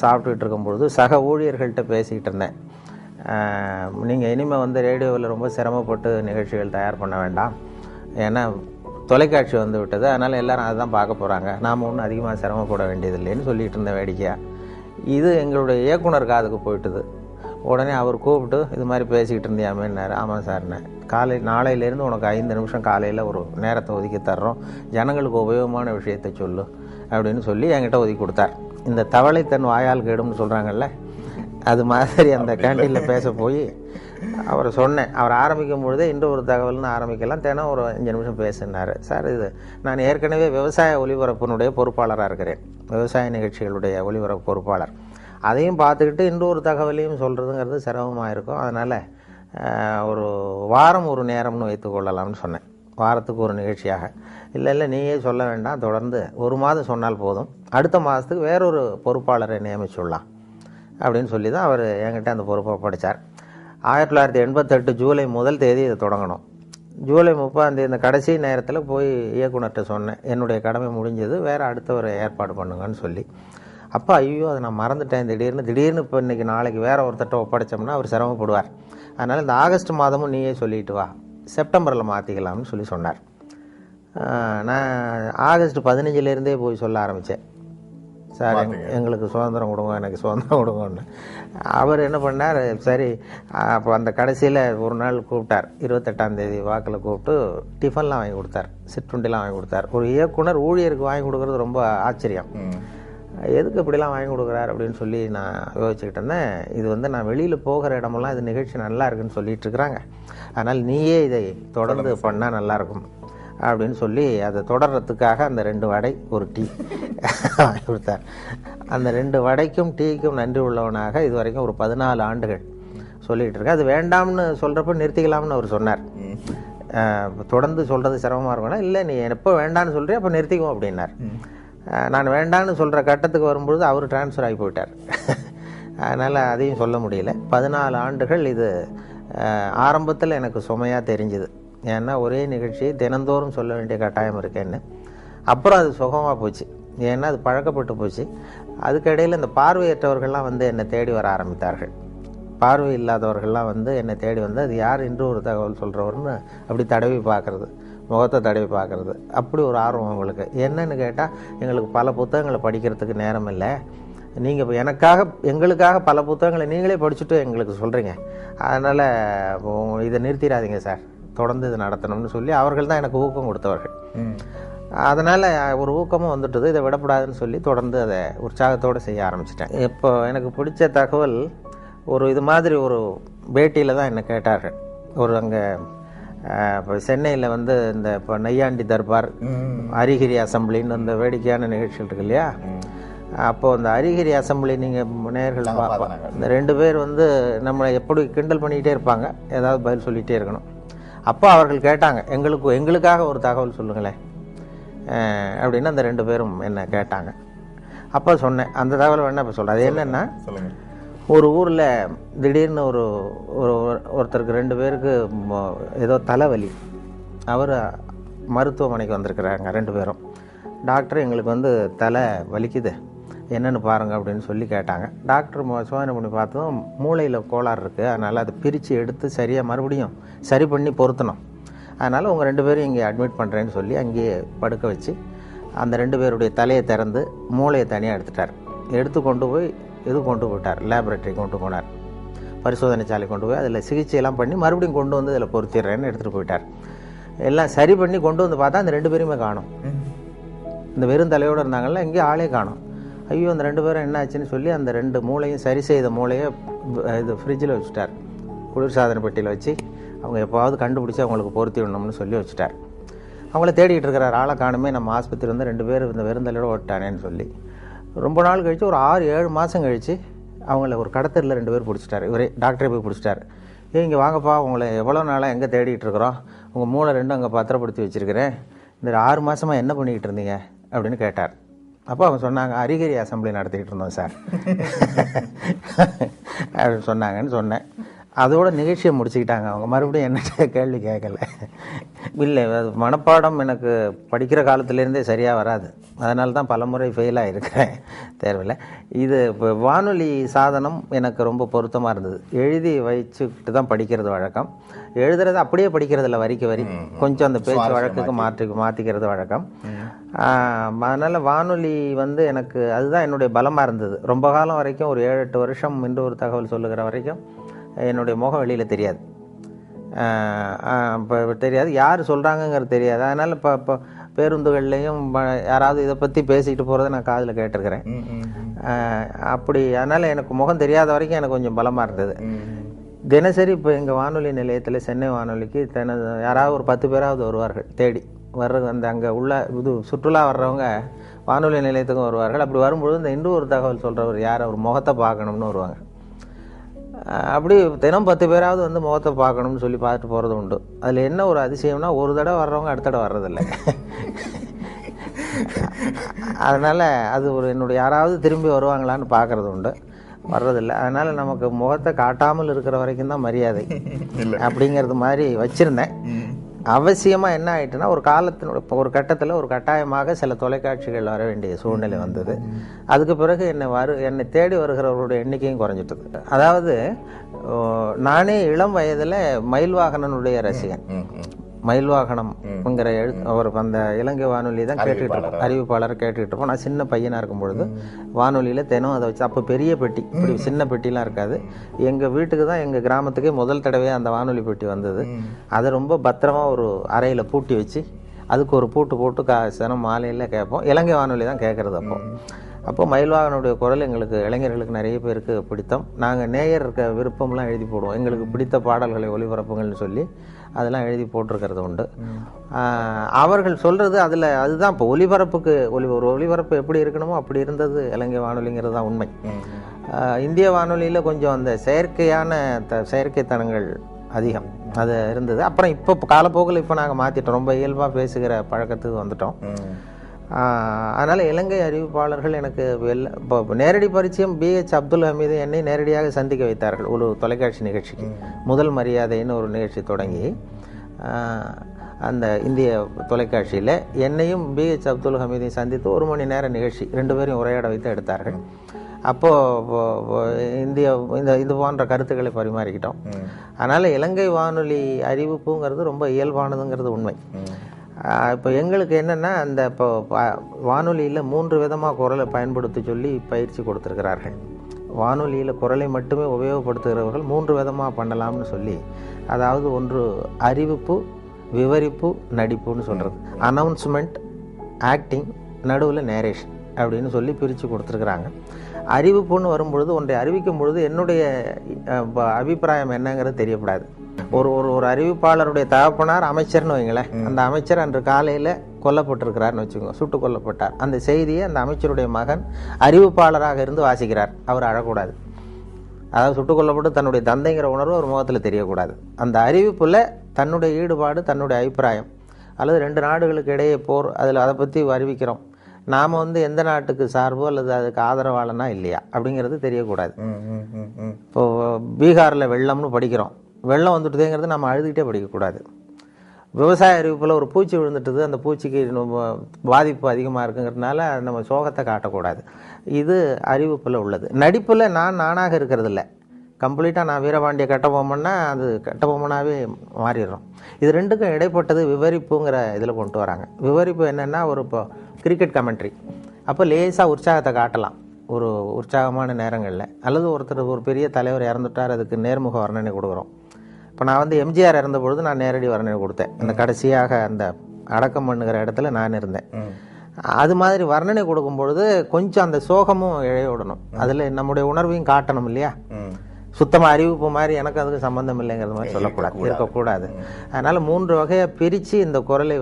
சாப்பிட்டுக்கிட்டு இருக்கும்பொழுது சக ஊழியர்கள்ட்ட பேசிக்கிட்டு இருந்தேன். நீங்கள் இனிமேல் வந்து ரேடியோவில் ரொம்ப சிரமப்பட்டு நிகழ்ச்சிகள் தயார் பண்ண வேண்டாம், ஏன்னா தொலைக்காட்சி வந்து விட்டது, அதனால் எல்லோரும் அதை தான் பார்க்க போகிறாங்க, நாம் ஒன்றும் அதிகமாக சிரமப்பட வேண்டியதில்லைன்னு சொல்லிகிட்டு இருந்தேன் வேடிக்கையாக. இது எங்களுடைய இயக்குனர் காதுக்கு போயிட்டுது. உடனே அவர் கூப்பிட்டு இது மாதிரி பேசிக்கிட்டு இருந்தியாமேன்னாரு. ஆமாம் சார்ண்ணே, நாளையிலேருந்து உனக்கு 5 நிமிஷம் காலையில் ஒரு நேரத்தை ஒதுக்கி தர்றோம், ஜனங்களுக்கு உபயோகமான விஷயத்தை சொல்லு அப்படின்னு சொல்லி என்கிட்ட ஒதுக்கி கொடுத்தார். இந்த தவளை தன் வாயால் கேடும்னு சொல்கிறாங்கல்ல, அது மாதிரி அந்த கேண்டீனில் பேச போய் அவரை சொன்னேன். அவர் ஆரம்பிக்கும் பொழுதே இன்று ஒரு தகவல்னு ஆரம்பிக்கலாம், தினம் ஒரு 5 நிமிஷம் பேசினார். சார், இது நான் ஏற்கனவே விவசாய ஒலிபரப்பினுடைய பொறுப்பாளராக இருக்கிறேன், விவசாய நிகழ்ச்சிகளுடைய ஒலிபரப்பு பொறுப்பாளர். அதையும் பார்த்துக்கிட்டு இன்று ஒரு தகவலையும் சொல்கிறதுங்கிறது சிரமமாக இருக்கும். அதனால் ஒரு வாரம் ஒரு நேரம்னு வைத்துக்கொள்ளலாம்னு சொன்னேன், வாரத்துக்கு ஒரு நிகழ்ச்சியாக. இல்லை நீயே சொல்ல வேண்டாம், தொடர்ந்து 1 மாதம் சொன்னால் போதும், அடுத்த மாதத்துக்கு வேறொரு பொறுப்பாளரை நியமிச்சுடலாம் அப்படின்னு சொல்லி தான் அவர் என்கிட்ட அந்த பொறுப்பை படித்தார். 1988 ஜூலை 1 தேதி இதை தொடங்கணும். ஜூலை 30 இந்த கடைசி நேரத்தில் போய் இயக்குனர்கிட்ட சொன்னேன், என்னுடைய கடமை முடிஞ்சது, வேறு அடுத்தவரை ஏற்பாடு பண்ணுங்கன்னு சொல்லி. அப்போ ஐயோ அதை நான் மறந்துட்டேன், திடீர்னு இப்போ இன்றைக்கி நாளைக்கு வேறு ஒருத்தட்ட ஒப்படைச்சோம்னா அவர் சிரமப்படுவார், அதனால் இந்த ஆகஸ்ட் மாதமும் நீயே சொல்லிட்டு வா, செப்டம்பரில் மாற்றிக்கலாம்னு சொல்லி சொன்னார். நான் ஆகஸ்ட் 15 போய் சொல்ல ஆரம்பித்தேன், சார் எங்களுக்கு சுதந்திரம் கொடுங்க, எனக்கு சுதந்திரம் கொடுங்கன்னு. அவர் என்ன பண்ணார், சரி. அப்போ அந்த கடைசியில் ஒரு நாள் கூப்பிட்டார், 28ஆம் தேதி வாக்கில் கூப்பிட்டு டிஃபன்லாம் வாங்கி கொடுத்தார், சிற்றுண்டிலாம் வாங்கி கொடுத்தார். ஒரு இயக்குனர் ஊழியருக்கு வாங்கி கொடுக்குறது ரொம்ப ஆச்சரியம். எதுக்கு இப்படிலாம் வாங்கி கொடுக்குறாரு அப்படின்னு சொல்லி நான் யோசிச்சுக்கிட்டு இருந்தேன். இது வந்து நான் வெளியில் போகிற இடமெல்லாம் இது நிகழ்ச்சி நல்லா இருக்குன்னு சொல்லிட்டு இருக்கிறாங்க, அதனால் நீயே இதை தொடர்ந்து பண்ணால் நல்லாயிருக்கும் அப்படின்னு சொல்லி அதை தொடர்றதுக்காக அந்த 2 வடை ஒரு டீ வாங்கி கொடுத்தார். அந்த 2 வடைக்கும் டீக்கும் நன்றி உள்ளவனாக இது வரைக்கும் ஒரு 14 ஆண்டுகள் சொல்லிகிட்டு இருக்கேன். அது வேண்டாம்னு சொல்கிறப்ப நிறுத்திக்கலாம்னு அவர் சொன்னார். தொடர்ந்து சொல்கிறது சிரமமாக இருக்கும்னா, இல்லை நீ எப்போ வேண்டான்னு சொல்கிறேன் அப்போ நிறுத்திக்குவோம் அப்படின்னார். நான் வேண்டான்னு சொல்கிற கட்டத்துக்கு வரும்பொழுது அவர் டிரான்ஸ்ஃபர் ஆகி போயிட்டார். அதனால் அதையும் சொல்ல முடியல. 14 ஆண்டுகள் இது ஆரம்பத்தில் எனக்கு சுமையாக தெரிஞ்சுது. ஏன்னா ஒரே நிகழ்ச்சியை தினந்தோறும் சொல்ல வேண்டிய கட்டாயம் இருக்கேன்னு. அப்புறம் அது சுகமாக போச்சு, ஏன்னா அது பழக்கப்பட்டு போச்சு. அதுக்கிடையில் இந்த பார்வையற்றவர்கள்லாம் வந்து என்னை தேடி வர ஆரம்பித்தார்கள். பார்வை இல்லாதவர்கள்லாம் வந்து என்னை தேடி வந்து அது யார் இன்று ஒரு தகவல் சொல்கிறவர்னு அப்படி தடவி பார்க்குறது, முகத்தை தடவி பார்க்குறது, அப்படி ஒரு ஆர்வம் அவங்களுக்கு. என்னன்னு கேட்டால், எங்களுக்கு பல புத்தகங்களை படிக்கிறதுக்கு நேரம் இல்லை, நீங்கள் இப்போ எங்களுக்காக பல புத்தகங்களை நீங்களே படிச்சுட்டு எங்களுக்கு சொல்கிறீங்க, அதனால் இதை நிறுத்திடாதீங்க சார், தொடர்ந்து இது நடத்தணும்னு சொல்லி அவர்கள் தான் எனக்கு ஊக்கம் கொடுத்தவர்கள். அதனால் ஒரு ஊக்கமும் வந்துட்டது. இதை விடப்படாதுன்னு சொல்லி தொடர்ந்து அதை உற்சாகத்தோடு செய்ய ஆரம்பிச்சிட்டேன். இப்போ எனக்கு பிடிச்ச தகவல், ஒரு இது மாதிரி ஒரு பேட்டியில் தான் என்னை கேட்டார்கள். ஒரு அங்கே இப்போ சென்னையில் வந்து இந்த இப்போ நையாண்டி தர்பார், அரிகிரி அசம்பிளின்னு அந்த வேடிக்கையான நிகழ்ச்சிகள் இருக்கு இல்லையா, அப்போது அந்த அரிகிரி அசம்பிளி நீங்கள் நேயர்கள் இந்த 2 பேர் வந்து நம்மளை எப்படி கிண்டல் பண்ணிக்கிட்டே இருப்பாங்க, ஏதாவது பதில் சொல்லிகிட்டே இருக்கணும். அப்போ அவர்கள் கேட்டாங்க, எங்களுக்காக ஒரு தகவல் சொல்லுங்களேன் அப்படின்னு அந்த 2 பேரும் என்ன கேட்டாங்க. அப்போ சொன்னேன், அந்த தகவல் வேணா இப்போ சொல்கிறேன். அது என்னென்னா, ஒரு ஊரில் திடீர்னு ஒருத்தருக்கு 2 பேருக்கு ஏதோ தலைவலி. அவர் மருத்துவமனைக்கு வந்திருக்கிறாங்க 2 பேரும். டாக்டர் எங்களுக்கு வந்து தலை வலிக்குது, என்னென்னு பாருங்கள் அப்படின்னு சொல்லி கேட்டாங்க. டாக்டர் சோதனை பண்ணி பார்த்ததும் மூளையில் கோளாறு இருக்குது, அதனால் அதை பிரித்து எடுத்து சரியாக மறுபடியும் சரி பண்ணி பொருத்தணும், அதனால் உங்கள் 2 பேரும் இங்கே அட்மிட் பண்ணுறேன்னு சொல்லி அங்கேயே படுக்க வச்சு அந்த 2 பேருடைய தலையை திறந்து மூளையை தனியாக எடுத்துட்டார். எடுத்து கொண்டு போய் கொண்டு போயிட்டார், லேபரேட்டரி கொண்டு போனார், பரிசோதனை சாலை கொண்டு போய் அதில் சிகிச்சையெல்லாம் பண்ணி மறுபடியும் கொண்டு வந்து அதில் பொருத்திடுறேன்னு எடுத்துகிட்டு போயிட்டார். எல்லாம் சரி பண்ணி கொண்டு வந்து பார்த்தா அந்த 2 பேருமே காணும். இந்த வெறும் தலையோடு இருந்தாங்கல்ல, எங்கேயும் ஆளே காணும். ஐயோ அந்த 2 பேரும் என்ன ஆச்சுன்னு சொல்லி அந்த 2 மூளையும் சரி செய்த மூளையை இது ஃப்ரிட்ஜில் வச்சுட்டார், குளிர்சாதன பெட்டியில் வச்சு அவங்க எப்போவாவது கண்டுபிடிச்சி அவங்களுக்கு பொருத்தி விடணும்னு சொல்லி வச்சுட்டார். அவங்கள தேடிட்டு இருக்கிறார், ஆளை காணுமே, நம்ம ஆஸ்பத்திரி வந்து 2 பேர் இந்த வெறுந்தலையோடு ஓட்டானேன்னு சொல்லி. ரொம்ப நாள் கழித்து, ஒரு 6-7 மாதம் கழித்து அவங்கள ஒரு கடத்தரில் 2 பேர் பிடிச்சிட்டார். இவரே டாக்டரை போய் பிடிச்சிட்டார். இங்கே வாங்கப்பா, உங்களை எவ்வளோ நாளாக எங்கே தேடிட்டு இருக்கிறோம், உங்கள் மூளை 2 அங்கே பத்திரப்படுத்தி வச்சுருக்கிறேன், இந்த 6 மாதமாக என்ன பண்ணிக்கிட்டு இருந்தீங்க அப்படின்னு கேட்டார். அப்போ அவங்க சொன்னாங்க, அரிகிரி அசம்பிளி நடத்திக்கிட்டு இருந்தோம் சார் அப்படின்னு சொன்னாங்கன்னு சொன்னேன். அதோட நிகழ்ச்சியை முடிச்சுக்கிட்டாங்க அவங்க. மறுபடியும் என்ன கேள்வி கேட்கல. இல்லை, அது மனப்பாடம் எனக்கு படிக்கிற காலத்துலேருந்தே சரியாக வராது, அதனால தான் பலமுறை ஃபெயிலாக இருக்கிறேன் தேர்வில். இது இப்போ வானொலி சாதனம் எனக்கு ரொம்ப பொருத்தமாக இருந்தது. எழுதி வச்சுக்கிட்டு தான் படிக்கிறது வழக்கம். எழுதுறது அப்படியே படிக்கிறதில்ல, வரிக்கு வரி, கொஞ்சம் அந்த பேச்சு வழக்குக்கு மாற்றிக்கிறது வழக்கம். அதனால் வானொலி வந்து எனக்கு அதுதான் என்னுடைய பலமாக இருந்தது. ரொம்ப காலம் வரைக்கும், ஒரு 7-8 வருஷம் இன்று ஒரு தகவல் சொல்லுகிற வரைக்கும் என்னுடைய முகம் வெளியில் தெரியாது, இப்போ தெரியாது, யார் சொல்கிறாங்கங்கிறது தெரியாது. அதனால் இப்போ பேருந்துகள்லேயும் யாராவது இதை பற்றி பேசிக்கிட்டு போகிறத நான் காதில் கேட்டிருக்கிறேன். அப்படி அதனால் எனக்கு முகம் தெரியாத வரைக்கும் எனக்கு கொஞ்சம் பலமாக இருந்தது. தினசரி இப்போ எங்கள் வானொலி நிலையத்தில், சென்னை வானொலிக்கு யாராவது ஒரு 10 பேராவது வருவார்கள் தேடி அந்த அங்கே உள்ள இது சுற்றுலா வர்றவங்க வானொலி நிலையத்துக்கும் வருவார்கள். அப்படி வரும்பொழுது இந்த இன்று ஒரு தகவல் சொல்கிறவர் யார், அவர் முகத்தை பார்க்கணும்னு வருவாங்க. அப்படி தினம் 10 பேராவது வந்து முகத்தை பார்க்கணும்னு சொல்லி பார்த்துட்டு போகிறது உண்டு. அதில் என்ன ஒரு அதிசயம்னா, ஒரு தடவை வர்றவங்க அடுத்த தடவை வர்றதில்லை. அதனால் அது ஒரு என்னுடைய யாராவது திரும்பி வருவாங்களான்னு பார்க்குறது உண்டு, வர்றதில்லை. அதனால் நமக்கு முகத்தை காட்டாமல் இருக்கிற வரைக்கும் தான் மரியாதை அப்படிங்கிறது மாதிரி வச்சுருந்தேன். அவசியமாக என்ன ஆகிட்டுனா, ஒரு கட்டத்தில் ஒரு கட்டாயமாக சில தொலைக்காட்சிகள் வர வேண்டிய சூழ்நிலை வந்தது. அதுக்கு பிறகு என்னை தேடி வருகிறவர்களுடைய எண்ணிக்கையும் குறைஞ்சிட்டது. அதாவது நானே இளம் வயதில் மயில்வாகனனுடைய ரசிகன். மயில்வாகனம்ங்கிற அவர் அந்த இலங்கை வானொலி தான் கேட்டுக்கிட்டு இருப்போம், அறிவிப்பாளரை கேட்டுக்கிட்டு இருப்போம். நான் சின்ன பையனாக இருக்கும் பொழுது வானொலியில் தினம் அதை வச்சு, அப்போ பெரிய பெட்டி, இப்படி சின்ன பெட்டிலாம் இருக்காது. எங்கள் வீட்டுக்கு தான், எங்கள் கிராமத்துக்கே முதல் தடவையாக அந்த வானொலி பெட்டி வந்தது. அதை ரொம்ப பத்திரமாக ஒரு அறையில் பூட்டி வச்சு அதுக்கு ஒரு பூட்டு போட்டு தினம் மாலையில் கேட்போம். இலங்கை வானொலி தான் கேட்குறது. அப்போ மயில்வாகனுடைய குரல் எங்களுக்கு இளைஞர்களுக்கு நிறைய பேருக்கு பிடித்தம். நாங்கள் நேயர் விருப்பம்லாம் எழுதி போடுவோம், எங்களுக்கு பிடித்த பாடல்களை ஒளிபரப்புங்கள்னு சொல்லி அதெல்லாம் எழுதி போட்டிருக்கிறது உண்டு. அவர்கள் சொல்கிறது அதுதான் இப்போ ஒலிபரப்புக்கு ஒரு ஒலிபரப்பு எப்படி இருக்கணுமோ அப்படி இருந்தது இலங்கை வானொலிங்கிறது தான் உண்மை. இந்திய வானொலியில் கொஞ்சம் அந்த செயற்கைத்தனங்கள் அதிகம் அது இருந்தது. அப்புறம் இப்போ காலப்போக்கில் இப்போ நாங்கள் மாற்றிட்டோம், ரொம்ப இயல்பாக பேசுகிற பழக்கத்துக்கு வந்துட்டோம். அதனால் இலங்கை அறிவிப்பாளர்கள் எனக்கு இப்போ நேரடி பரிச்சயம் BH அப்துல் ஹமீது என்னை நேரடியாக சந்திக்க வைத்தார்கள் ஒரு தொலைக்காட்சி நிகழ்ச்சிக்கு. முதல் மரியாதைன்னு ஒரு நிகழ்ச்சி தொடங்கி அந்த இந்திய தொலைக்காட்சியில் என்னையும் BH அப்துல் ஹமீதையும் சந்தித்து 1 மணி நேர நிகழ்ச்சி 2 பேரையும் உரையாட வைத்து எடுத்தார்கள். அப்போது இது போன்ற கருத்துக்களை பரிமாறிக்கிட்டோம். அதனால் இலங்கை வானொலி அறிவிப்புங்கிறது ரொம்ப இயல்பானதுங்கிறது உண்மை. இப்போ எங்களுக்கு என்னென்னா அந்த இப்போ வானொலியில் 3 விதமாக குரலை பயன்படுத்தி சொல்லி பயிற்சி கொடுத்துருக்கிறார்கள். வானொலியில் குரலை மட்டுமே உபயோகப்படுத்துகிறவர்கள் 3 விதமாக பண்ணலாம்னு சொல்லி, அதாவது ஒன்று அறிவிப்பு, விவரிப்பு, நடிப்புன்னு சொல்கிறது. அனௌன்ஸ்மெண்ட், ஆக்டிங், நடுவில் நேரேஷன் அப்படின்னு சொல்லி பிரித்து கொடுத்துருக்குறாங்க. அறிவிப்புன்னு வரும்பொழுது ஒன்றை அறிவிக்கும் பொழுது என்னுடைய அபிப்பிராயம் என்னங்கிறது தெரியப்படாது. ஒரு அறிவிப்பாளருடைய தகப்பனார் அமைச்சர்னு வைங்களேன், அந்த அமைச்சர் அன்று காலையில் கொல்லப்பட்டிருக்கிறார்னு வச்சுக்கோங்க, சுட்டு கொல்லப்பட்டார். அந்த செய்தியை அந்த அமைச்சருடைய மகன் அறிவிப்பாளராக இருந்து வாசிக்கிறார். அவர் அழக்கூடாது, அதாவது சுட்டுக் கொல்லப்பட்டு தன்னுடைய தந்தைங்கிற உணர்வு ஒரு முகத்தில் தெரியக்கூடாது. அந்த அறிவிப்பில் தன்னுடைய ஈடுபாடு, தன்னுடைய அபிப்பிராயம், அல்லது 2 நாடுகளுக்கு இடையே போர், அதை பற்றி அறிவிக்கிறோம், நாம் எந்த நாட்டுக்கு சார்போ அல்லது அதுக்கு ஆதரவாளனா இல்லையா அப்படிங்கிறது தெரியக்கூடாது. இப்போது பீகாரில் வெள்ளம்னு படிக்கிறோம், வெள்ளம் வந்துட்டுதேங்கிறது நம்ம அழுதுகிட்டே படிக்கக்கூடாது. விவசாய அறிவிப்பில் ஒரு பூச்சி விழுந்துட்டுது, அந்த பூச்சிக்கு பாதிப்பு அதிகமாக இருக்குங்கிறதுனால நம்ம சோகத்தை காட்டக்கூடாது. இது அறிவிப்பில் உள்ளது. நடிப்பில் நானாக இருக்கிறது இல்லை, கம்ப்ளீட்டாக நான் வீரபாண்டிய கட்டபொம்மன்னா அது கட்டபொம்மனாகவே மாறிடுறோம். இது 2க்கும் இடைப்பட்டது விவரிப்புங்கிற இதில் கொண்டு வராங்க. விவரிப்பு என்னென்னா இப்போ கிரிக்கெட் கமெண்ட்ரி, அப்போ லேசாக உற்சாகத்தை காட்டலாம் ஒரு உற்சாகமான நேரங்களில், அல்லது ஒரு பெரிய தலைவர் இறந்துட்டார், அதுக்கு நேர்முக வர்ணனை கொடுக்குறோம். இப்போ நான் எம்ஜிஆர் இறந்த பொழுது நான் நேரடி வர்ணனை கொடுத்தேன். அந்த கடைசியாக அந்த அடக்கம் பண்ணுகிற இடத்துல நான் இருந்தேன். அது மாதிரி வர்ணனை கொடுக்கும் பொழுது கொஞ்சம் அந்த சோகமும் இழைய விடணும், அதில் நம்முடைய உணர்வையும் காட்டணும் இல்லையா. சுத்தமாக அறிவிப்பு மாதிரி எனக்கு அதுக்கு சம்பந்தம் இல்லைங்கிறது மாதிரி சொல்லக்கூடாது, இருக்கக்கூடாது. அதனால் 3 வகையாக பிரித்து இந்த குரலை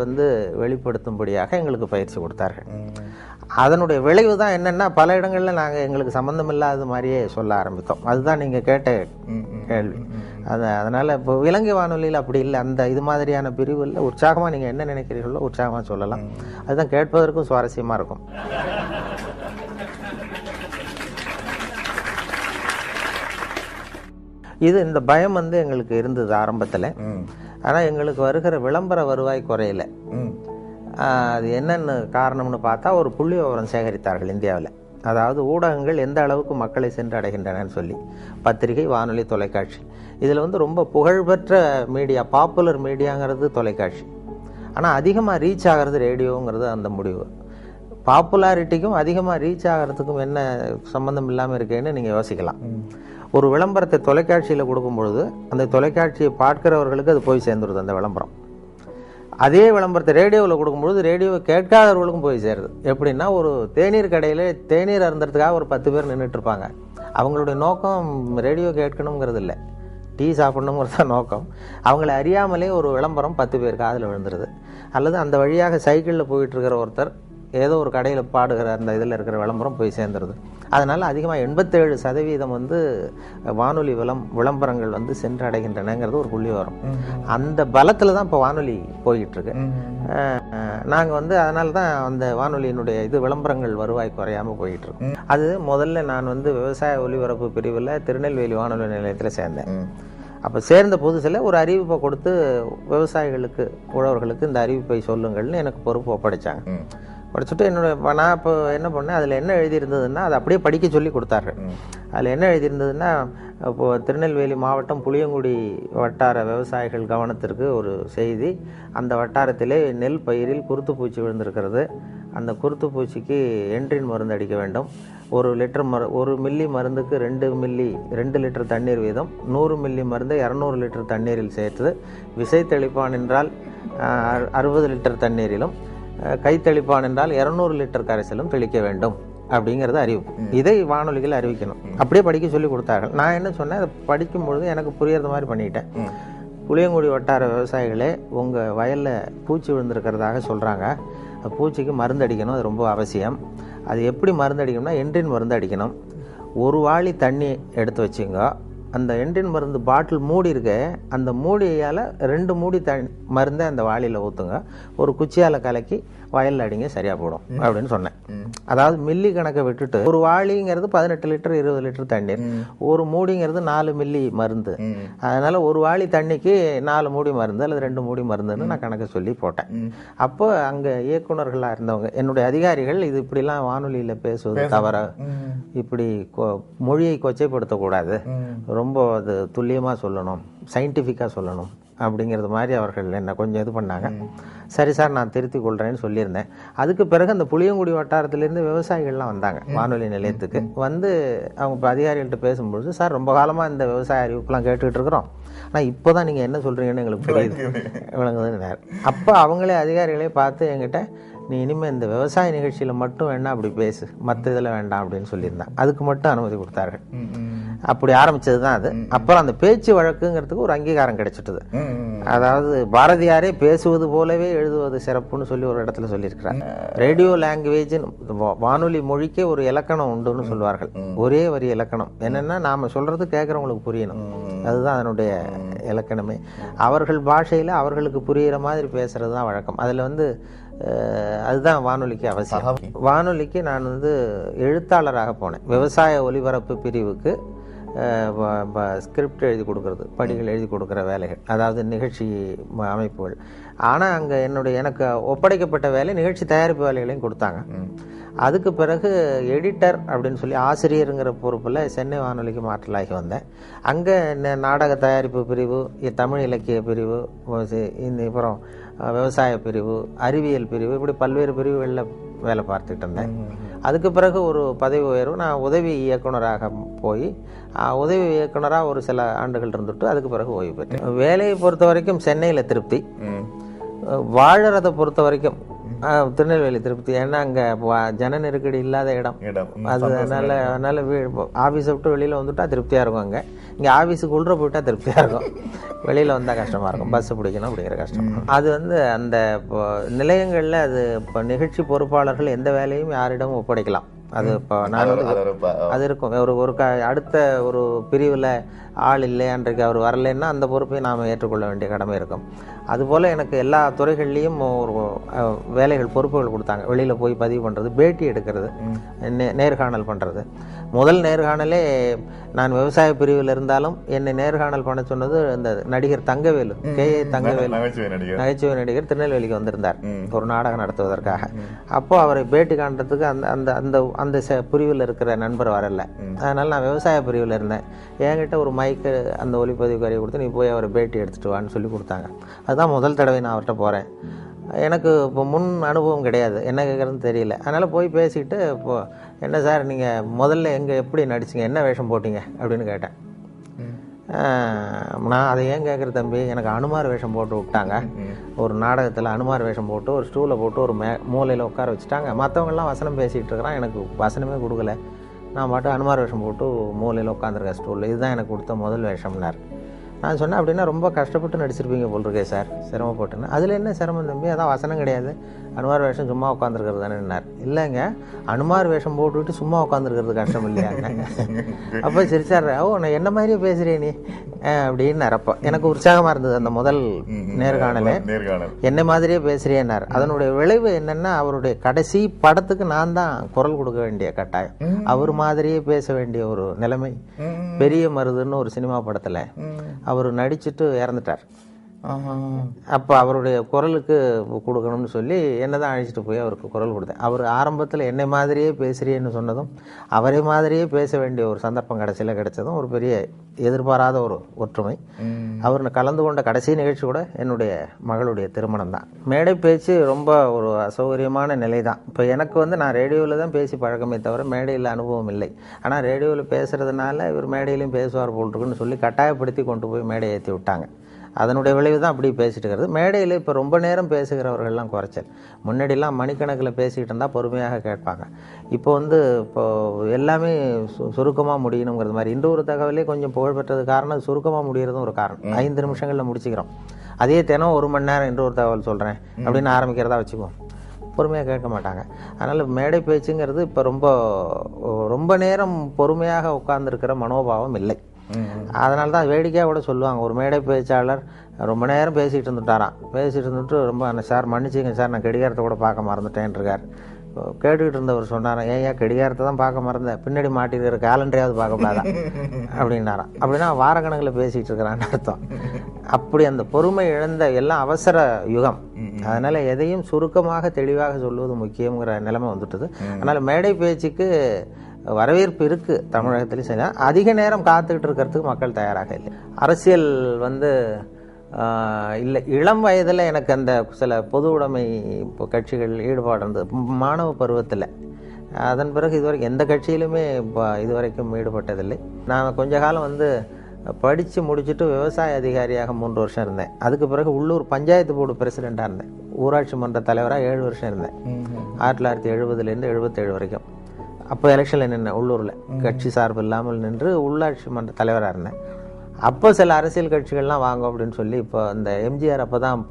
வெளிப்படுத்தும்படியாக எங்களுக்கு பயிற்சி கொடுத்தார்கள். அதனுடைய விளைவு தான் என்னென்னா, பல இடங்களில் நாங்கள் எங்களுக்கு சம்மந்தம் இல்லாத மாதிரியே சொல்ல ஆரம்பித்தோம். அதுதான் நீங்கள் கேட்ட கேள்வி. அதனால் இப்போ இலங்கை வானொலியில் அப்படி இல்லை, அந்த இது மாதிரியான பிரிவு இல்லை. உற்சாகமாக நீங்கள் என்ன நினைக்கிறீர்களோ உற்சாகமாக சொல்லலாம். அதுதான் கேட்பதற்கும் சுவாரஸ்யமாக இருக்கும். இந்த பயம் எங்களுக்கு இருந்தது ஆரம்பத்தில். ஆனால் எங்களுக்கு வருகிற விளம்பர வருவாய் குறையல. அது என்னென்னு காரணம்னு பார்த்தா, ஒரு புள்ளி விவரம் சேகரித்தார்கள் இந்தியாவில். அதாவது ஊடகங்கள் எந்த அளவுக்கு மக்களை சென்று அடைகின்றனன்னு சொல்லி, பத்திரிகை, வானொலி, தொலைக்காட்சி. இதில் ரொம்ப புகழ்பெற்ற மீடியா, பாப்புலர் மீடியாங்கிறது தொலைக்காட்சி. ஆனால் அதிகமாக ரீச் ஆகிறது ரேடியோங்கிறது அந்த முடிவு. பாப்புலாரிட்டிக்கும் அதிகமாக ரீச் ஆகிறதுக்கும் என்ன சம்மந்தம் இல்லாமல் இருக்கேன்னு நீங்கள் யோசிக்கலாம். ஒரு விளம்பரத்தை தொலைக்காட்சியில் கொடுக்கும்பொழுது அந்த தொலைக்காட்சியை பார்க்கிறவர்களுக்கு அது போய் சேர்ந்துருது அந்த விளம்பரம். அதே விளம்பரத்தை ரேடியோவில் கொடுக்கும்பொழுது ரேடியோவை கேட்காதவர்களுக்கும் போய் சேருது. எப்படின்னா, ஒரு தேநீர் கடையில் தேநீர் அருந்துறதுக்காக ஒரு 10 பேர் நின்றுட்டு இருப்பாங்க. அவங்களுடைய நோக்கம் ரேடியோ கேட்கணுங்கிறது இல்லை, டீ சாப்பிடணுங்கிறது தான் நோக்கம். அவங்கள அறியாமலே ஒரு விளம்பரம் 10 பேர் காதில் விழுந்துருது. அல்லது அந்த வழியாக சைக்கிளில் போயிட்டுருக்கிற ஒருத்தர் ஏதோ ஒரு கடையில் பாடுகிற அந்த இதில் இருக்கிற விளம்பரம் போய் சேர்ந்துருது. அதனால் அதிகமாக 87% வானொலி விளம்பரங்கள் சென்றடைகின்றனங்கிறது ஒரு புள்ளி வரும். அந்த பலத்தில் தான் இப்போ வானொலி போய்கிட்டுருக்கு. நாங்கள் அதனால தான் அந்த வானொலியினுடைய விளம்பரங்கள் வருவாய் குறையாமல் போயிட்டுருக்கு. அது முதல்ல நான் விவசாய ஒலிபரப்பு பிரிவில் திருநெல்வேலி வானொலி நிலையத்தில் சேர்ந்தேன். அப்போ சேர்ந்த புதுசில் ஒரு அறிவிப்பை கொடுத்து விவசாயிகளுக்கு, உழவர்களுக்கு இந்த அறிவிப்பை சொல்லுங்கள்னு எனக்கு பொறுப்பு ஒப்படைச்சாங்க. படிச்சுட்டு நான் இப்போ என்ன பண்ணேன், அதில் என்ன எழுதியிருந்ததுன்னா அதை அப்படியே படிக்க சொல்லி கொடுத்தார்கள். அதில் என்ன எழுதியிருந்ததுன்னா, இப்போது திருநெல்வேலி மாவட்டம் புளியங்குடி வட்டார விவசாயிகள் கவனத்திற்கு ஒரு செய்தி. அந்த வட்டாரத்திலே நெல் பயிரில் குருத்துப்பூச்சி விழுந்திருக்கிறது. அந்த குருத்துப்பூச்சிக்கு என்ட்ரின் மருந்து அடிக்க வேண்டும். 1 மில்லி மருந்துக்கு 2 லிட்டர் தண்ணீர் வீதம், 100 மில்லி மருந்தை 200 லிட்டர் தண்ணீரில் சேர்த்து, விசை தெளிப்பான் என்றால் 60 லிட்டர் தண்ணீரிலும், கைத்தெளிப்பான் என்றால் 200 லிட்டர் கரைசலும் தெளிக்க வேண்டும் அப்படிங்கிறது அறிவிப்பு. இதை வானொலிகள் அறிவிக்கணும். அப்படியே படிக்க சொல்லி கொடுத்தார்கள். நான் என்ன சொன்னேன், அதை படிக்கும்பொழுது எனக்கு புரியறது மாதிரி பண்ணிட்டேன். புளியங்குடி வட்டார விவசாயிகளே, உங்கள் வயலில் பூச்சி விழுந்திருக்கிறதாக சொல்கிறாங்க. பூச்சிக்கு மருந்து அடிக்கணும், அது ரொம்ப அவசியம். அது எப்படி மருந்து அடிக்கணும்னா என்ட்ரின் மருந்து அடிக்கணும். ஒரு வாளி தண்ணி எடுத்து வச்சுங்க. அந்த என்ட்ரின் மருந்து பாட்டில் மூடி இருக்க, அந்த மூடியால் 2 மூடி மருந்தை அந்த வாளியில் ஊற்றுங்க. ஒரு குச்சியால் கலக்கி வயலில் அடிங்க, சரியாக போடும் அப்படின்னு சொன்னேன். அதாவது மில்லி கணக்கை விட்டுட்டு, ஒரு வாளிங்கிறது 18 லிட்டர் 20 லிட்டர் தண்ணீர், ஒரு மூடிங்கிறது 4 மில்லி மருந்து. அதனால் ஒரு வாளி தண்ணிக்கு 4 மூடி மருந்து அல்லது 2 மூடி மருந்துன்னு நான் கணக்கு சொல்லி போட்டேன். அப்போ அங்கே இயக்குநர்களாக இருந்தவங்க, என்னுடைய அதிகாரிகள், இது இப்படிலாம் வானொலியில் பேசுவது தவிர, இப்படி மொழியை கொச்சைப்படுத்தக்கூடாது, ரொம்ப அது துல்லியமாக சொல்லணும், சயின்டிஃபிக்காக சொல்லணும் அப்படிங்கிறது மாதிரி அவர்கள் என்னை கொஞ்சம் இது பண்ணாங்க. சரி சார், நான் திருத்திக் கொள்கிறேன்னு சொல்லியிருந்தேன். அதுக்கு பிறகு அந்த புளியங்குடி வட்டாரத்திலேருந்து விவசாயிகள்லாம் வந்தாங்க வானொலி நிலையத்துக்கு. வந்து அவங்க இப்போ அதிகாரிகள்கிட்ட பேசும்பொழுது, சார் ரொம்ப காலமாக இந்த விவசாய அறிவிப்புலாம் கேட்டுக்கிட்டு இருக்கிறோம், ஆனால் இப்போ தான் நீங்கள் என்ன சொல்கிறீங்கன்னு எங்களுக்கு புரியுது விளங்குதுன்னு. அப்போ அவங்களே அதிகாரிகளே பார்த்து என்கிட்ட, நீ இனிமேல் இந்த விவசாய நிகழ்ச்சியில் மட்டும் வேணா அப்படி பேசு, மற்ற இதில் வேண்டாம் அப்படின்னு சொல்லியிருந்தேன். அதுக்கு மட்டும் அனுமதி கொடுத்தார்கள். அப்படி ஆரம்பிச்சது தான் அது. அப்புறம் அந்த பேச்சு வழக்குங்கிறதுக்கு ஒரு அங்கீகாரம் கிடைச்சிட்டது. அதாவது பாரதியாரே பேசுவது போலவே எழுதுவது சிறப்புன்னு சொல்லி ஒரு இடத்துல சொல்லியிருக்கிறார். ரேடியோ லாங்குவேஜ்னு, வானொலி மொழிக்கே ஒரு இலக்கணம் உண்டுன்னு சொல்வார்கள். ஒரே வரி இலக்கணம். என்னன்னா, நாம சொல்றது கேட்கறவங்களுக்கு புரியணும், அதுதான் அதனுடைய இலக்கணமே. அவர்கள் பாஷையில அவர்களுக்கு புரிகிற மாதிரி பேசுறது தான் வழக்கம். அதுல வந்து அதுதான் வானொலிக்கு அவசியம். வானொலிக்கு நான் எழுத்தாளராக போனேன். விவசாய ஒலிபரப்பு பிரிவுக்கு ஸ்கிரிப்ட் எழுதி கொடுக்கறது, படிகள் எழுதி கொடுக்குற வேலைகள், அதாவது நிகழ்ச்சி அமைப்புகள். ஆனால் அங்கே எனக்கு ஒப்படைக்கப்பட்ட வேலை நிகழ்ச்சி தயாரிப்பு வேலைகளையும் கொடுத்தாங்க. அதுக்கு பிறகு எடிட்டர் அப்படின்னு சொல்லி ஆசிரியருங்கிற பொறுப்பில் சென்னை வானொலிக்கு மாற்றலாகி வந்தேன். அங்கே நாடக தயாரிப்பு பிரிவு, தமிழ் இலக்கிய பிரிவு, அப்புறம் விவசாய பிரிவு, அறிவியல் பிரிவு, இப்படி பல்வேறு பிரிவுகளில் வேலை பார்த்துட்டு இருந்தேன். அதுக்கு பிறகு ஒரு பதவி உயர்வு, நான் உதவி இயக்குனராக போய் உதவி இயக்குனராக ஒரு சில ஆண்டுகள் இருந்துட்டு அதுக்கு பிறகு ஓய்வு பெற்றேன். வேலையை பொறுத்த வரைக்கும் சென்னையில் திருப்தி, வாழறதை பொறுத்த வரைக்கும் திருநெல்வேலி திருப்தி. ஏன்னா அங்கே ஜன நெருக்கடி இல்லாத இடம். அதனால ஆஃபீஸை விட்டு வெளியில் வந்துட்டா திருப்தியாக இருக்கும். இங்கே ஆஃபீஸுக்கு உள்ள போயிட்டா திருப்தியாக இருக்கும், வெளியில் வந்தால் கஷ்டமாக இருக்கும், பஸ் பிடிக்கணும் அப்படிங்கிற கஷ்டம். அது அந்த நிலையங்களில் அது இப்போ நிகழ்ச்சி பொறுப்பாளர்கள் எந்த வேலையும் யாரிடமும் ஒப்படைக்கலாம். அது இப்போ நான் அது இருக்கும். ஒரு அடுத்த ஒரு பிரிவில் ஆள் இல்லை, அன்றைக்கு அவர் வரலைன்னா அந்த பொறுப்பை நாம் ஏற்றுக்கொள்ள வேண்டிய கடமை இருக்கும். அதுபோல் எனக்கு எல்லா துறைகள்லேயும் ஒரு வேலைகள், பொறுப்புகள் கொடுத்தாங்க. வெளியில் போய் பதிவு பண்ணுறது, பேட்டி எடுக்கிறது, நேர்காணல் பண்ணுறது. முதல் நேர்காணலே நான் விவசாய பிரிவில் இருந்தாலும் என்னை நேர்காணல் பண்ண சொன்னது இந்த நடிகர் தங்கவேலு, K.A. தங்கவேலு, நகைச்சுவை நடிகர், திருநெல்வேலிக்கு வந்திருந்தார் ஒரு நாடகம் நடத்துவதற்காக. அப்போ அவரை பேட்டி காண்றதுக்கு அந்த அந்த அந்த பிரிவில் இருக்கிற நண்பர் வரல. அதனால நான் விவசாய பிரிவில் இருந்தேன். என்கிட்ட ஒரு மைக்கு, அந்த ஒலிப்பதிவு கருவி கொடுத்து, நீ போய் அவரை பேட்டி எடுத்துட்டு வான்னு சொல்லி கொடுத்தாங்க. அதுதான் முதல் தடவை நான் அவர்கிட்ட போகிறேன். எனக்கு இப்போ முன் அனுபவம் கிடையாது, என்ன கேட்குறதுன்னு தெரியல. அதனால் போய் பேசிக்கிட்டு, இப்போ என்ன சார் நீங்கள் முதல்ல எப்படி நடிச்சிங்க, என்ன வேஷம் போட்டிங்க அப்படின்னு கேட்டேன். நான் அதை ஏன் கேட்குற தம்பி, எனக்கு அனுமார் வேஷம் போட்டு விட்டாங்க. ஒரு நாடகத்தில் அனுமார் வேஷம் போட்டு ஒரு ஸ்டூலை போட்டு ஒரு மூலையில் உட்கார வச்சுட்டாங்க. மற்றவங்கெல்லாம் வசனம் பேசிகிட்டு இருக்கிறான், எனக்கு வசனமே கொடுக்கல. நான் பாட்டு அனுமார் வேஷம் போட்டு மூலையில் உட்காந்துருக்கேன் ஸ்டூலில். இதுதான் எனக்கு கொடுத்த முதல் வேஷம்னார். நான் சொன்னேன், அப்படின்னா ரொம்ப கஷ்டப்பட்டு நடிச்சிருப்பீங்க போல் இருக்கே சார், சிரமப்பட்டுன்னு. அதில் என்ன சிரமம் தம்பி, அதான் வசனம் கிடையாது, அனுமார் வேஷம் சும்மா உட்காந்துருக்கிறது தானேன்னார். இல்லைங்க, அனுமார் வேஷம் போட்டுவிட்டு சும்மா உட்காந்துருக்கிறது கஷ்டம் இல்லையாங்க. அப்போ சிரிச்சார். நான் என்ன மாதிரியே பேசுகிறேன் நீ அப்படின்னார். அப்போ எனக்கு உற்சாகமாக இருந்தது அந்த முதல் நேர்காணலே. என்ன மாதிரியே பேசுகிறேன்னார். அதனுடைய விளைவு என்னென்னா, அவருடைய கடைசி படத்துக்கு நான் தான் குரல் கொடுக்க வேண்டிய கட்டாயம், அவர் மாதிரியே பேச வேண்டிய ஒரு நிலைமை. பெரிய மருதுன்னு ஒரு சினிமா படத்தில் அவர் நடிச்சுட்டு இறந்துட்டார். அப்போ அவருடைய குரலுக்கு கொடுக்கணும்னு சொல்லி என்ன தான் அழைச்சிட்டு போய் அவருக்கு குரல் கொடுத்தேன். அவர் ஆரம்பத்தில் என்னை மாதிரியே பேசுகிறேன்னு சொன்னதும், அவரை மாதிரியே பேச வேண்டிய ஒரு சந்தர்ப்பம் கடைசியில் கிடைச்சதும் ஒரு பெரிய எதிர்பாராத ஒரு ஒற்றுமை. அவர் கலந்து கொண்ட கடைசி நிகழ்ச்சி கூட என்னுடைய மகளுடைய திருமணம் தான். மேடை பேச்சு ரொம்ப ஒரு அசௌகரியமான நிலை தான். இப்போ எனக்கு நான் ரேடியோவில் தான் பேசி பழக்கமே தவிர மேடையில் அனுபவம் இல்லை. ஆனால் ரேடியோவில் பேசுகிறதுனால இவர் மேடையிலையும் பேசுவார் போல் இருக்குன்னு சொல்லி கட்டாயப்படுத்தி கொண்டு போய் மேடை ஏற்றி விட்டாங்க. அதனுடைய விளைவு தான் அப்படி பேசிட்டு இருக்கிறது. மேடையில் இப்போ ரொம்ப நேரம் பேசுகிறவர்கள்லாம் குறைச்சல். முன்னாடிலாம் மணிக்கணக்கில் பேசிக்கிட்டு இருந்தால் பொறுமையாக கேட்பாங்க. இப்போ எல்லாமே சுருக்கமாக முடியணுங்கிறது மாதிரி. இன்று ஒரு தகவலே கொஞ்சம் புகழ்பெற்றது காரணம் சுருக்கமாக முடிகிறதும் ஒரு காரணம். 5 நிமிஷங்களில் முடிச்சுக்கிறோம். அதே தினம் 1 மணி நேரம் இன்று ஒரு தகவல் சொல்கிறேன் அப்படின்னு ஆரம்பிக்கிறதா வச்சுக்குவோம், பொறுமையாக கேட்க மாட்டாங்க. அதனால் மேடை பேச்சுங்கிறது இப்போ ரொம்ப நேரம் பொறுமையாக உட்கார்ந்துருக்கிற மனோபாவம் இல்லை. அதனால தான் வேடிக்கையாக கூட சொல்லுவாங்க, ஒரு மேடை பேச்சாளர் ரொம்ப நேரம் பேசிகிட்டு இருந்துட்டு ரொம்ப சார் மன்னிச்சிங்க சார், நான் கடிகாரத்தை கூட பார்க்க மறந்துட்டேன் இருக்கார். கேட்டுக்கிட்டு இருந்தவர் சொன்னாராம், ஏன் கடிகாரத்தை தான் பார்க்க மறந்தேன், பின்னாடி மாட்டிருக்கிற கேலண்டரையாவது பார்க்கக்கூடாதா அப்படின்னாராம். அப்படின்னா வாரக்கணக்கில் பேசிகிட்டு இருக்கிறான்னு அர்த்தம். அப்படி அந்த பொறுமை இழந்த எல்லாம் அவசர யுகம். அதனால் எதையும் சுருக்கமாக தெளிவாக சொல்வது முக்கியங்கிற நிலைமை வந்துட்டுது. அதனால் மேடை பேச்சுக்கு வரவேற்பு இருக்குது தமிழகத்திலையும். சரி, அதிக நேரம் காத்துக்கிட்டு இருக்கிறதுக்கு மக்கள் தயாராக இல்லை. அரசியல் இல்லை, இளம் வயதில் எனக்கு அந்த சில பொது உடைமை கட்சிகள் ஈடுபாடு இருந்தது மாணவ பருவத்தில். அதன் பிறகு இதுவரைக்கும் எந்த கட்சியிலுமே இதுவரைக்கும் ஈடுபட்டதில்லை. நான் கொஞ்ச காலம் படித்து முடிச்சுட்டு விவசாய அதிகாரியாக 3 வருஷம் இருந்தேன். அதுக்கு பிறகு உள்ளூர் பஞ்சாயத்து போர்டு பிரசிடெண்ட்டாக இருந்தேன். ஊராட்சி மன்ற தலைவராக 7 வருஷம் இருந்தேன். 1970 77 வரைக்கும். அப்போ எலெக்ஷனில் நின்றேன் உள்ளூரில், கட்சி சார்பு இல்லாமல் நின்று உள்ளாட்சி மன்ற தலைவராக இருந்தேன். அப்போ சில அரசியல் கட்சிகள்லாம் வாங்க அப்படின்னு சொல்லி இப்போ இந்த எம்ஜிஆர் அப்போ தான்